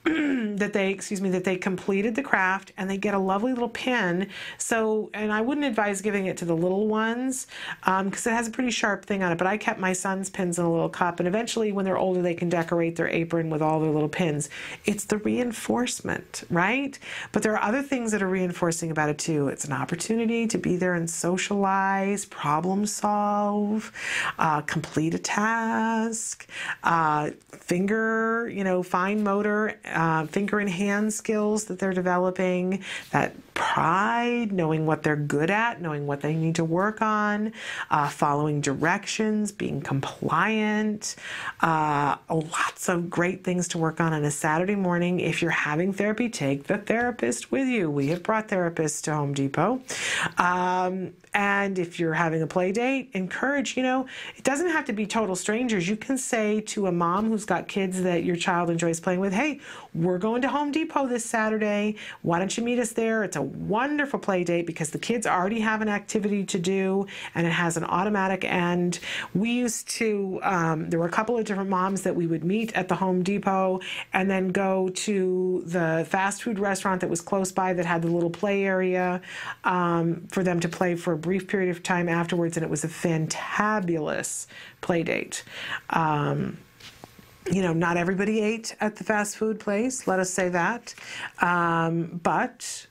Speaker 2: that they completed the craft, and they get a lovely little pin. So, and I wouldn't advise giving it to the little ones because it has a pretty sharp thing on it, but I kept my son's pins in a little cup, and eventually when they're older they can decorate their apron with all their little pins. It's the reinforcement, right? But there are other things that are reinforcing about it too. It's an opportunity to be there and socialize, problem solve, complete a task, fine motor, finger and hand skills that they're developing, that pride, knowing what they're good at, knowing what they need to work on, following directions, being compliant, lots of great things to work on a Saturday morning. If you're having therapy, take the therapist with you. We have brought therapists to Home Depot. And if you're having a play date, encourage, it doesn't have to be total strangers. You can say to a mom who's got kids that your child enjoys playing with, hey, we're going to Home Depot this Saturday. Why don't you meet us there? It's a wonderful play date because the kids already have an activity to do and it has an automatic end. We used to, there were a couple of different moms that we would meet at the Home Depot and then go to the fast food restaurant that was close by that had the little play area for them to play for a brief period of time afterwards, and it was a fantabulous play date. Not everybody ate at the fast food place, let us say that. But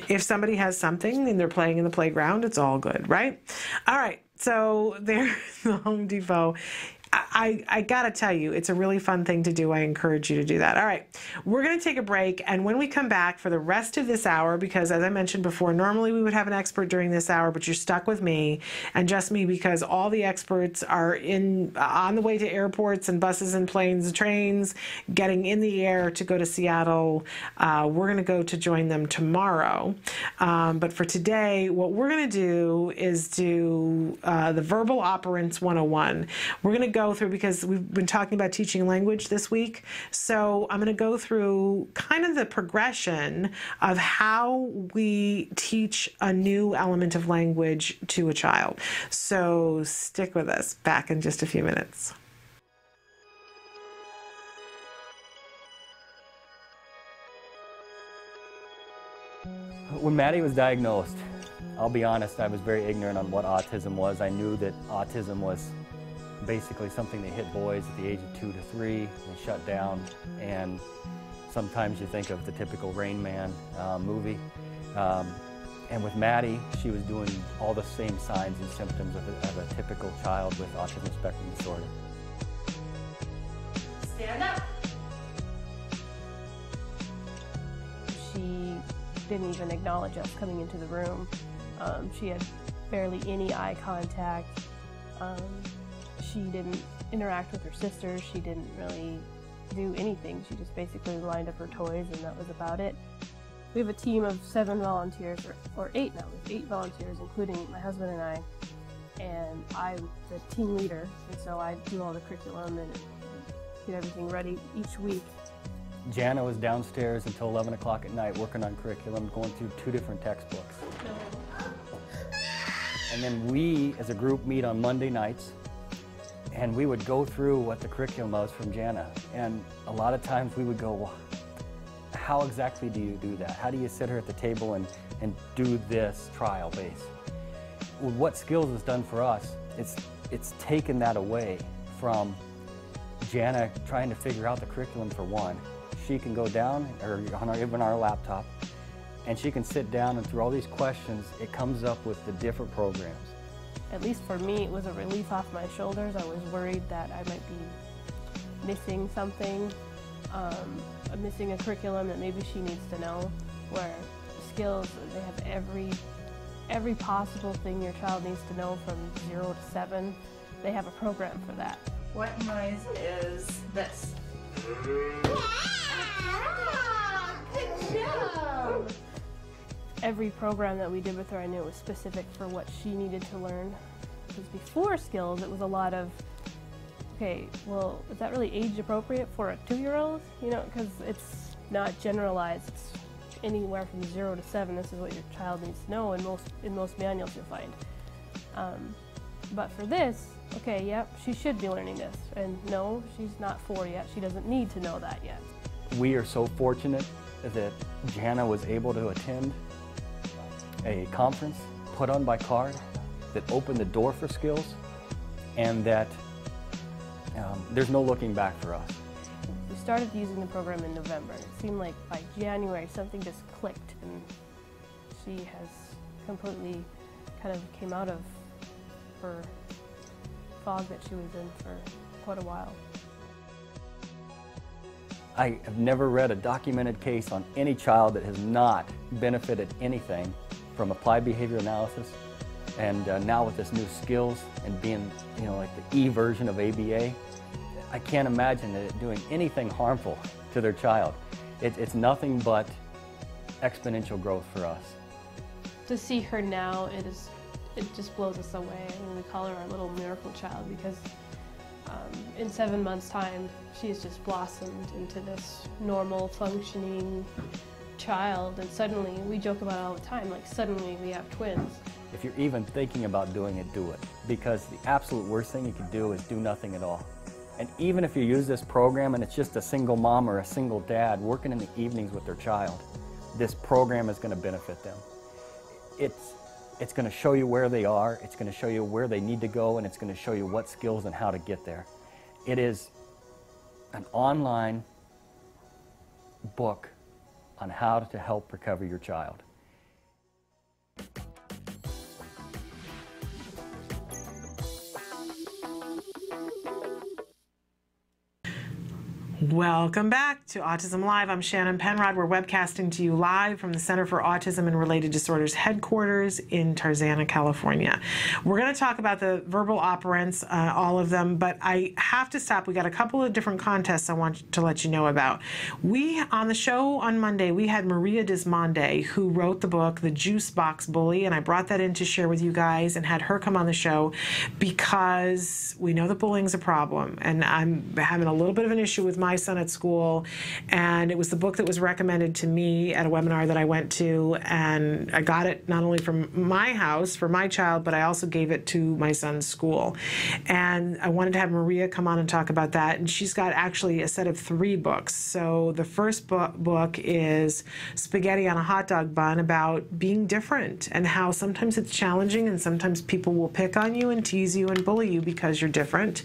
Speaker 2: if somebody has something and they're playing in the playground, it's all good, right? All right, so there's the Home Depot. I gotta tell you, it's a really fun thing to do. I encourage you to do that. All right, we're gonna take a break, and when we come back for the rest of this hour, because as I mentioned before, normally we would have an expert during this hour, but you're stuck with me and just me because all the experts are on the way to airports and buses and planes and trains, getting in the air to go to Seattle. We're gonna go to join them tomorrow. But for today, what we're gonna do is do the Verbal Operants 101. We're gonna go through, because we've been talking about teaching language this week, so I'm going to go through kind of the progression of how we teach a new element of language to a child. So stick with us. Back in just a few minutes.
Speaker 9: When Maddie was diagnosed, I'll be honest, I was very ignorant on what autism was. I knew that autism was basically something that hit boys at the age of 2 to 3. They shut down, and sometimes you think of the typical Rain Man movie. And with Maddie, she was doing all the same signs and symptoms of a typical child with autism spectrum disorder.
Speaker 15: Stand up.
Speaker 10: She didn't even acknowledge us coming into the room. She had barely any eye contact. She didn't interact with her sisters. She didn't really do anything. She just basically lined up her toys, and that was about it. We have a team of 7 volunteers, or 8 now. We have 8 volunteers, including my husband and I. And I'm the team leader, and so I do all the curriculum and get everything ready each week.
Speaker 9: Jana was downstairs until 11 o'clock at night working on curriculum, going through 2 different textbooks. And then we, as a group, meet on Monday nights, and we would go through what the curriculum was from Jana. And a lot of times we would go, well, how exactly do you do that? How do you sit her at the table and do this trial base? What Skills has done for us, it's taken that away from Jana trying to figure out the curriculum for one. She can go down, or even our laptop, and she can sit down, and through all these questions, it comes up with the different programs.
Speaker 10: At least for me, it was a relief off my shoulders. I was worried that I might be missing something, missing a curriculum that maybe she needs to know, where Skills, they have every possible thing your child needs to know from 0 to 7. They have a program for that.
Speaker 4: What noise is this?
Speaker 19: Good job!
Speaker 10: Every program that we did with her, I knew it was specific for what she needed to learn. Because before Skills, it was a lot of, okay, well, is that really age appropriate for a 2-year-old? You know, because it's not generalized. It's anywhere from 0 to 7. This is what your child needs to know, and in most manuals you'll find. But for this, okay, yep, she should be learning this. And no, she's not 4 yet. She doesn't need to know that yet.
Speaker 9: We are so fortunate that Jana was able to attend a conference put on by CARD that opened the door for Skills, and that there's no looking back for us.
Speaker 10: We started using the program in November. It seemed like by January something just clicked, and she has completely kind of came out of her fog that she was in for quite a while.
Speaker 9: I have never read a documented case on any child that has not benefited anything from applied behavior analysis. And now with this new skills and being, like the E version of ABA, I can't imagine it doing anything harmful to their child. It's nothing but exponential growth for us.
Speaker 10: To see her now, it just blows us away. I mean, we call her our little miracle child because in 7 months' time, she's just blossomed into this normal, functioning child. And suddenly, we joke about it all the time, like suddenly we have twins.
Speaker 9: If you're even thinking about doing it, do it. Because the absolute worst thing you can do is do nothing at all. And even if you use this program and it's just a single mom or a single dad working in the evenings with their child, this program is going to benefit them. It's going to show you where they are, it's going to show you where they need to go, and it's going to show you what skills and how to get there. It is an online book on how to help recover your child.
Speaker 2: Welcome back to Autism Live. I'm Shannon Penrod. We're webcasting to you live from the Center for Autism and Related Disorders headquarters in Tarzana, California. We're going to talk about the verbal operants, all of them, but I have to stop. We got a couple of different contests I want to let you know about. On the show on Monday, we had Maria Dismonde, who wrote the book, The Juice Box Bully, and I brought that in to share with you guys and had her come on the show because we know that bullying's a problem, and I'm having a little bit of an issue with my son at school, and it was the book that was recommended to me at a webinar that I went to, and I got it not only from my house for my child, but I also gave it to my son's school. And I wanted to have Maria come on and talk about that, and she's got actually a set of 3 books. So the first book is Spaghetti on a Hot Dog Bun, about being different and how sometimes it's challenging and sometimes people will pick on you and tease you and bully you because you're different.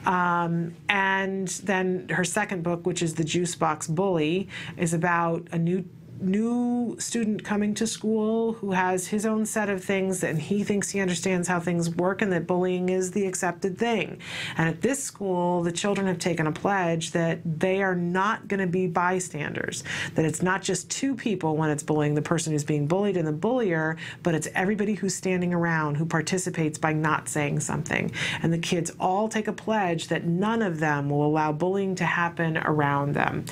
Speaker 2: And then her second book, which is The Juice Box Bully, is about a new student coming to school who has his own set of things and he thinks he understands how things work and that bullying is the accepted thing. And at this school, the children have taken a pledge that they are not going to be bystanders, that it's not just 2 people when it's bullying, the person who's being bullied and the bullier, but it's everybody who's standing around who participates by not saying something. And the kids all take a pledge that none of them will allow bullying to happen around them.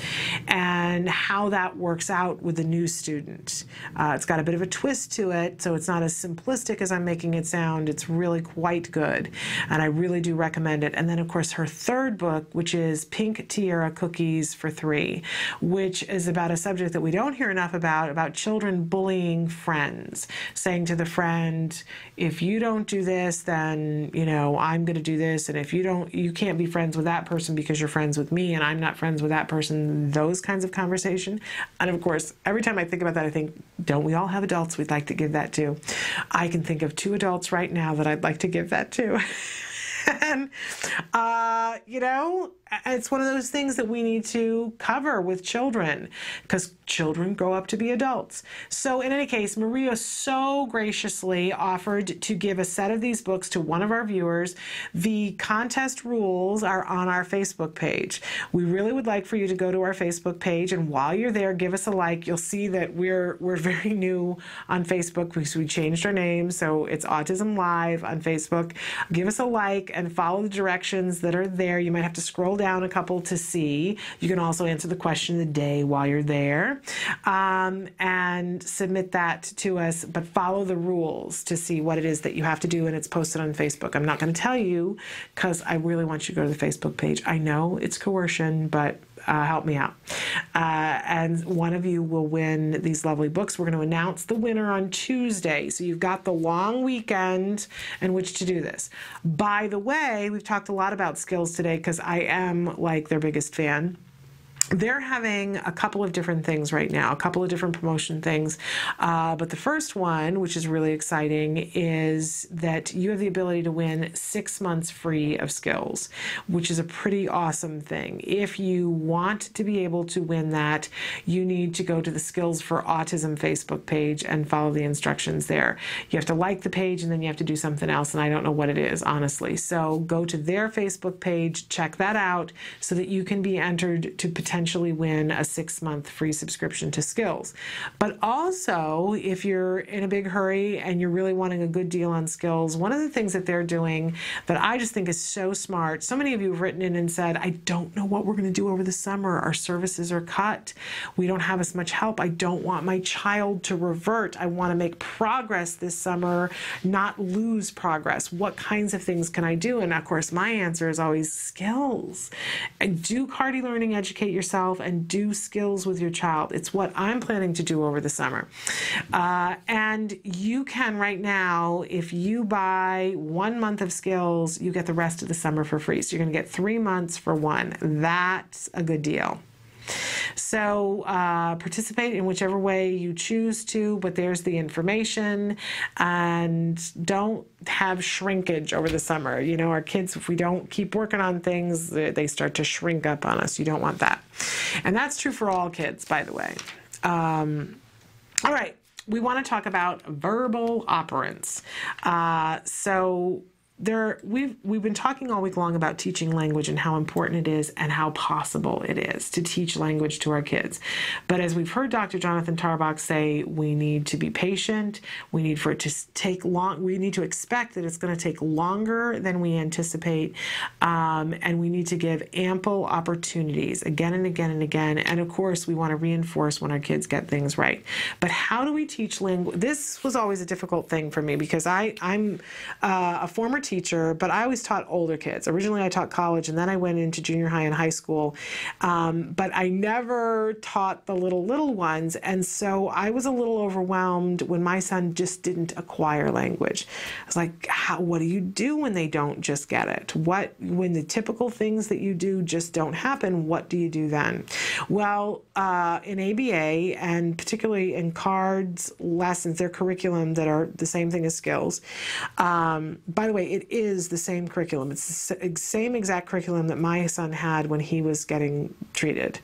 Speaker 2: And how that works out with the new student. It's got a bit of a twist to it, so it's not as simplistic as I'm making it sound. It's really quite good, and I really do recommend it. And then, of course, her third book, which is Pink Tiara Cookies for 3, which is about a subject that we don't hear enough about children bullying friends, saying to the friend, if you don't do this, then, I'm going to do this, and if you don't, you can't be friends with that person because you're friends with me, and I'm not friends with that person, those kinds of conversation. And, of course, every time I think about that, I think, don't we all have adults we'd like to give that to? I can think of 2 adults right now that I'd like to give that to. And, it's one of those things that we need to cover with children because children grow up to be adults. So in any case, Maria so graciously offered to give a set of these books to one of our viewers. The contest rules are on our Facebook page. We really would like for you to go to our Facebook page, and while you're there, give us a like. You'll see that we're very new on Facebook because we changed our name, so it's Autism Live on Facebook. Give us a like and follow the directions that are there. You might have to scroll down a couple to see. You can also answer the question of the day while you're there, and submit that to us, but follow the rules to see what it is that you have to do, and it's posted on Facebook. I'm not going to tell you because I really want you to go to the Facebook page. I know it's coercion, but help me out. And one of you will win these lovely books. We're going to announce the winner on Tuesday. So you've got the long weekend in which to do this. By the way, we've talked a lot about skills today because I am like their biggest fan. They're having a couple of different things right now, a couple of different promotion things. But the first one, which is really exciting, is that you have the ability to win 6 months free of skills, which is a pretty awesome thing. If you want to be able to win that, you need to go to the Skills for Autism Facebook page and follow the instructions there. You have to like the page and then you have to do something else, and I don't know what it is, honestly. So go to their Facebook page, check that out so that you can be entered to potentially potentially win a 6-month free subscription to Skills. But also, if you're in a big hurry and you're really wanting a good deal on Skills, one of the things that they're doing that I just think is so smart, so many of you have written in and said, I don't know what we're going to do over the summer. Our services are cut. We don't have as much help. I don't want my child to revert. I want to make progress this summer, not lose progress. What kinds of things can I do? And of course, my answer is always Skills. And do CARD learning, educate yourself, and do Skills with your child. It's what I'm planning to do over the summer. And you can right now, if you buy 1 month of Skills, you get the rest of the summer for free. So you're going to get 3 months for one. That's a good deal. So participate in whichever way you choose to, but there's the information. And don't have shrinkage over the summer. You know, our kids, if we don't keep working on things, they start to shrink up on us. You don't want that. And that's true for all kids, by the way. All right, we want to talk about verbal operants. We've been talking all week long about teaching language and how important it is and how possible it is to teach language to our kids. But as we've heard Dr. Jonathan Tarbox say, we need to be patient. We need for it to take long. We need to expect that it's going to take longer than we anticipate. And we need to give ample opportunities again and again and again. And of course, we want to reinforce when our kids get things right. But how do we teach language? This was always a difficult thing for me because I'm a former teacher, but I always taught older kids. Originally, I taught college, and then I went into junior high and high school, but I never taught the little ones, and so I was a little overwhelmed when my son just didn't acquire language. I was like, what do you do when they don't just get it? When the typical things that you do just don't happen, what do you do then? Well, in ABA, and particularly in CARD's lessons, their curriculum that are the same thing as Skills, by the way, it is the same curriculum. It's the same exact curriculum that my son had when he was getting treated,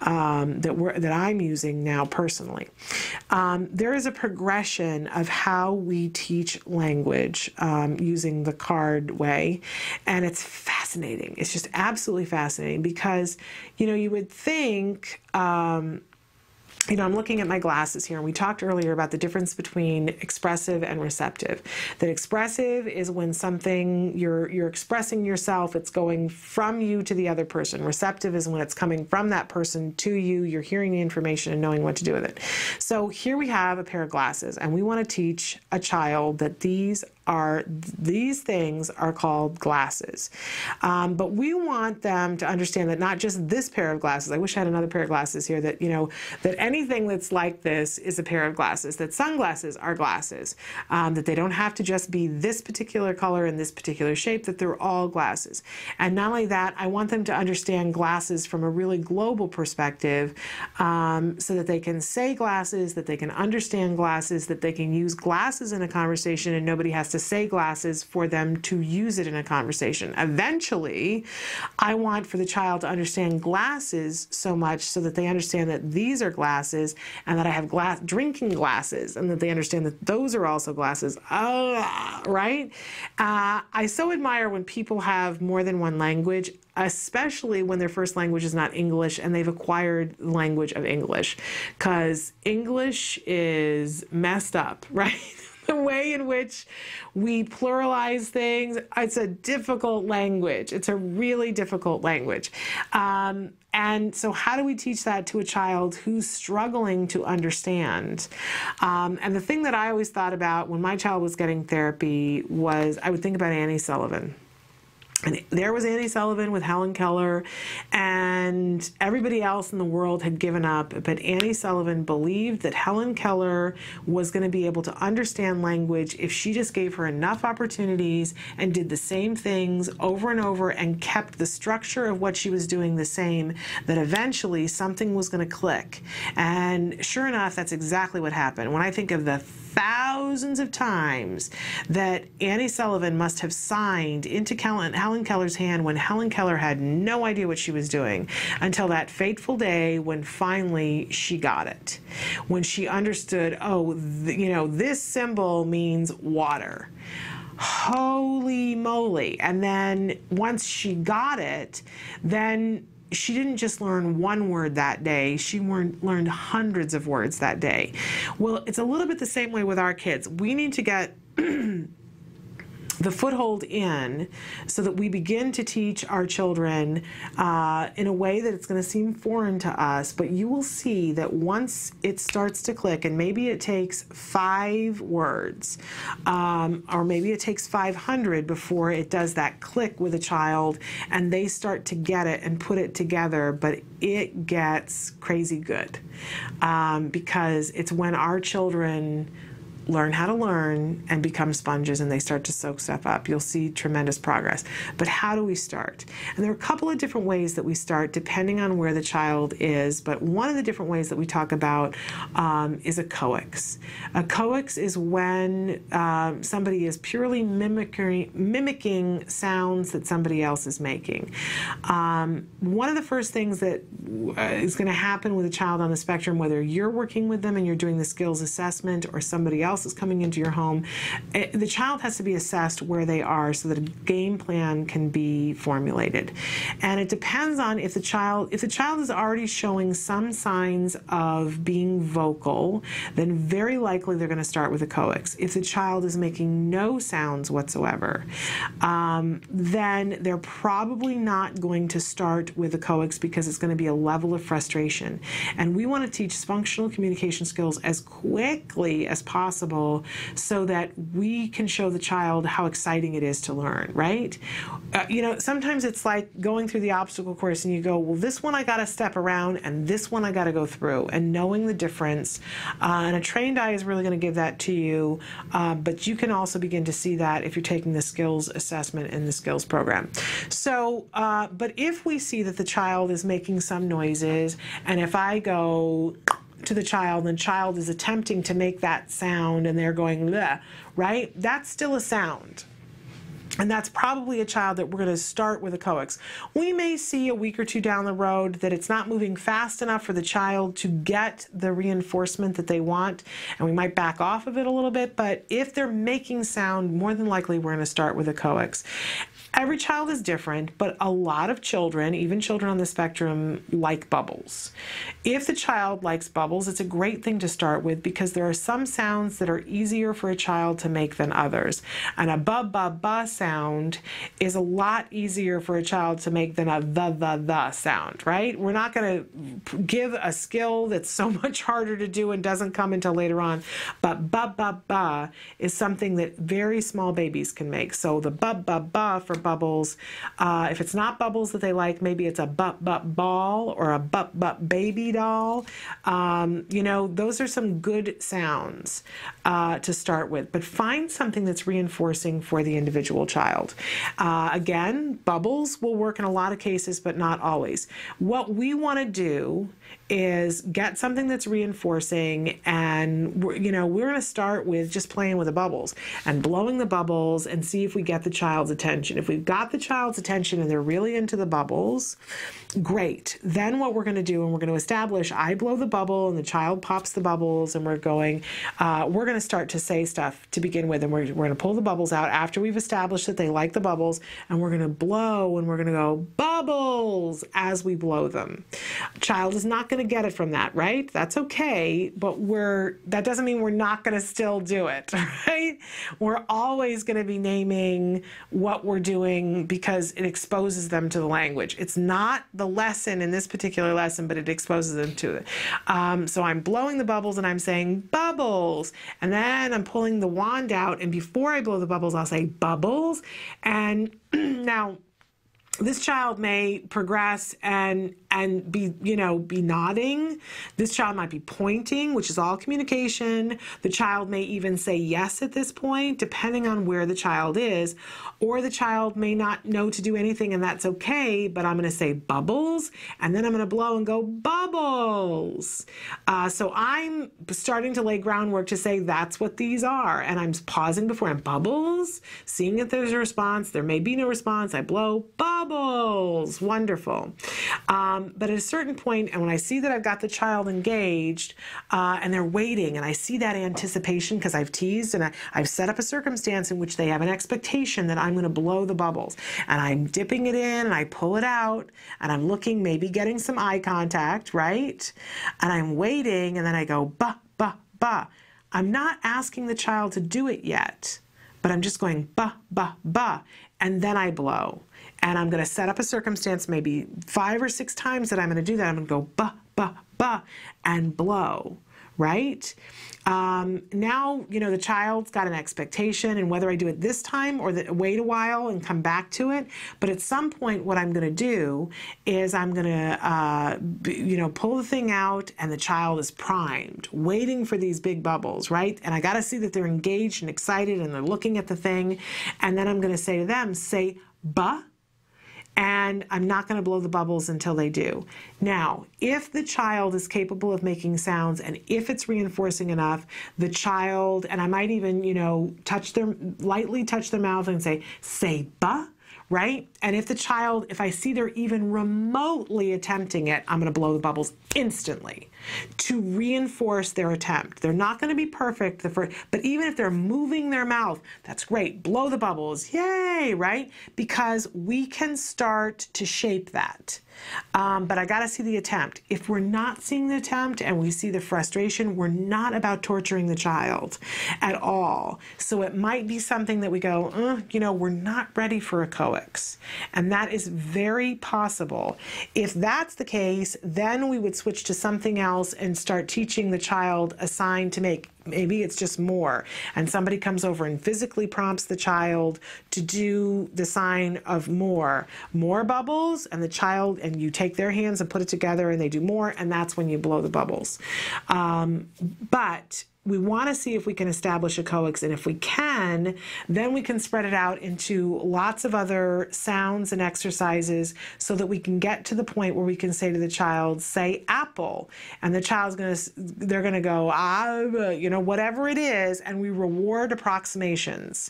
Speaker 2: that I'm using now personally. There is a progression of how we teach language using the CARD way, and it's fascinating. It's just absolutely fascinating because, you know, you would think, you know, I'm looking at my glasses here, and we talked earlier about the difference between expressive and receptive. That expressive is when something, you're expressing yourself, it's going from you to the other person. Receptive is when it's coming from that person to you, you're hearing the information and knowing what to do with it. So here we have a pair of glasses, and we want to teach a child that these things are called glasses. But we want them to understand that not just this pair of glasses, I wish I had another pair of glasses here, that, you know, that anything that's like this is a pair of glasses, that sunglasses are glasses, that they don't have to just be this particular color and this particular shape, that they're all glasses. And not only that, I want them to understand glasses from a really global perspective, so that they can say glasses, that they can understand glasses, that they can use glasses in a conversation and nobody has to say glasses for them to use it in a conversation. Eventually, I want for the child to understand glasses so much so that they understand that these are glasses and that I have drinking glasses, and that they understand that those are also glasses. Right? I so admire when people have more than one language, especially when their first language is not English and they've acquired the language of English, because English is messed up, right? The way in which we pluralize things, it's a difficult language. It's a really difficult language. And so how do we teach that to a child who's struggling to understand? And the thing that I always thought about when my child was getting therapy was I would think about Annie Sullivan. And there was Annie Sullivan with Helen Keller, and everybody else in the world had given up. But Annie Sullivan believed that Helen Keller was going to be able to understand language if she just gave her enough opportunities and did the same things over and over and kept the structure of what she was doing the same, that eventually something was going to click. And sure enough, that's exactly what happened. When I think of the thousands of times that Annie Sullivan must have signed into Helen Keller's hand when Helen Keller had no idea what she was doing, until that fateful day when finally she got it. When she understood, oh, you know, this symbol means water. Holy moly. And then once she got it, then she didn't just learn one word that day, she learned hundreds of words that day. Well, it's a little bit the same way with our kids. We need to get the foothold in so that we begin to teach our children in a way that it's going to seem foreign to us, but you will see that once it starts to click, and maybe it takes 5 words, or maybe it takes 500 before it does that click with a child and they start to get it and put it together, but it gets crazy good because it's when our children learn how to learn and become sponges and they start to soak stuff up. You'll see tremendous progress. But how do we start? And there are a couple of different ways that we start depending on where the child is, but one of the different ways that we talk about is a coax. A coax is when somebody is purely mimicking sounds that somebody else is making. One of the first things that is going to happen with a child on the spectrum, whether you're working with them and you're doing the skills assessment or somebody else is coming into your home, the child has to be assessed where they are so that a game plan can be formulated. And it depends on if the child is already showing some signs of being vocal, then very likely they're going to start with a coax. If the child is making no sounds whatsoever, then they're probably not going to start with a coax because it's going to be a level of frustration. And we want to teach functional communication skills as quickly as possible so that we can show the child how exciting it is to learn, right? You know, sometimes it's like going through the obstacle course and you go, well, this one I got to step around and this one I got to go through, and knowing the difference. And a trained eye is really going to give that to you, but you can also begin to see that if you're taking the skills assessment in the skills program. So, but if we see that the child is making some noises, and if I go to the child and the child is attempting to make that sound and they're going, bleh, right? That's still a sound. And that's probably a child that we're going to start with a coax. We may see a week or two down the road that it's not moving fast enough for the child to get the reinforcement that they want, and we might back off of it a little bit, but if they're making sound, more than likely we're going to start with a coax. Every child is different, but a lot of children, even children on the spectrum, like bubbles. If the child likes bubbles, it's a great thing to start with because there are some sounds that are easier for a child to make than others. And a ba-ba-ba sound is a lot easier for a child to make than a the sound, right? We're not going to give a skill that's so much harder to do and doesn't come until later on, but ba-ba-ba is something that very small babies can make. So the ba-ba-ba for bubbles. If it's not bubbles that they like, maybe it's a butt ball or a butt baby doll. You know, those are some good sounds to start with, but find something that's reinforcing for the individual child. Again, bubbles will work in a lot of cases, but not always. What we want to do is get something that's reinforcing, and we're going to start with just playing with the bubbles and blowing the bubbles and see if we get the child's attention. If we've got the child's attention and they're really into the bubbles, great. Then what we're going to do, and we're going to establish, I blow the bubble and the child pops the bubbles, and we're going to start to say stuff to begin with, and we're going to pull the bubbles out after we've established that they like the bubbles, and we're going to blow, and we're going to go bubbles as we blow them. Child is not going to get it from that, right? That's okay, but that doesn't mean we're not going to still do it, right? We're always going to be naming what we're doing because it exposes them to the language. It's not the lesson in this particular lesson, but it exposes them to it. So I'm blowing the bubbles and I'm saying bubbles, and then I'm pulling the wand out, and before I blow the bubbles, I'll say bubbles. And now this child may progress and be nodding. This child might be pointing, which is all communication. The child may even say yes at this point, depending on where the child is. Or the child may not know to do anything, and that's okay, but I'm going to say bubbles, and then I'm going to blow and go bubbles. So I'm starting to lay groundwork to say that's what these are, and I'm pausing before I'm bubbles, seeing if there's a response. There may be no response. I blow bubbles. Wonderful. But at a certain point, and when I see that I've got the child engaged and they're waiting, and I see that anticipation because I've teased and I've set up a circumstance in which they have an expectation that I'm going to blow the bubbles, and I'm dipping it in and I pull it out and I'm looking, maybe getting some eye contact, right? And I'm waiting, and then I go, ba, ba, ba. I'm not asking the child to do it yet, but I'm just going ba, ba, ba, and then I blow. And I'm going to set up a circumstance maybe 5 or 6 times that I'm going to do that. I'm going to go ba, ba, ba, and blow, right? Now, you know, the child's got an expectation, and whether I do it this time or wait a while and come back to it. But at some point, what I'm going to do is I'm going to, you know, pull the thing out, and the child is primed, waiting for these big bubbles, right? And I got to see that they're engaged and excited and they're looking at the thing. And then I'm going to say to them, say, ba. And I'm not going to blow the bubbles until they do. Now, if the child is capable of making sounds, and if it's reinforcing enough, the child, and I might even, you know, lightly touch their mouth and say ba, right? And if the child, if I see they're even remotely attempting it, I'm going to blow the bubbles instantly to reinforce their attempt. They're not going to be perfect, but even if they're moving their mouth, that's great. Blow the bubbles. Yay, right? Because we can start to shape that. But I got to see the attempt. If we're not seeing the attempt and we see the frustration, we're not about torturing the child at all. So it might be something that we go, you know, we're not ready for a coax. And that is very possible. If that's the case, then we would switch to something else and start teaching the child a sign to make. Maybe it's just more, and somebody comes over and physically prompts the child to do the sign of more bubbles, and the child, and you take their hands and put it together and they do more, and that's when you blow the bubbles. But we want to see if we can establish a coax, and if we can, then we can spread it out into lots of other sounds and exercises so that we can get to the point where we can say to the child, say apple, and the child's they're going to go, you know, whatever it is, and we reward approximations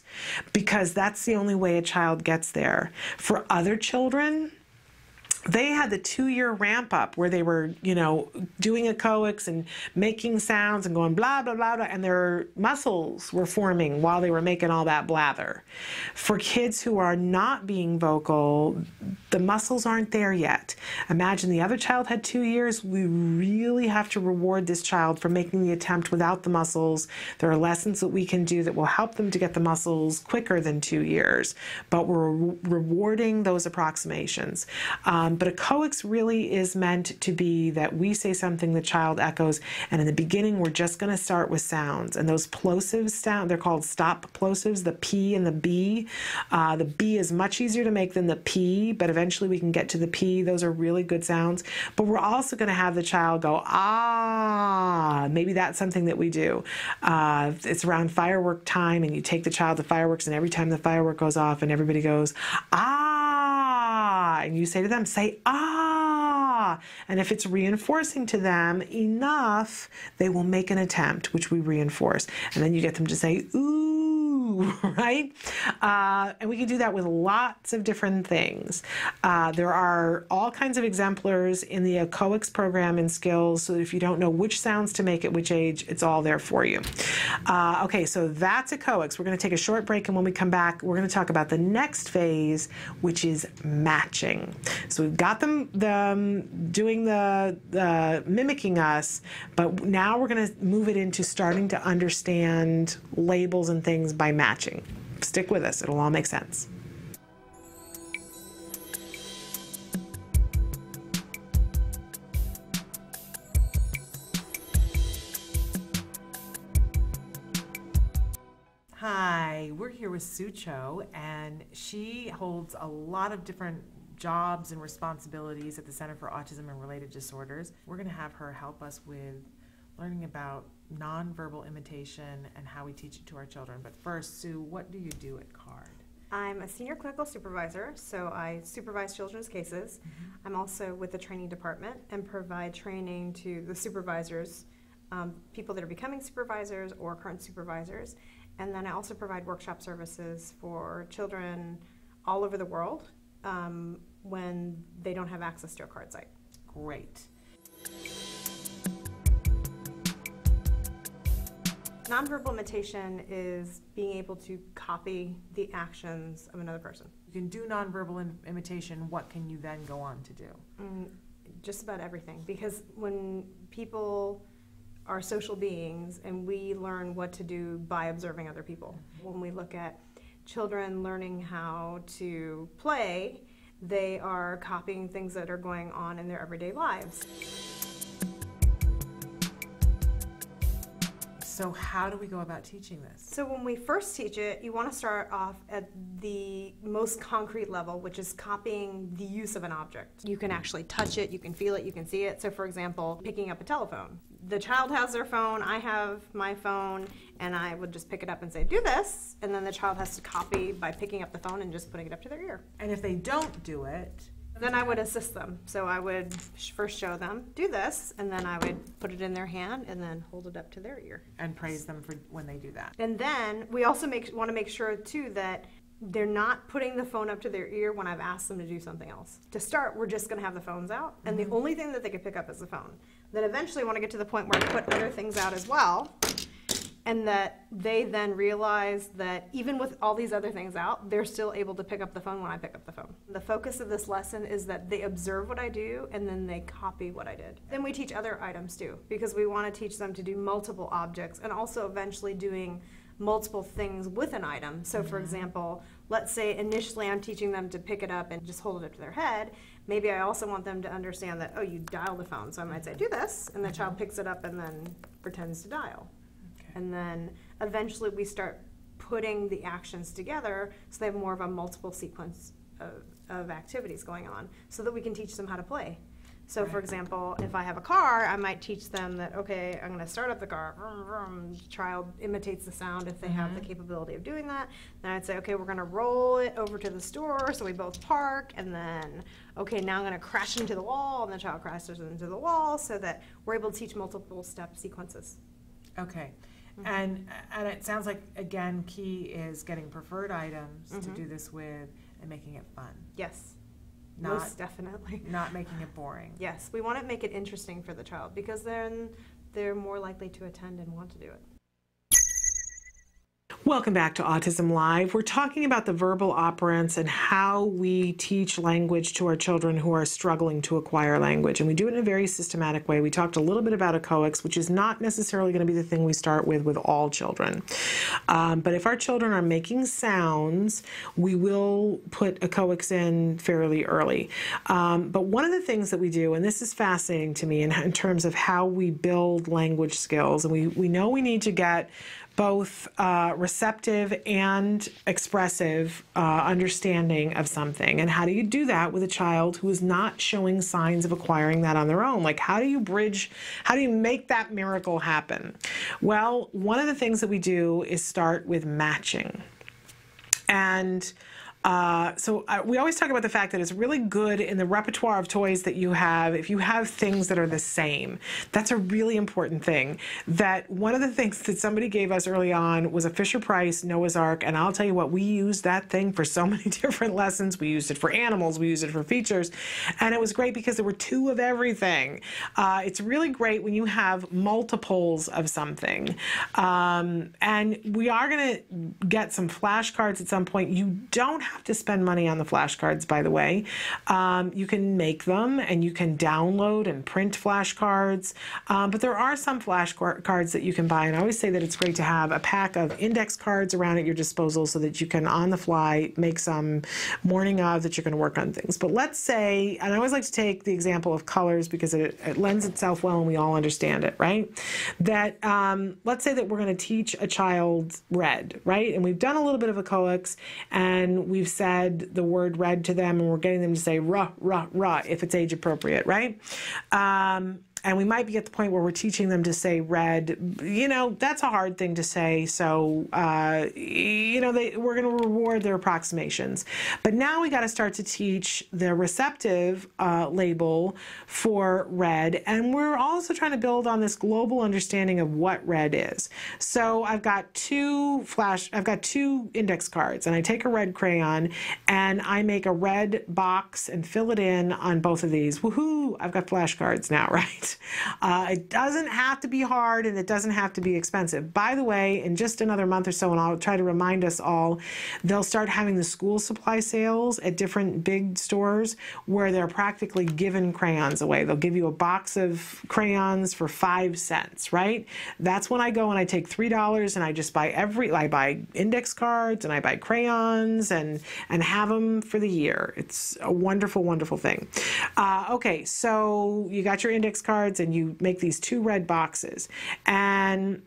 Speaker 2: because that's the only way a child gets there. For other children, they had the 2-year ramp up where they were, you know, doing a coax and making sounds and going blah, blah, blah, blah, and their muscles were forming while they were making all that blather. For kids who are not being vocal, the muscles aren't there yet. Imagine the other child had 2 years. We really have to reward this child for making the attempt without the muscles. There are lessons that we can do that will help them to get the muscles quicker than 2 years, but we're rewarding those approximations. But a coax really is meant to be that we say something, the child echoes, and in the beginning we're just going to start with sounds. And those plosives sound, they're called stop plosives, the P and the B. The B is much easier to make than the P, but eventually we can get to the P. Those are really good sounds. But we're also going to have the child go, ah, maybe that's something that we do. It's around firework time, and you take the child to fireworks, and every time the firework goes off and everybody goes, ah, and you say to them, say, ah, and if it's reinforcing to them enough, they will make an attempt, which we reinforce. And then you get them to say, ooh, right? And we can do that with lots of different things. There are all kinds of exemplars in the coax program in skills, so if you don't know which sounds to make at which age, it's all there for you. Okay, so that's a coax. We're going to take a short break, and when we come back, we're going to talk about the next phase, which is matching. So we've got them doing the mimicking us, but now we're going to move it into starting to understand labels and things by matching. Stick with us. It'll all make sense. Hi, we're here with Sue Cho, and she holds a lot of different jobs and responsibilities at the Center for Autism and Related Disorders. We're going to have her help us with learning about nonverbal imitation and how we teach it to our children. But first, Sue, what do you do at CARD?
Speaker 11: I'm a senior clinical supervisor, so I supervise children's cases. Mm-hmm. I'm also with the training department and provide training to the supervisors, people that are becoming supervisors or current supervisors. And then I also provide workshop services for children all over the world when they don't have access to a CARD site.
Speaker 2: Great.
Speaker 11: Nonverbal imitation is being able to copy the actions of another person.
Speaker 2: You can do nonverbal imitation. What can you then go on to do?
Speaker 11: Just about everything, because when people are social beings and we learn what to do by observing other people. When we look at children learning how to play, they are copying things that are going on in their everyday lives.
Speaker 2: So how do we go about teaching this?
Speaker 11: So when we first teach it, you want to start off at the most concrete level, which is copying the use of an object. You can actually touch it, you can feel it, you can see it. So for example, picking up a telephone. The child has their phone, I have my phone, and I would just pick it up and say, do this, and then the child has to copy by picking up the phone and just putting it up to their ear.
Speaker 2: And if they don't do it,
Speaker 11: then I would assist them. So I would first show them, do this, and then I would put it in their hand and then hold it up to their ear.
Speaker 2: And praise them for when they do that.
Speaker 11: And then we also want to make sure too that they're not putting the phone up to their ear when I've asked them to do something else. To start, we're just going to have the phones out, and the only thing that they can pick up is the phone. Then eventually I want to get to the point where I put other things out as well, and that they then realize that even with all these other things out, they're still able to pick up the phone when I pick up the phone. The focus of this lesson is that they observe what I do and then they copy what I did. Then we teach other items too, because we want to teach them to do multiple objects and also eventually doing multiple things with an item. So for example, let's say initially I'm teaching them to pick it up and just hold it up to their head. Maybe I also want them to understand that, oh, you dial the phone. So I might say, do this, and the child picks it up and then pretends to dial. And then eventually we start putting the actions together so they have more of a multiple sequence of activities going on so that we can teach them how to play. So for example, if I have a car, I might teach them that, okay, I'm going to start up the car. Vroom, vroom. The child imitates the sound if they have the capability of doing that. Then I'd say, okay, we're going to roll it over to the store so we both park. And then, okay, now I'm going to crash into the wall. And the child crashes into the wall so that we're able to teach multiple step sequences.
Speaker 2: Okay. And it sounds like, again, key is getting preferred items to do this with and making it fun.
Speaker 11: Yes, most definitely.
Speaker 2: Not making it boring.
Speaker 11: Yes, we want to make it interesting for the child because then they're more likely to attend and want to do it.
Speaker 2: Welcome back to Autism Live. We're talking about the verbal operants and how we teach language to our children who are struggling to acquire language. And we do it in a very systematic way. We talked a little bit about echoics, which is not necessarily going to be the thing we start with all children. But if our children are making sounds, we will put echoics in fairly early. But one of the things that we do, and this is fascinating to me in terms of how we build language skills, and we know we need to get both receptive and expressive understanding of something. And how do you do that with a child who is not showing signs of acquiring that on their own? Like, how do you make that miracle happen? Well, one of the things that we do is start with matching. And we always talk about the fact that it's really good in the repertoire of toys that you have, if you have things that are the same. That's a really important thing. That one of the things that somebody gave us early on was a Fisher-Price Noah's Ark, and I'll tell you what, we used that thing for so many different lessons. We used it for animals, we used it for features, and it was great because there were two of everything. It's really great when you have multiples of something. And we are going to get some flashcards at some point. You don't have to spend money on the flashcards, by the way. You can make them and you can download and print flashcards, but there are some flashcards that you can buy, and I always say that it's great to have a pack of index cards around at your disposal so that you can on the fly make some morning of that you're going to work on things. But let's say, and I always like to take the example of colors because it lends itself well and we all understand it, right? That let's say that we're going to teach a child red, right? And we've done a little bit of echoics and we've said the word red to them and we're getting them to say ruh, ruh, ruh if it's age appropriate, right? And we might be at the point where we're teaching them to say red. You know, that's a hard thing to say. So, you know, we're going to reward their approximations. But now we got to start to teach the receptive label for red. And we're also trying to build on this global understanding of what red is. So I've got two index cards, and I take a red crayon and I make a red box and fill it in on both of these. Woohoo! I've got flashcards now, right? It doesn't have to be hard and it doesn't have to be expensive. By the way, in just another month or so, and I'll try to remind us all, they'll start having the school supply sales at different big stores where they're practically giving crayons away. They'll give you a box of crayons for 5 cents, right? That's when I go and I take $3 and I just buy I buy index cards and I buy crayons and have them for the year. It's a wonderful, wonderful thing. Okay, so you got your index cards and you make these 2 red boxes. And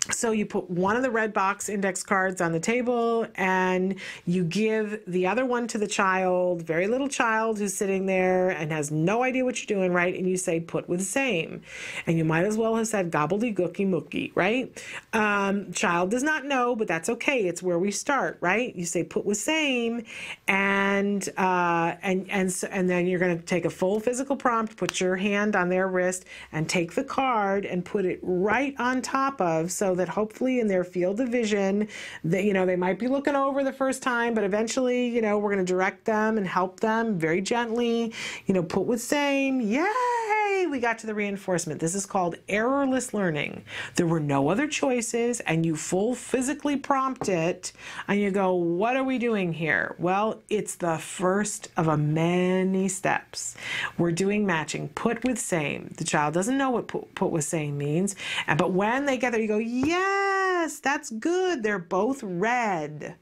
Speaker 2: so you put one of the red box index cards on the table and you give the other one to the child, very little child who's sitting there and has no idea what you're doing, right? And you say, put with same. And you might as well have said gobbledygooky mookie, right? Child does not know, but that's okay. It's where we start, right? You say put with same, and then you're going to take a full physical prompt, put your hand on their wrist and take the card and put it right on top of, so that hopefully in their field of vision, that, you know, they might be looking over the first time, but eventually, you know, we're going to direct them and help them very gently, you know, put with same. Yay! We got to the reinforcement. This is called errorless learning. There were no other choices, and you full physically prompt it, and you go, what are we doing here? Well, it's the first of a many steps. We're doing matching, put with same. The child doesn't know what put with same means, but when they get there, you go, yes, that's good. They're both red.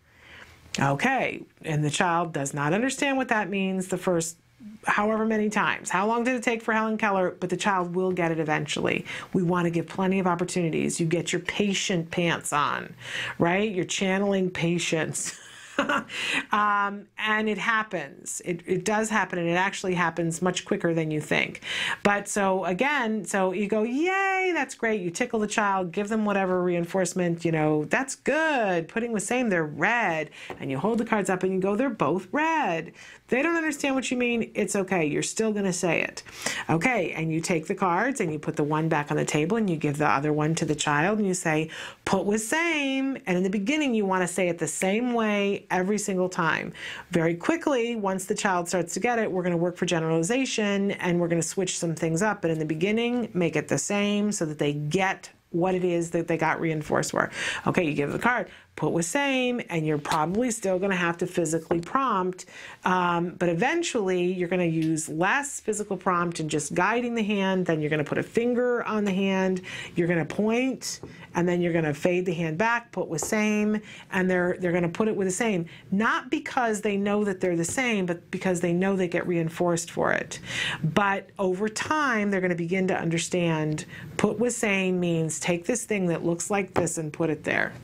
Speaker 2: Okay, and the child does not understand what that means the first however many times. How long did it take for Helen Keller? But the child will get it eventually. We want to give plenty of opportunities. You get your patient pants on, right? You're channeling patience. And it happens. It does happen, and it actually happens much quicker than you think. But so again, so you go, yay, that's great. You tickle the child, give them whatever reinforcement, you know, that's good. Putting with same, they're red. And you hold the cards up and you go, they're both red. They don't understand what you mean. It's okay. You're still going to say it. Okay, and you take the cards and you put the one back on the table and you give the other one to the child and you say, put with same. And in the beginning, you want to say it the same way every single time. Very quickly, once the child starts to get it, we're going to work for generalization and we're going to switch some things up. But in the beginning, make it the same so that they get what it is that they got reinforced for. Okay, you give the card, put with same, and you're probably still going to have to physically prompt, but eventually you're going to use less physical prompt and just guiding the hand. Then you're going to put a finger on the hand, you're going to point, and then you're going to fade the hand back, put with same, and they're going to put it with the same. Not because they know that they're the same, but because they know they get reinforced for it. But over time, they're going to begin to understand put with same means take this thing that looks like this and put it there.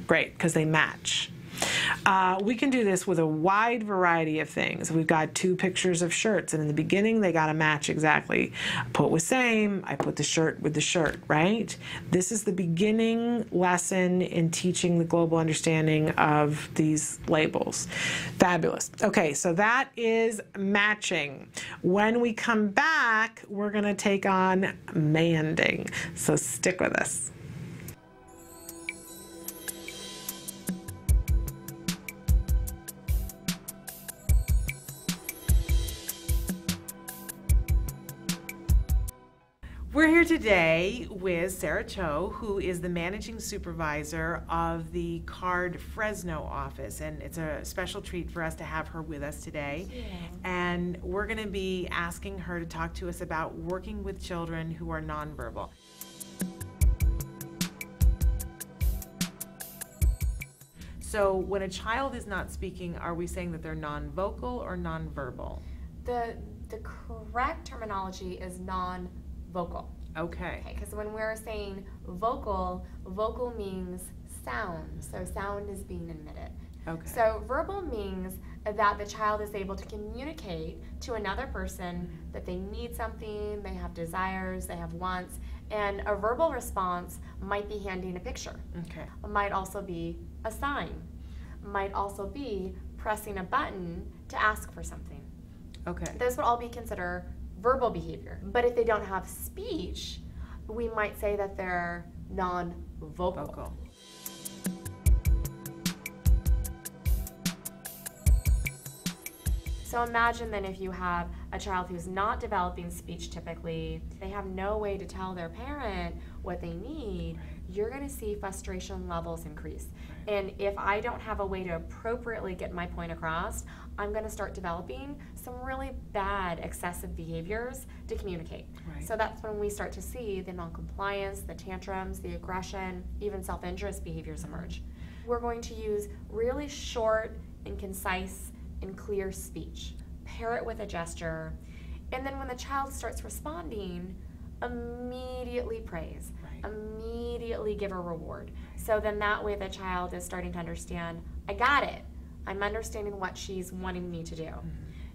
Speaker 2: Great, because they match. We can do this with a wide variety of things. We've got 2 pictures of shirts, and in the beginning, they got to match exactly. Put with same, I put the shirt with the shirt, right? This is the beginning lesson in teaching the global understanding of these labels. Fabulous. Okay, so that is matching. When we come back, we're going to take on manding. So stick with us. We're here today with Sarah Cho, who is the managing supervisor of the CARD Fresno office, and it's a special treat for us to have her with us today. Yeah. And we're going to be asking her to talk to us about working with children who are nonverbal. So when a child is not speaking, are we saying that they're non-vocal or non-verbal?
Speaker 12: The correct terminology is non-vocal.
Speaker 2: Okay.
Speaker 12: Because when we're saying vocal, vocal means sound. So sound is being emitted.
Speaker 2: Okay.
Speaker 12: So verbal means that the child is able to communicate to another person that they need something, they have desires, they have wants, and a verbal response might be handing a picture.
Speaker 2: Okay.
Speaker 12: It might also be a sign. Might also be pressing a button to ask for something.
Speaker 2: Okay.
Speaker 12: Those would all be considered verbal behavior. But if they don't have speech, we might say that they're non-vocal. So imagine then if you have a child who's not developing speech typically, they have no way to tell their parent what they need, you're going to see frustration levels increase. And if I don't have a way to appropriately get my point across, I'm going to start developing some really bad excessive behaviors to communicate.
Speaker 2: Right.
Speaker 12: So that's when we start to see the noncompliance, the tantrums, the aggression, even self-injurious behaviors emerge. We're going to use really short and concise and clear speech. Pair it with a gesture. And then when the child starts responding, immediately praise. Immediately give a reward. So then that way the child is starting to understand, I got it. I'm understanding what she's wanting me to do.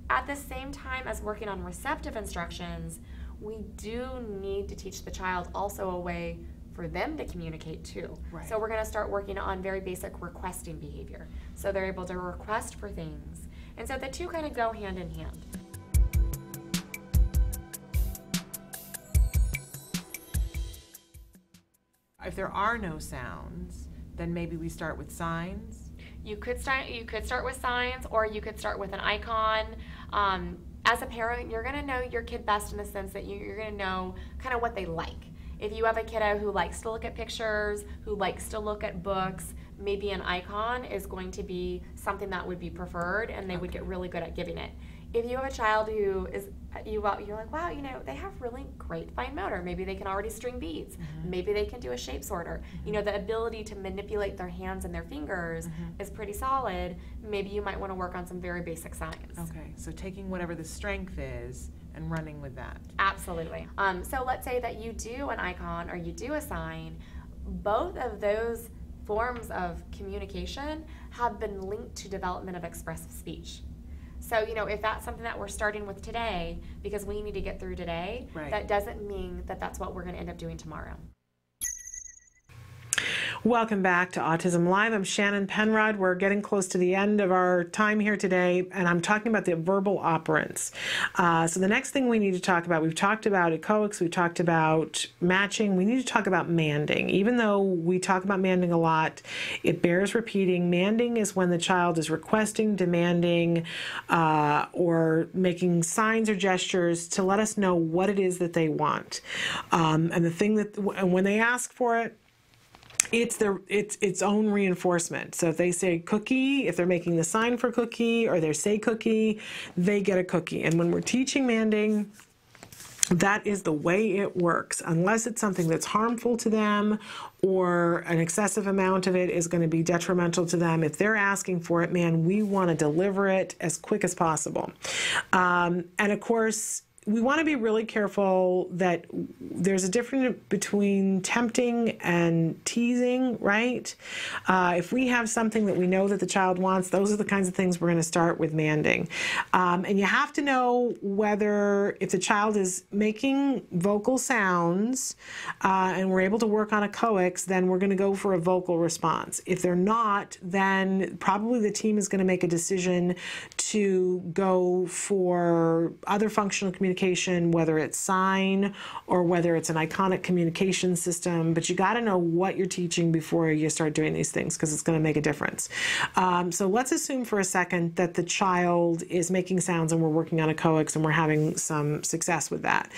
Speaker 12: At the same time as working on receptive instructions, we do need to teach the child also a way for them to communicate too.
Speaker 2: Right.
Speaker 12: So we're going to start working on very basic requesting behavior. So they're able to request for things. And so the two kind of go hand in hand.
Speaker 2: If there are no sounds, then maybe we start with signs.
Speaker 12: You could start with signs, or you could start with an icon. As a parent, you're going to know your kid best in the sense that you're going to know kind of what they like. If you have a kiddo who likes to look at pictures, who likes to look at books, maybe an icon is going to be something that would be preferred, and they would get really good at giving it. If you have a child who is, you're like, wow, you know, they have really great fine motor. Maybe they can already string beads. Maybe they can do a shape sorter. You know, the ability to manipulate their hands and their fingers is pretty solid. Maybe you might want to work on some very basic signs.
Speaker 2: Okay, so taking whatever the strength is and running with that.
Speaker 12: Absolutely. So let's say that you do an icon or you do a sign. Both of those forms of communication have been linked to development of expressive speech. So, you know, if that's something that we're starting with today because we need to get through today, that doesn't mean that that's what we're going to end up doing tomorrow.
Speaker 2: Welcome back to Autism Live. I'm Shannon Penrod. We're getting close to the end of our time here today, and I'm talking about the verbal operants. So the next thing we need to talk about, we've talked about echoics, we've talked about matching, we need to talk about manding. Even though we talk about manding a lot, it bears repeating. Manding is when the child is requesting, demanding, or making signs or gestures to let us know what it is that they want. And the thing that, and when they ask for it, it's its own reinforcement. So if they say cookie, if they're making the sign for cookie, or they say cookie, they get a cookie. And when we're teaching manding, that is the way it works. Unless it's something that's harmful to them or an excessive amount of it is going to be detrimental to them. If they're asking for it, man, we want to deliver it as quick as possible. And of course, we want to be really careful that there's a difference between tempting and teasing, right? If we have something that we know that the child wants, those are the kinds of things we're going to start with manding. And you have to know whether, if the child is making vocal sounds and we're able to work on echoics, then we're going to go for a vocal response. If they're not, then probably the team is going to make a decision to go for other functional communication, whether it's sign or whether it's an iconic communication system. But you got to know what you're teaching before you start doing these things, because it's going to make a difference. So let's assume for a second that the child is making sounds and we're working on echoics and we're having some success with that.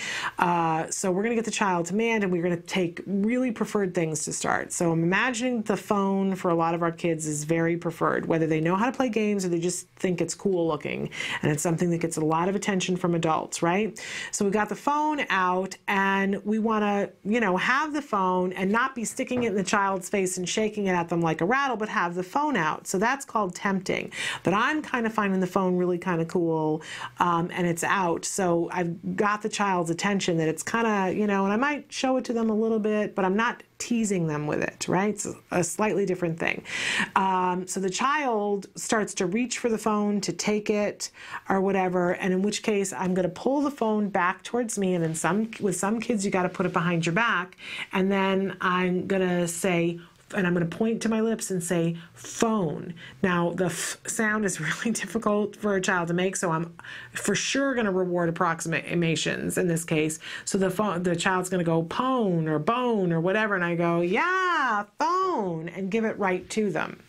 Speaker 2: So we're going to get the child to mand, and we're going to take really preferred things to start. So I'm imagining the phone for a lot of our kids is very preferred, whether they know how to play games or they just think it's cool looking, and it's something that gets a lot of attention from adults, right? So we got the phone out, and we want to, you know, have the phone and not be sticking it in the child's face and shaking it at them like a rattle, but have the phone out. So that's called tempting. But I'm kind of finding the phone really kind of cool, and it's out. So I've got the child's attention that it's kind of, you know, and I might show it to them a little bit, but I'm not teasing them with it, right? It's a slightly different thing. So the child starts to reach for the phone to take it or whatever, and in which case I'm going to pull the phone back towards me, and with some kids you got to put it behind your back, and then I'm going to say, and I'm going to point to my lips and say phone. Now the f sound is really difficult for a child to make, so I'm for sure going to reward approximations in this case. So the child's going to go pone or bone or whatever, and I go, yeah, phone, and give it right to them.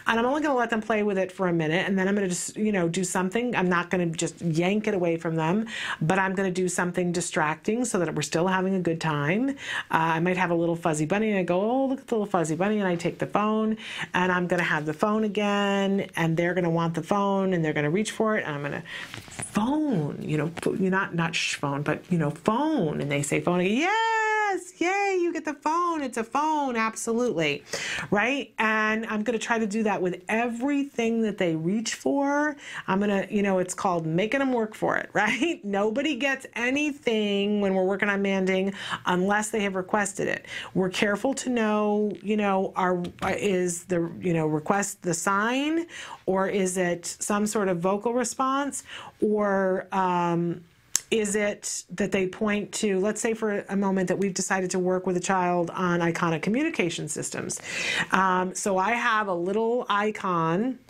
Speaker 2: And I'm only going to let them play with it for a minute, and then I'm going to just, do something. I'm not going to just yank it away from them, but I'm going to do something distracting so that we're still having a good time. I might have a little fuzzy bunny, and I go, oh, look at the little fuzzy bunny, and I take the phone, and I'm going to have the phone again, and they're going to want the phone, and they're going to reach for it, and I'm going to phone, not shh phone, but, phone, and they say phone again. Yes, yay, you get the phone. It's a phone, absolutely, right? And I'm going to try to do that with everything that they reach for. I'm going to, it's called making them work for it, right? Nobody gets anything when we're working on manding unless they have requested it. We're careful to know, is the, request the sign, or is it some sort of vocal response, or, is it that they point to, let's say for a moment that we've decided to work with a child on iconic communication systems. So I have a little icon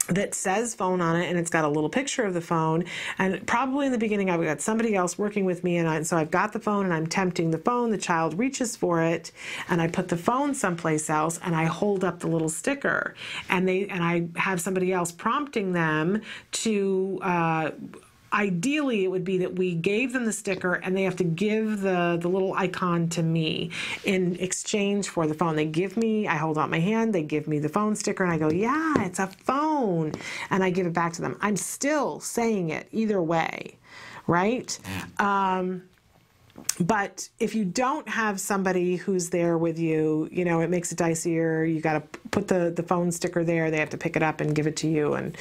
Speaker 2: that says phone on it, and it's got a little picture of the phone, and probably in the beginning I've got somebody else working with me, and so I've got the phone and I'm tempting the phone, the child reaches for it, and I put the phone someplace else, and I hold up the little sticker, and I have somebody else prompting them to ideally, it would be that we gave them the sticker and they have to give the little icon to me in exchange for the phone. I hold out my hand, they give me the phone sticker, and I go, yeah, it's a phone, and I give it back to them. I'm still saying it either way, right? But if you don't have somebody who's there with you, it makes it dicier. You got to put the phone sticker there. They have to pick it up and give it to you. And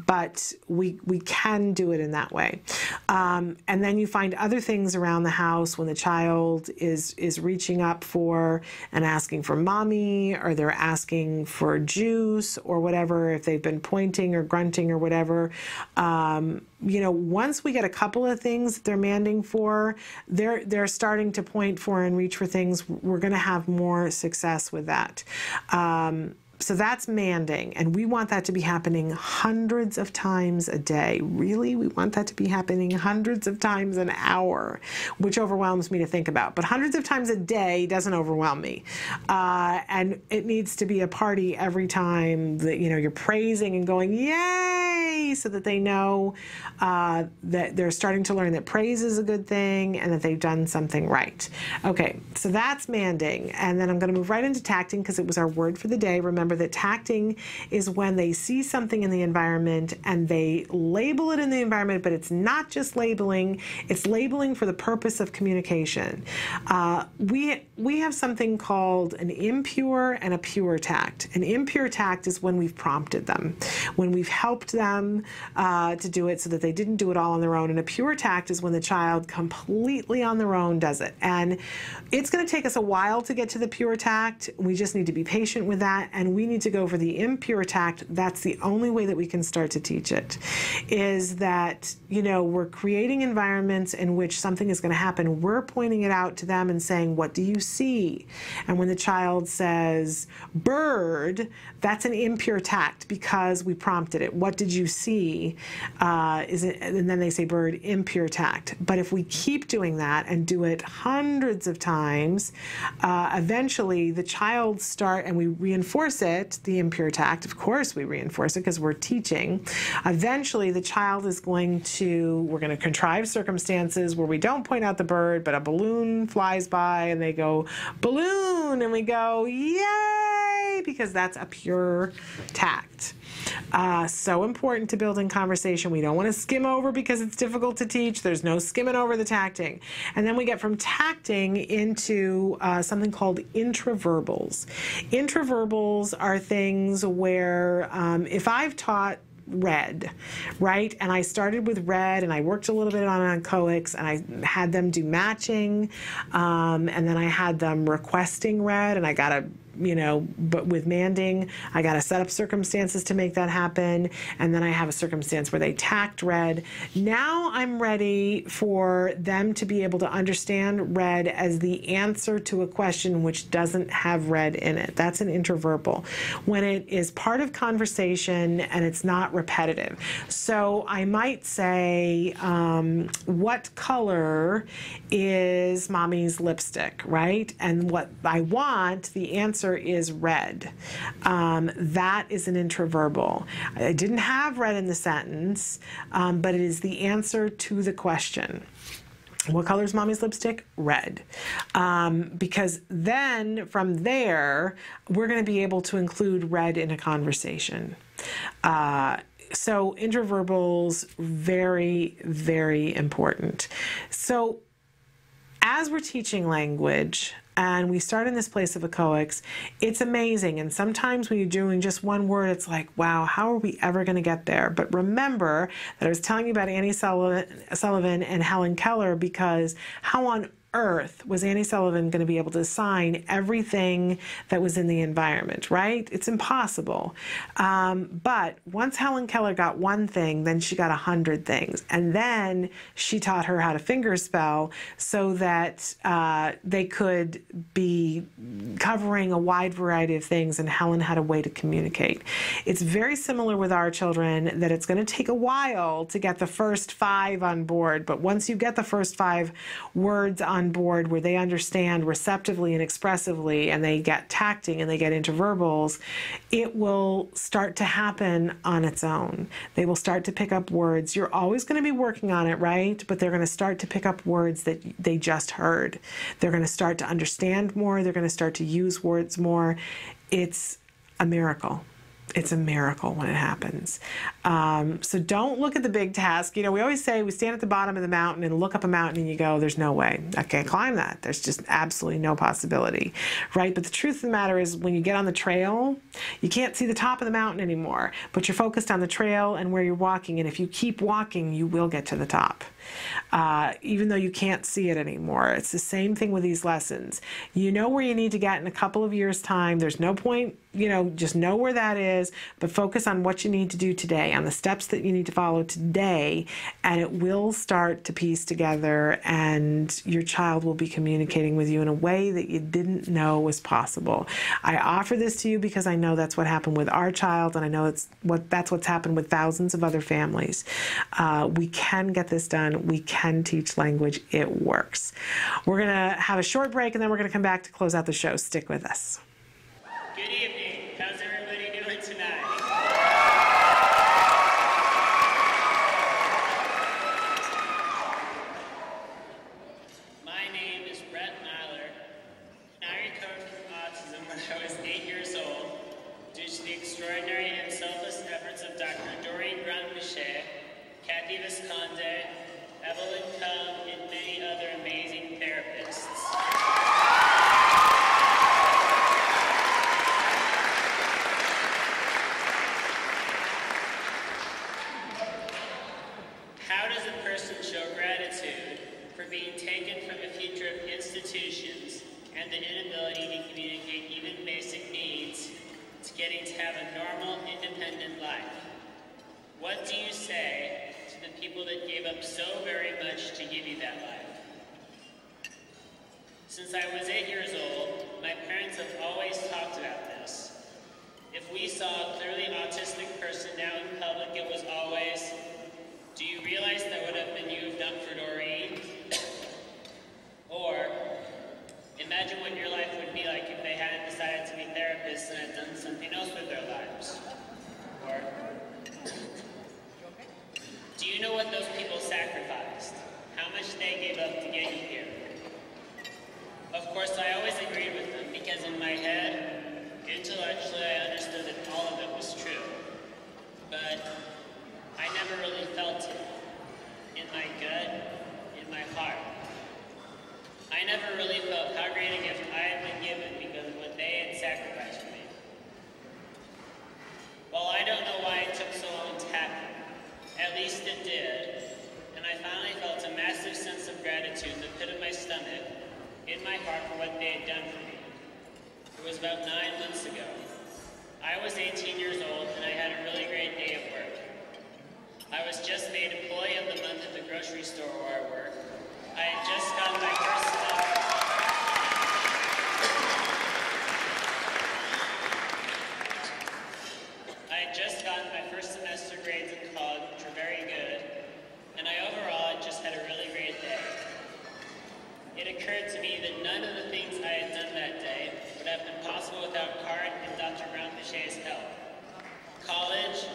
Speaker 2: but we can do it in that way. And then you find other things around the house when the child is reaching up for and asking for mommy, or they're asking for juice or whatever, if they've been pointing or grunting or whatever. Once we get a couple of things that they're manding for, they're starting to point for and reach for things, we're going to have more success with that. So that's manding, and we want that to be happening hundreds of times a day. Really, we want that to be happening hundreds of times an hour, which overwhelms me to think about. But hundreds of times a day doesn't overwhelm me. And it needs to be a party every time that, you're praising and going, yay, so that they know that they're starting to learn that praise is a good thing and that they've done something right. Okay, so that's manding. And then I'm going to move right into tacting, because it was our word for the day. Remember that tacting is when they see something in the environment and they label it in the environment, but it's not just labeling, it's labeling for the purpose of communication. We have something called an impure and a pure tact. An impure tact is when we've prompted them, when we've helped them to do it so that they didn't do it all on their own. And a pure tact is when the child completely on their own does it. And it's going to take us a while to get to the pure tact. We just need to be patient with that, and we need to go for the impure tact. That's the only way that we can start to teach it, is that, we're creating environments in which something is going to happen. We're pointing it out to them and saying, what do you see? And when the child says bird, that's an impure tact because we prompted it. What did you see? And then they say bird, impure tact. But if we keep doing that and do it hundreds of times, eventually the child and we reinforce it, the impure tact. Of course we reinforce it because we're teaching. Eventually the child is we're going to contrive circumstances where we don't point out the bird, but a balloon flies by and they go, balloon, and we go, yay, because that's a pure tact. So important to building conversation. We don't want to skim over because it's difficult to teach. There's no skimming over the tacting. And then we get from tacting into something called intraverbals. Intraverbals are things where if I've taught red, right? And I started with red, and I worked a little bit on COICs, and I had them do matching, and then I had them requesting red, and I got a, you know, but with manding, I got to set up circumstances to make that happen, and then I have a circumstance where they tacked red. Now I'm ready for them to be able to understand red as the answer to a question which doesn't have red in it. That's an interverbal. When it is part of conversation and it's not repetitive. So I might say, what color is mommy's lipstick, right? And what I want, the answer is red. That is an interverbal. I didn't have red in the sentence, but it is the answer to the question. What color is mommy's lipstick? Red. Because then from there, we're going to be able to include red in a conversation. So interverbals, very, very important. So as we're teaching language, and we start in this place of echoics, it's amazing. And sometimes when you're doing just one word, it's like, wow, how are we ever going to get there? But remember that I was telling you about Annie Sullivan and Helen Keller, because how on earth was Annie Sullivan going to be able to assign everything that was in the environment, right? It's impossible. But once Helen Keller got one thing, then she got 100 things. And then she taught her how to fingerspell so that they could be covering a wide variety of things, and Helen had a way to communicate. It's very similar with our children, that it's going to take a while to get the first 5 on board, but once you get the first 5 words on board where they understand receptively and expressively, and they get tacting and they get interverbals, it will start to happen on its own. They will start to pick up words. You're always going to be working on it, right? But they're going to start to pick up words that they just heard. They're going to start to understand more. They're going to start to use words more. It's a miracle. It's a miracle when it happens. So don't look at the big task. You know, we always say we stand at the bottom of the mountain and look up a mountain and you go, there's no way. I can't climb that. There's just absolutely no possibility, right? But the truth of the matter is, when you get on the trail, you can't see the top of the mountain anymore, but you're focused on the trail and where you're walking. And if you keep walking, you will get to the top. Even though you can't see it anymore. It's the same thing with these lessons. You know where you need to get in a couple of years' time. There's no point, you know, just know where that is, but focus on what you need to do today, on the steps that you need to follow today, and it will start to piece together, and your child will be communicating with you in a way that you didn't know was possible. I offer this to you because I know that's what happened with our child, and I know that's what's happened with thousands of other families. We can get this done. We can teach language. It works. We're going to have a short break, and then we're going to come back to close out the show. Stick with us.
Speaker 13: Good evening. How's everybody doing tonight? My name is Brett Nyler, and I recovered from autism when I was 8 years old due to the extraordinary and selfless efforts of Dr. Doreen Grant-Bichet, Kathy Visconde, Evelyn Cum, and many other amazing therapists. How does a person show gratitude for being taken from a future of institutions and the inability to communicate even basic needs to getting to have a normal, independent life? What do you say to the people that gave up so very much to give you that life? Since I was 8 years old, my parents have always talked about this. If we saw a clearly autistic person now in public, it was always, do you realize that would have been you have done for Doreen? Or, imagine what your life would be like if they hadn't decided to be therapists and had done something else with their lives. Or, do you know what those people sacrificed? How much they gave up to get you here? Of course, I always agreed with them because in my head, intellectually, I understood that all of it was true. my heart for what they had done for me. It was about 9 months ago. I was 18 years old and I had a really great day at work. I was just made Employee of the Month at the grocery store where I work. I had just gotten my first semester grades in college, which were very good, and I overall just had a really great day. It occurred to me that none of the things I had done that day would have been possible without Card and Dr. Brown-Pichet's help. College,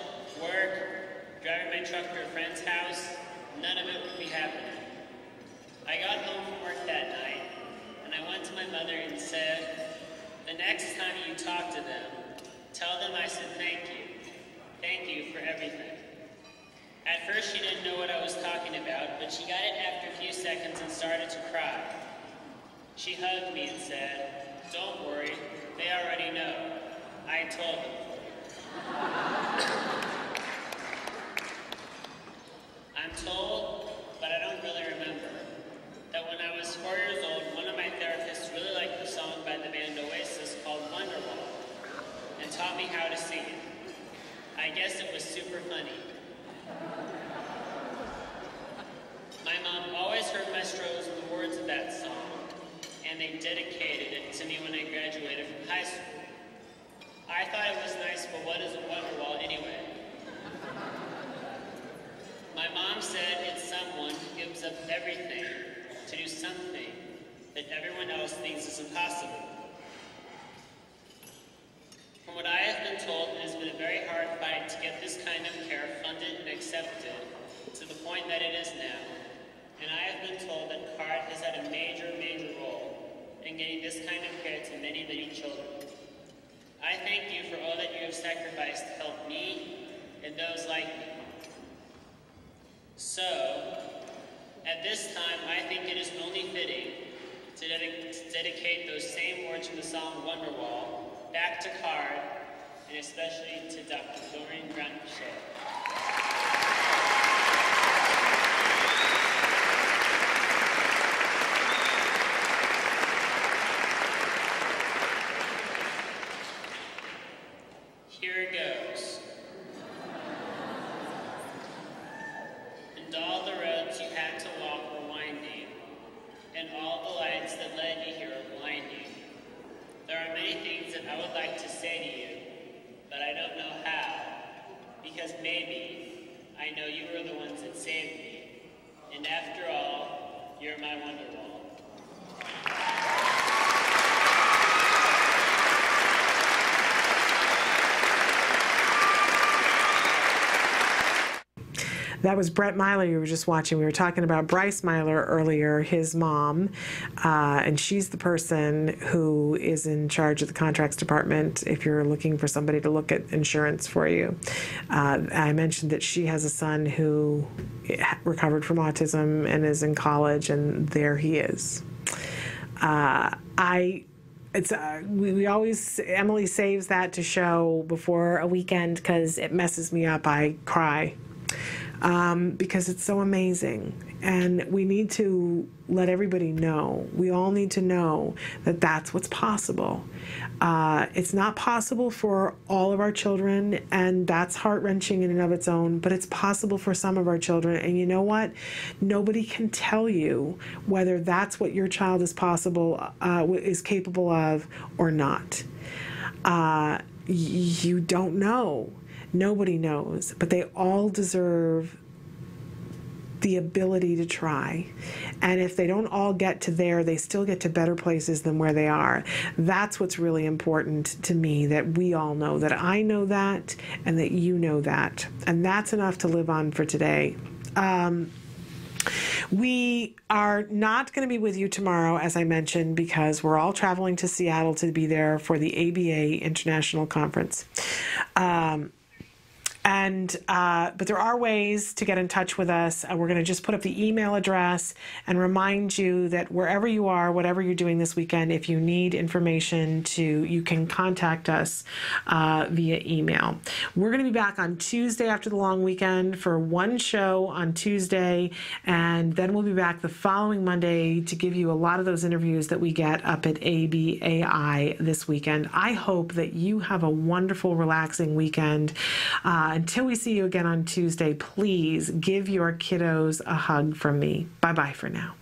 Speaker 13: work, driving my truck to a friend's house, none of it would be happening. I got home from work that night, and I went to my mother and said, "The next time you talk to them, tell them I said thank you. Thank you for everything." At first she didn't know what I was talking about, but she got it after a few seconds and started to cry. She hugged me and said, "Don't worry, they already know. I told them." I'm told, but I don't really remember, that when I was 4 years old, one of my therapists really liked the song by the band Oasis called Wonderwall and taught me how to sing it. I guess it was super funny. My mom always heard my struggles in the words of that song, and they dedicated it to me when I graduated from high school. I thought it was nice, but what is a Wonderwall anyway? My mom said it's someone who gives up everything to do something that everyone else thinks is impossible. From what I have been told, it has been a very hard fight to get this kind of care funded and accepted to the point that it is now. And I have been told that CARD has had a major role in getting this kind of care to many, many children. I thank you for all that you have sacrificed to help me and those like me. So, at this time, I think it is only fitting to dedicate those same words from the song Wonderwall back to CARD, and especially to Dr. Doreen Brown-Pichet. Here it goes. And all the roads you had to walk were winding, and all the lights that led you here are blinding. There are many things that I would like to say to you, but I don't know how, because maybe I know you were the ones that saved me, and after all, you're my Wonderwall.
Speaker 2: That was Brett Myler you were just watching. We were talking about Bryce Myler earlier, his mom, and she's the person who is in charge of the contracts department if you're looking for somebody to look at insurance for you. I mentioned that she has a son who recovered from autism and is in college, and there he is. We always, Emily saves that to show before a weekend because it messes me up. I cry. Because it's so amazing, and we need to let everybody know. We all need to know that that's what's possible. It's not possible for all of our children, and that's heart-wrenching in and of its own, but it's possible for some of our children. And you know what? Nobody can tell you whether that's what your child is capable of or not. You don't know. Nobody knows, but they all deserve the ability to try. And if they don't all get to there, they still get to better places than where they are. That's what's really important to me, that we all know, that I know that, and that you know that. And that's enough to live on for today. We are not going to be with you tomorrow, as I mentioned, because we're all traveling to Seattle to be there for the ABA International Conference. But there are ways to get in touch with us. We're going to just put up the email address and remind you that wherever you are, whatever you're doing this weekend, if you need information, you can contact us via email. We're going to be back on Tuesday after the long weekend for one show on Tuesday, and then we'll be back the following Monday to give you a lot of those interviews that we get up at ABAI this weekend. I hope that you have a wonderful, relaxing weekend. Until we see you again on Tuesday, please give your kiddos a hug from me. Bye-bye for now.